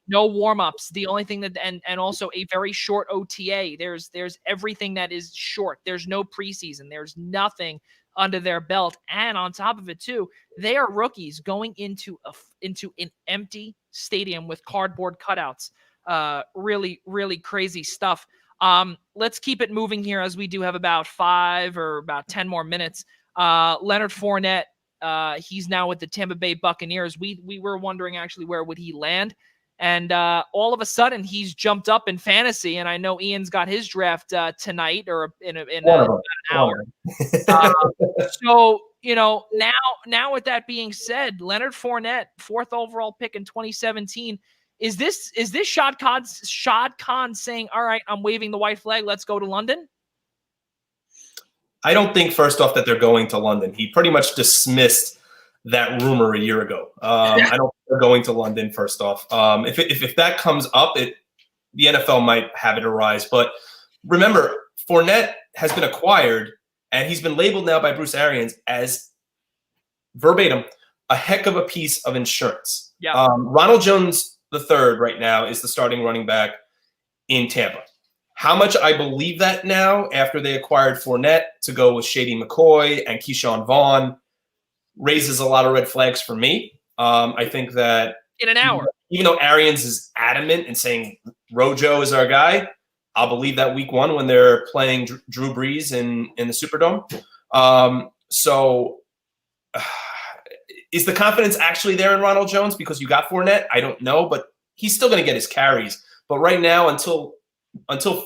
No warm-ups. The only thing that and also a very short OTA. There's everything that is short. There's no preseason. There's nothing under their belt. And on top of it too, they are rookies going into an empty stadium with cardboard cutouts. Really, really crazy stuff. Let's keep it moving here as we do have about 5 or about 10 more minutes. Leonard Fournette, he's now with the Tampa Bay Buccaneers. We were wondering actually where would he land. And all of a sudden he's jumped up in fantasy. And I know Ian's got his draft tonight or in an hour. So, now with that being said, Leonard Fournette, 4th overall pick in 2017. Is this Shad Khan saying, all right, I'm waving the white flag, let's go to London? I don't think, first off, that they're going to London. He pretty much dismissed that rumor a year ago. I don't think they're going to London, first off. If that comes up, the NFL might have it arise. But remember, Fournette has been acquired, and he's been labeled now by Bruce Arians as, verbatim, a heck of a piece of insurance. Yeah. Ronald Jones III right now is the starting running back in Tampa. How much I believe that now after they acquired Fournette to go with Shady McCoy and Keyshawn Vaughn raises a lot of red flags for me. I think that in an hour, even though Arians is adamant and saying Rojo is our guy, I'll believe that week 1 when they're playing Drew Brees in the Superdome. Is the confidence actually there in Ronald Jones because you got Fournette? I don't know, but he's still going to get his carries. But right now, until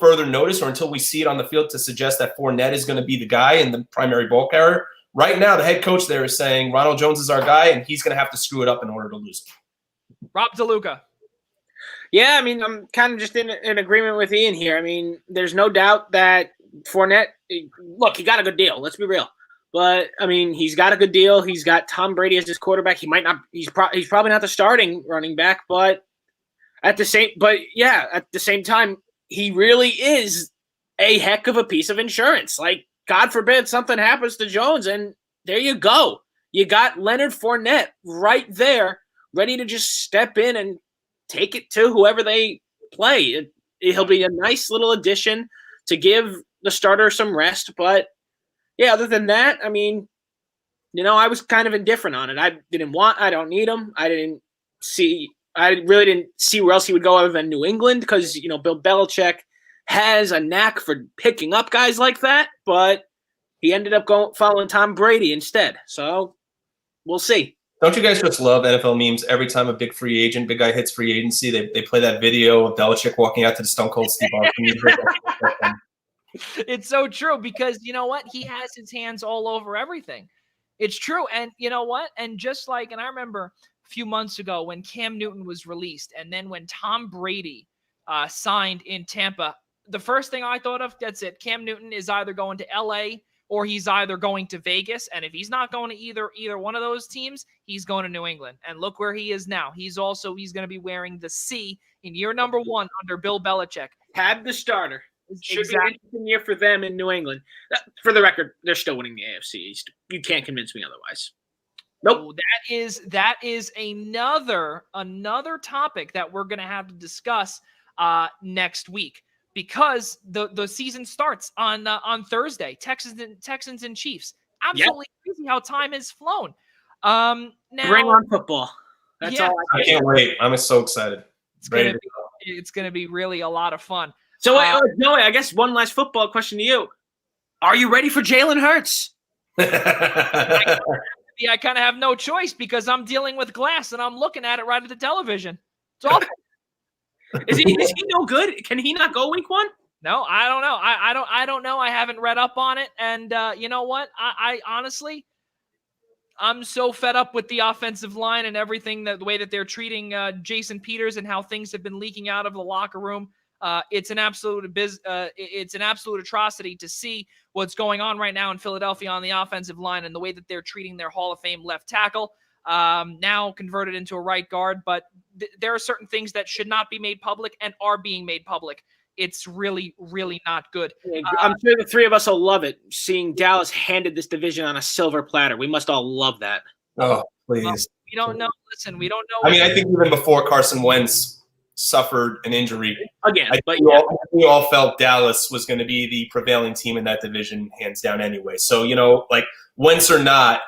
further notice or until we see it on the field to suggest that Fournette is going to be the guy and the primary ball carrier, right now the head coach there is saying Ronald Jones is our guy and he's going to have to screw it up in order to lose it. Rob DeLuca. Yeah, I mean, I'm kind of just in agreement with Ian here. I mean, there's no doubt that Fournette, look, he got a good deal. Let's be real. But I mean, he's got a good deal. He's got Tom Brady as his quarterback. He might not. He's probably not the starting running back, but at the same time, he really is a heck of a piece of insurance. Like, God forbid something happens to Jones, and there you go. You got Leonard Fournette right there, ready to just step in and take it to whoever they play. He'll be a nice little addition to give the starter some rest, but. Yeah, other than that, I mean, I was kind of indifferent on it. I don't need him. I really didn't see where else he would go other than New England because, Bill Belichick has a knack for picking up guys like that, but he ended up following Tom Brady instead. So we'll see. Don't you guys just love NFL memes? Every time a big guy hits free agency, they play that video of Belichick walking out to the Stone Cold Steve Austin. It's so true because you know what? He has his hands all over everything. It's true. And you know what? And and I remember a few months ago when Cam Newton was released and then when Tom Brady signed in Tampa, the first thing I thought of, that's it. Cam Newton is either going to LA or he's either going to Vegas. And if he's not going to either one of those teams, he's going to New England. And look where he is now. He's going to be wearing the C in year number 1 under Bill Belichick. Had the starter. Should be an interesting year for them in New England. For the record, they're still winning the AFC East. You can't convince me otherwise. Nope. That is another topic that we're going to have to discuss next week. because the season starts on Thursday. Texans and Chiefs. Absolutely crazy how time has flown. Now Bring on football. That's all I can't wait. I'm so excited. It's gonna be really a lot of fun. So, Joey, I guess one last football question to you. Are you ready for Jalen Hurts? I kind of have no choice because I'm dealing with glass and I'm looking at it right at the television. It's awful. Is he no good? Can he not go week 1? No, I don't know. I don't know. I haven't read up on it. And you know what? I honestly, I'm so fed up with the offensive line and everything, the way that they're treating Jason Peters and how things have been leaking out of the locker room. It's an absolute atrocity to see what's going on right now in Philadelphia on the offensive line and the way that they're treating their Hall of Fame left tackle, now converted into a right guard. But there are certain things that should not be made public and are being made public. It's really, really not good. I'm sure the three of us will love it, seeing Dallas handed this division on a silver platter. We must all love that. Oh, please. We don't know. Listen, we don't know. I mean, I think even before Carson Wentz suffered an injury, again, we all felt Dallas was going to be the prevailing team in that division, hands down anyway. So, like Wentz or not,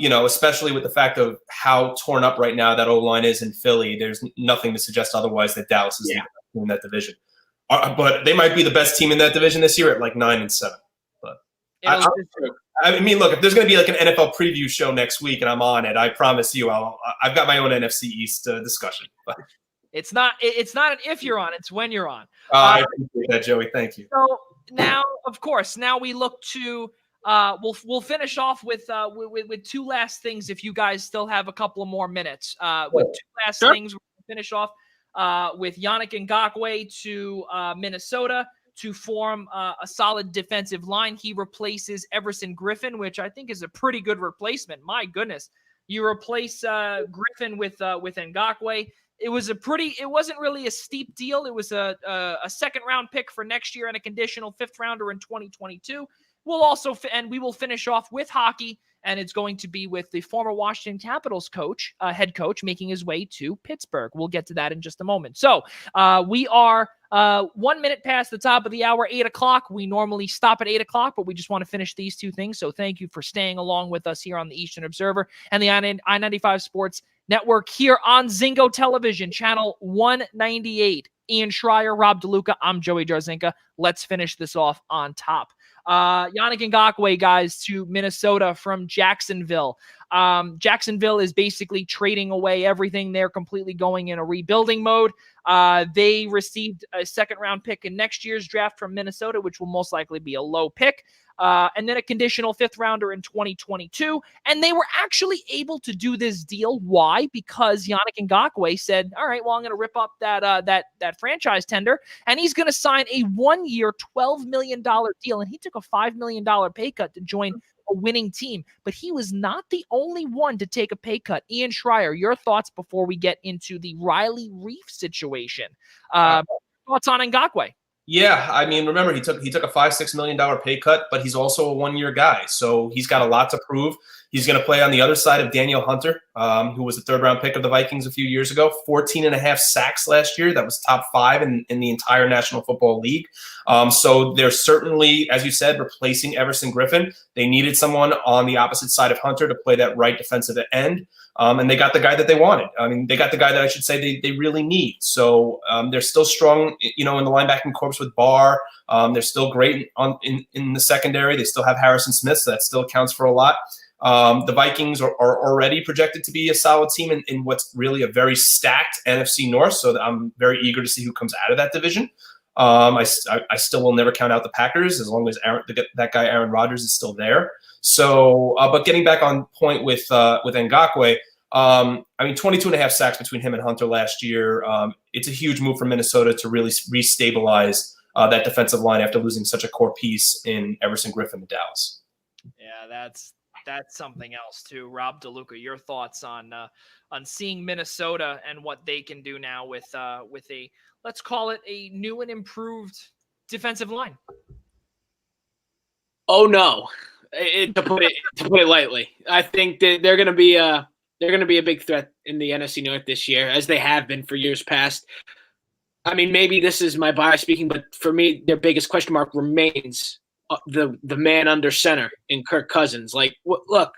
especially with the fact of how torn up right now that O-line is in Philly, there's nothing to suggest otherwise that Dallas is the best team in that division. But they might be the best team in that division this year at like 9-7. But I mean, look, if there's going to be like an NFL preview show next week and I'm on it, I promise you, I've got my own NFC East discussion. But it's not an if you're on, it's when you're on. I appreciate that, Joey. Thank you. So now, of course, we look to we'll finish off with two last things if you guys still have a couple of more minutes. With two last things, we'll finish off with Yannick Ngakoue to Minnesota to form a solid defensive line. He replaces Everson Griffin, which I think is a pretty good replacement. My goodness, you replace Griffin with Ngakoue. It wasn't really a steep deal. It was a second round pick for next year and a conditional 5th rounder in 2022. We will finish off with hockey, and it's going to be with the former Washington Capitals head coach, making his way to Pittsburgh. We'll get to that in just a moment. So we are 1 minute past the top of the hour, 8 o'clock. We normally stop at 8 o'clock, but we just want to finish these two things. So thank you for staying along with us here on the Eastern Observer and the I-95 Sports Network here on Zingo Television, channel 198. Ian Schraier, Rob DeLuca, I'm Joey Jarzynka. Let's finish this off on top. Yannick Ngakoue, guys, to Minnesota from Jacksonville. Jacksonville is basically trading away everything. They're completely going in a rebuilding mode. They received a second-round pick in next year's draft from Minnesota, which will most likely be a low pick. And then a conditional 5th rounder in 2022. And they were actually able to do this deal. Why? Because Yannick Ngakoue said, all right, well, I'm going to rip up that franchise tender, and he's going to sign a 1-year, $12 million deal. And he took a $5 million pay cut to join a winning team. But he was not the only one to take a pay cut. Ian Schraier, your thoughts before we get into the Riley Reef situation. Thoughts on Ngakoue? Yeah, I mean, remember he took a $5-6 million pay cut, but he's also a 1-year guy, so he's got a lot to prove. He's going to play on the other side of Daniel Hunter, who was the 3rd-round pick of the Vikings a few years ago. 14.5 sacks last year. That was top 5 in the entire National Football League. So they're certainly, as you said, replacing Everson Griffin. They needed someone on the opposite side of Hunter to play that right defensive end. And they got the guy that they wanted. I mean, they got the guy that I should say they really need. So they're still strong, in the linebacking corps with Barr. They're still great in the secondary. They still have Harrison Smith, so that still counts for a lot. The Vikings are already projected to be a solid team in what's really a very stacked NFC North. So I'm very eager to see who comes out of that division. I still will never count out the Packers as long as that guy Aaron Rodgers is still there. So, but getting back on point with Ngakoue, I mean, 22.5 sacks between him and Hunter last year. It's a huge move for Minnesota to really restabilize that defensive line after losing such a core piece in Everson Griffin to Dallas. Yeah, that's something else too. Rob DeLuca, your thoughts on seeing Minnesota and what they can do now with a, let's call it, a new and improved defensive line. Oh no, to put it lightly. I think that they're going to be a big threat in the NFC North this year, as they have been for years past. I mean, maybe this is my bias speaking, but for me, their biggest question mark remains the man under center in Kirk Cousins. Like, look,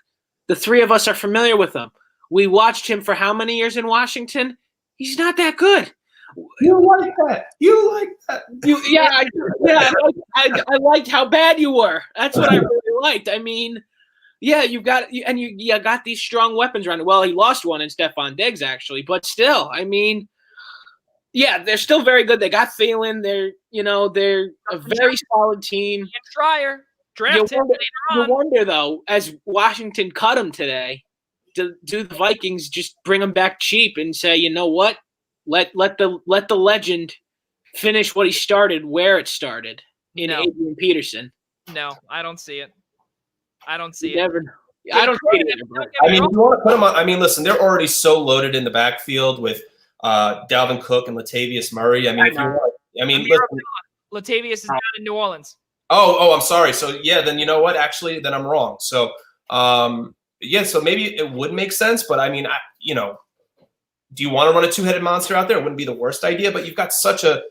the three of us are familiar with him. We watched him for how many years in Washington? He's not that good. You like that? You like that? I liked how bad you were. That's what I really liked. I mean, yeah, you got these strong weapons around it. Well, he lost one in Stephon Diggs, actually, but still, I mean, yeah, they're still very good. They got Thielen. They're a very solid team. Schraier drafted later on. You wonder though, as Washington cut him today, do the Vikings just bring him back cheap and say, you know what? Let the legend finish what he started where it started in Adrian Peterson. No, I don't see it. I don't see it. I don't see it either. I mean, you want to put them on. I mean, listen, they're already so loaded in the backfield with Dalvin Cook and Latavius Murray. I mean, listen, Latavius is down in New Orleans. Oh, I'm sorry. So yeah, then you know what? Actually, then I'm wrong. So yeah, so maybe it would make sense, but I mean, do you want to run a two-headed monster out there? It wouldn't be the worst idea, but you've got such a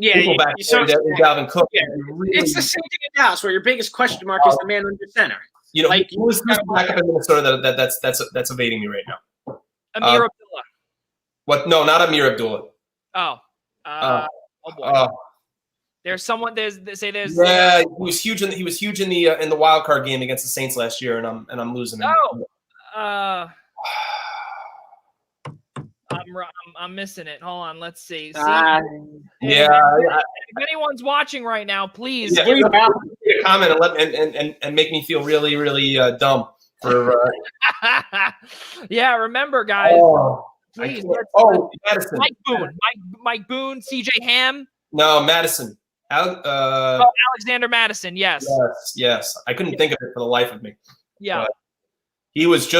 people back there in Dalvin Cook. Yeah. It's the same thing in Dallas, where your biggest question mark is the man under center. You know, like, who's backup in Minnesota that's evading me right now? Amir Abdullah. What? No, not Amir Abdullah. Oh. Oh boy. There's someone. There's. Yeah, he was huge in the wild card game against the Saints last year, and I'm losing him. I'm missing it. Hold on, let's see. If anyone's watching right now, please give me a comment and make me feel really, really dumb. For yeah, remember, guys. Please. Madison. Mike Boone, CJ Ham. No, Madison. Alexander Madison. Yes. Yes. I couldn't think of it for the life of me. Yeah. But he was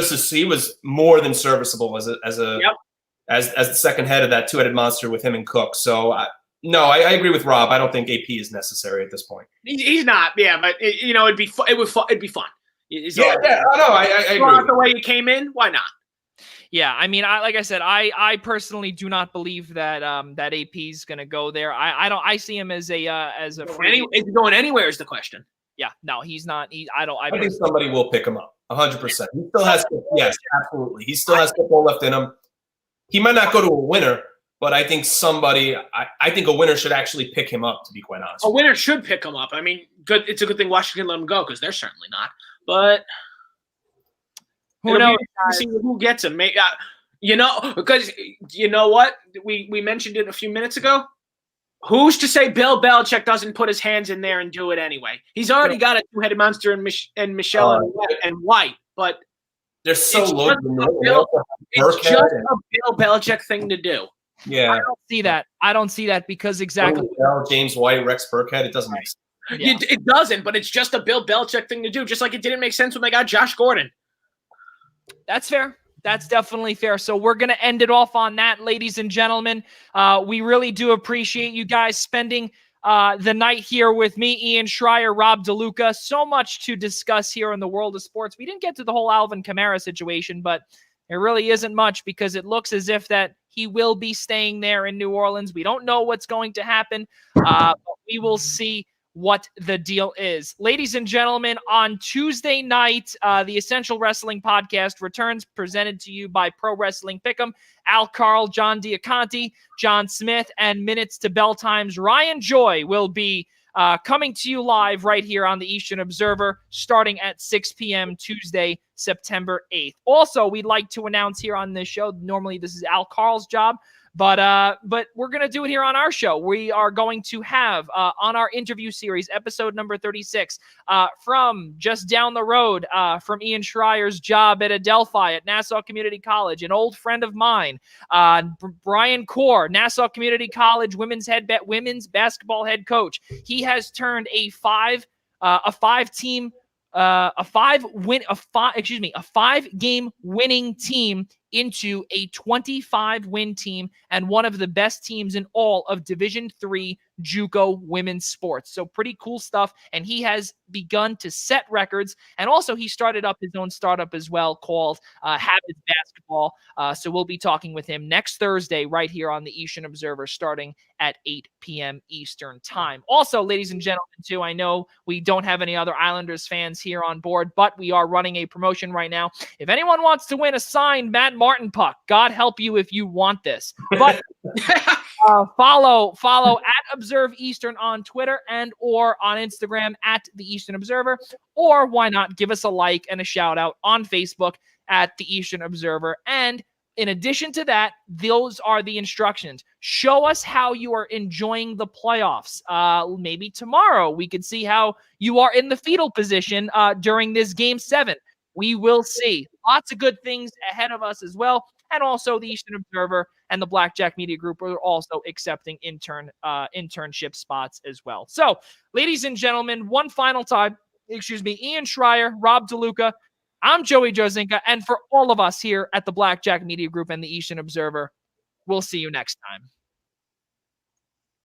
more than serviceable as the second head of that two-headed monster with him and Cook. So I agree with Rob. I don't think AP is necessary at this point. He's not. Yeah, but it'd be fun. It'd be fun. I agree. The way he came in, why not? Yeah, I mean, like I said, I personally do not believe that that AP is going to go there. I see him as a free. Is he going anywhere? Is the question. Yeah, no, he's not. I think somebody will pick him up 100%. He still has. Yes, absolutely. He still has football left in him. He might not go to a winner, but I think I think a winner should actually pick him up, to be quite honest. A winner should pick him up. I mean, good. It's a good thing Washington let him go because they're certainly not. But who knows? See who gets him. Because you know what? We mentioned it a few minutes ago. Who's to say Bill Belichick doesn't put his hands in there and do it anyway? He's already got a two-headed monster and Michelle and White, but they're so loaded. It's just a Bill Belichick thing to do. Yeah, I don't see that because exactly James White, Rex Burkhead. It doesn't make sense. Yeah. It doesn't, but it's just a Bill Belichick thing to do. Just like it didn't make sense when they got Josh Gordon. That's fair. That's definitely fair. So we're going to end it off on that, ladies and gentlemen. We really do appreciate you guys spending the night here with me, Ian Schraier, Rob DeLuca. So much to discuss here in the world of sports. We didn't get to the whole Alvin Kamara situation, but it really isn't much because it looks as if that he will be staying there in New Orleans. We don't know what's going to happen, but we will see what the deal is. Ladies and gentlemen, on Tuesday night, the Essential Wrestling Podcast returns, presented to you by Pro Wrestling Pick'em. Al Carl, John Diaconti, John Smith, and Minutes to Bell Times. Ryan Joy will be coming to you live right here on the Eastern Observer starting at 6 p.m. Tuesday, September 8th. Also, we'd like to announce here on this show, normally this is Al Carl's job, but we're going to do it here on our show. We are going to have on our interview series, episode number 36, from just down the road from Ian Schreier's job at Adelphi at Nassau Community College, an old friend of mine, Brian Core, Nassau Community College women's basketball head coach. He has turned a five-game winning team into a 25-win team and one of the best teams in all of Division III JUCO women's sports. So pretty cool stuff. And he has begun to set records. And also he started up his own startup as well called Habits Basketball. So we'll be talking with him next Thursday right here on the Eastern Observer starting at 8 p.m. Eastern time. Also, ladies and gentlemen, too, I know we don't have any other Islanders fans here on board, but we are running a promotion right now. If anyone wants to win a signed Matt Martin puck, God help you if you want this. But follow at Observe Eastern on Twitter and or on Instagram at the Eastern Observer, or why not give us a like and a shout out on Facebook at the Eastern Observer. And in addition to that, those are the instructions. Show us how you are enjoying the playoffs. Maybe tomorrow we could see how you are in the fetal position during this Game 7. We will see. Lots of good things ahead of us as well. And also the Eastern Observer and the Blackjack Media Group are also accepting internship spots as well. So, ladies and gentlemen, one final time, Ian Schraier, Rob DeLuca, I'm Joey Jarzynka, and for all of us here at the Blackjack Media Group and the Eastern Observer, we'll see you next time.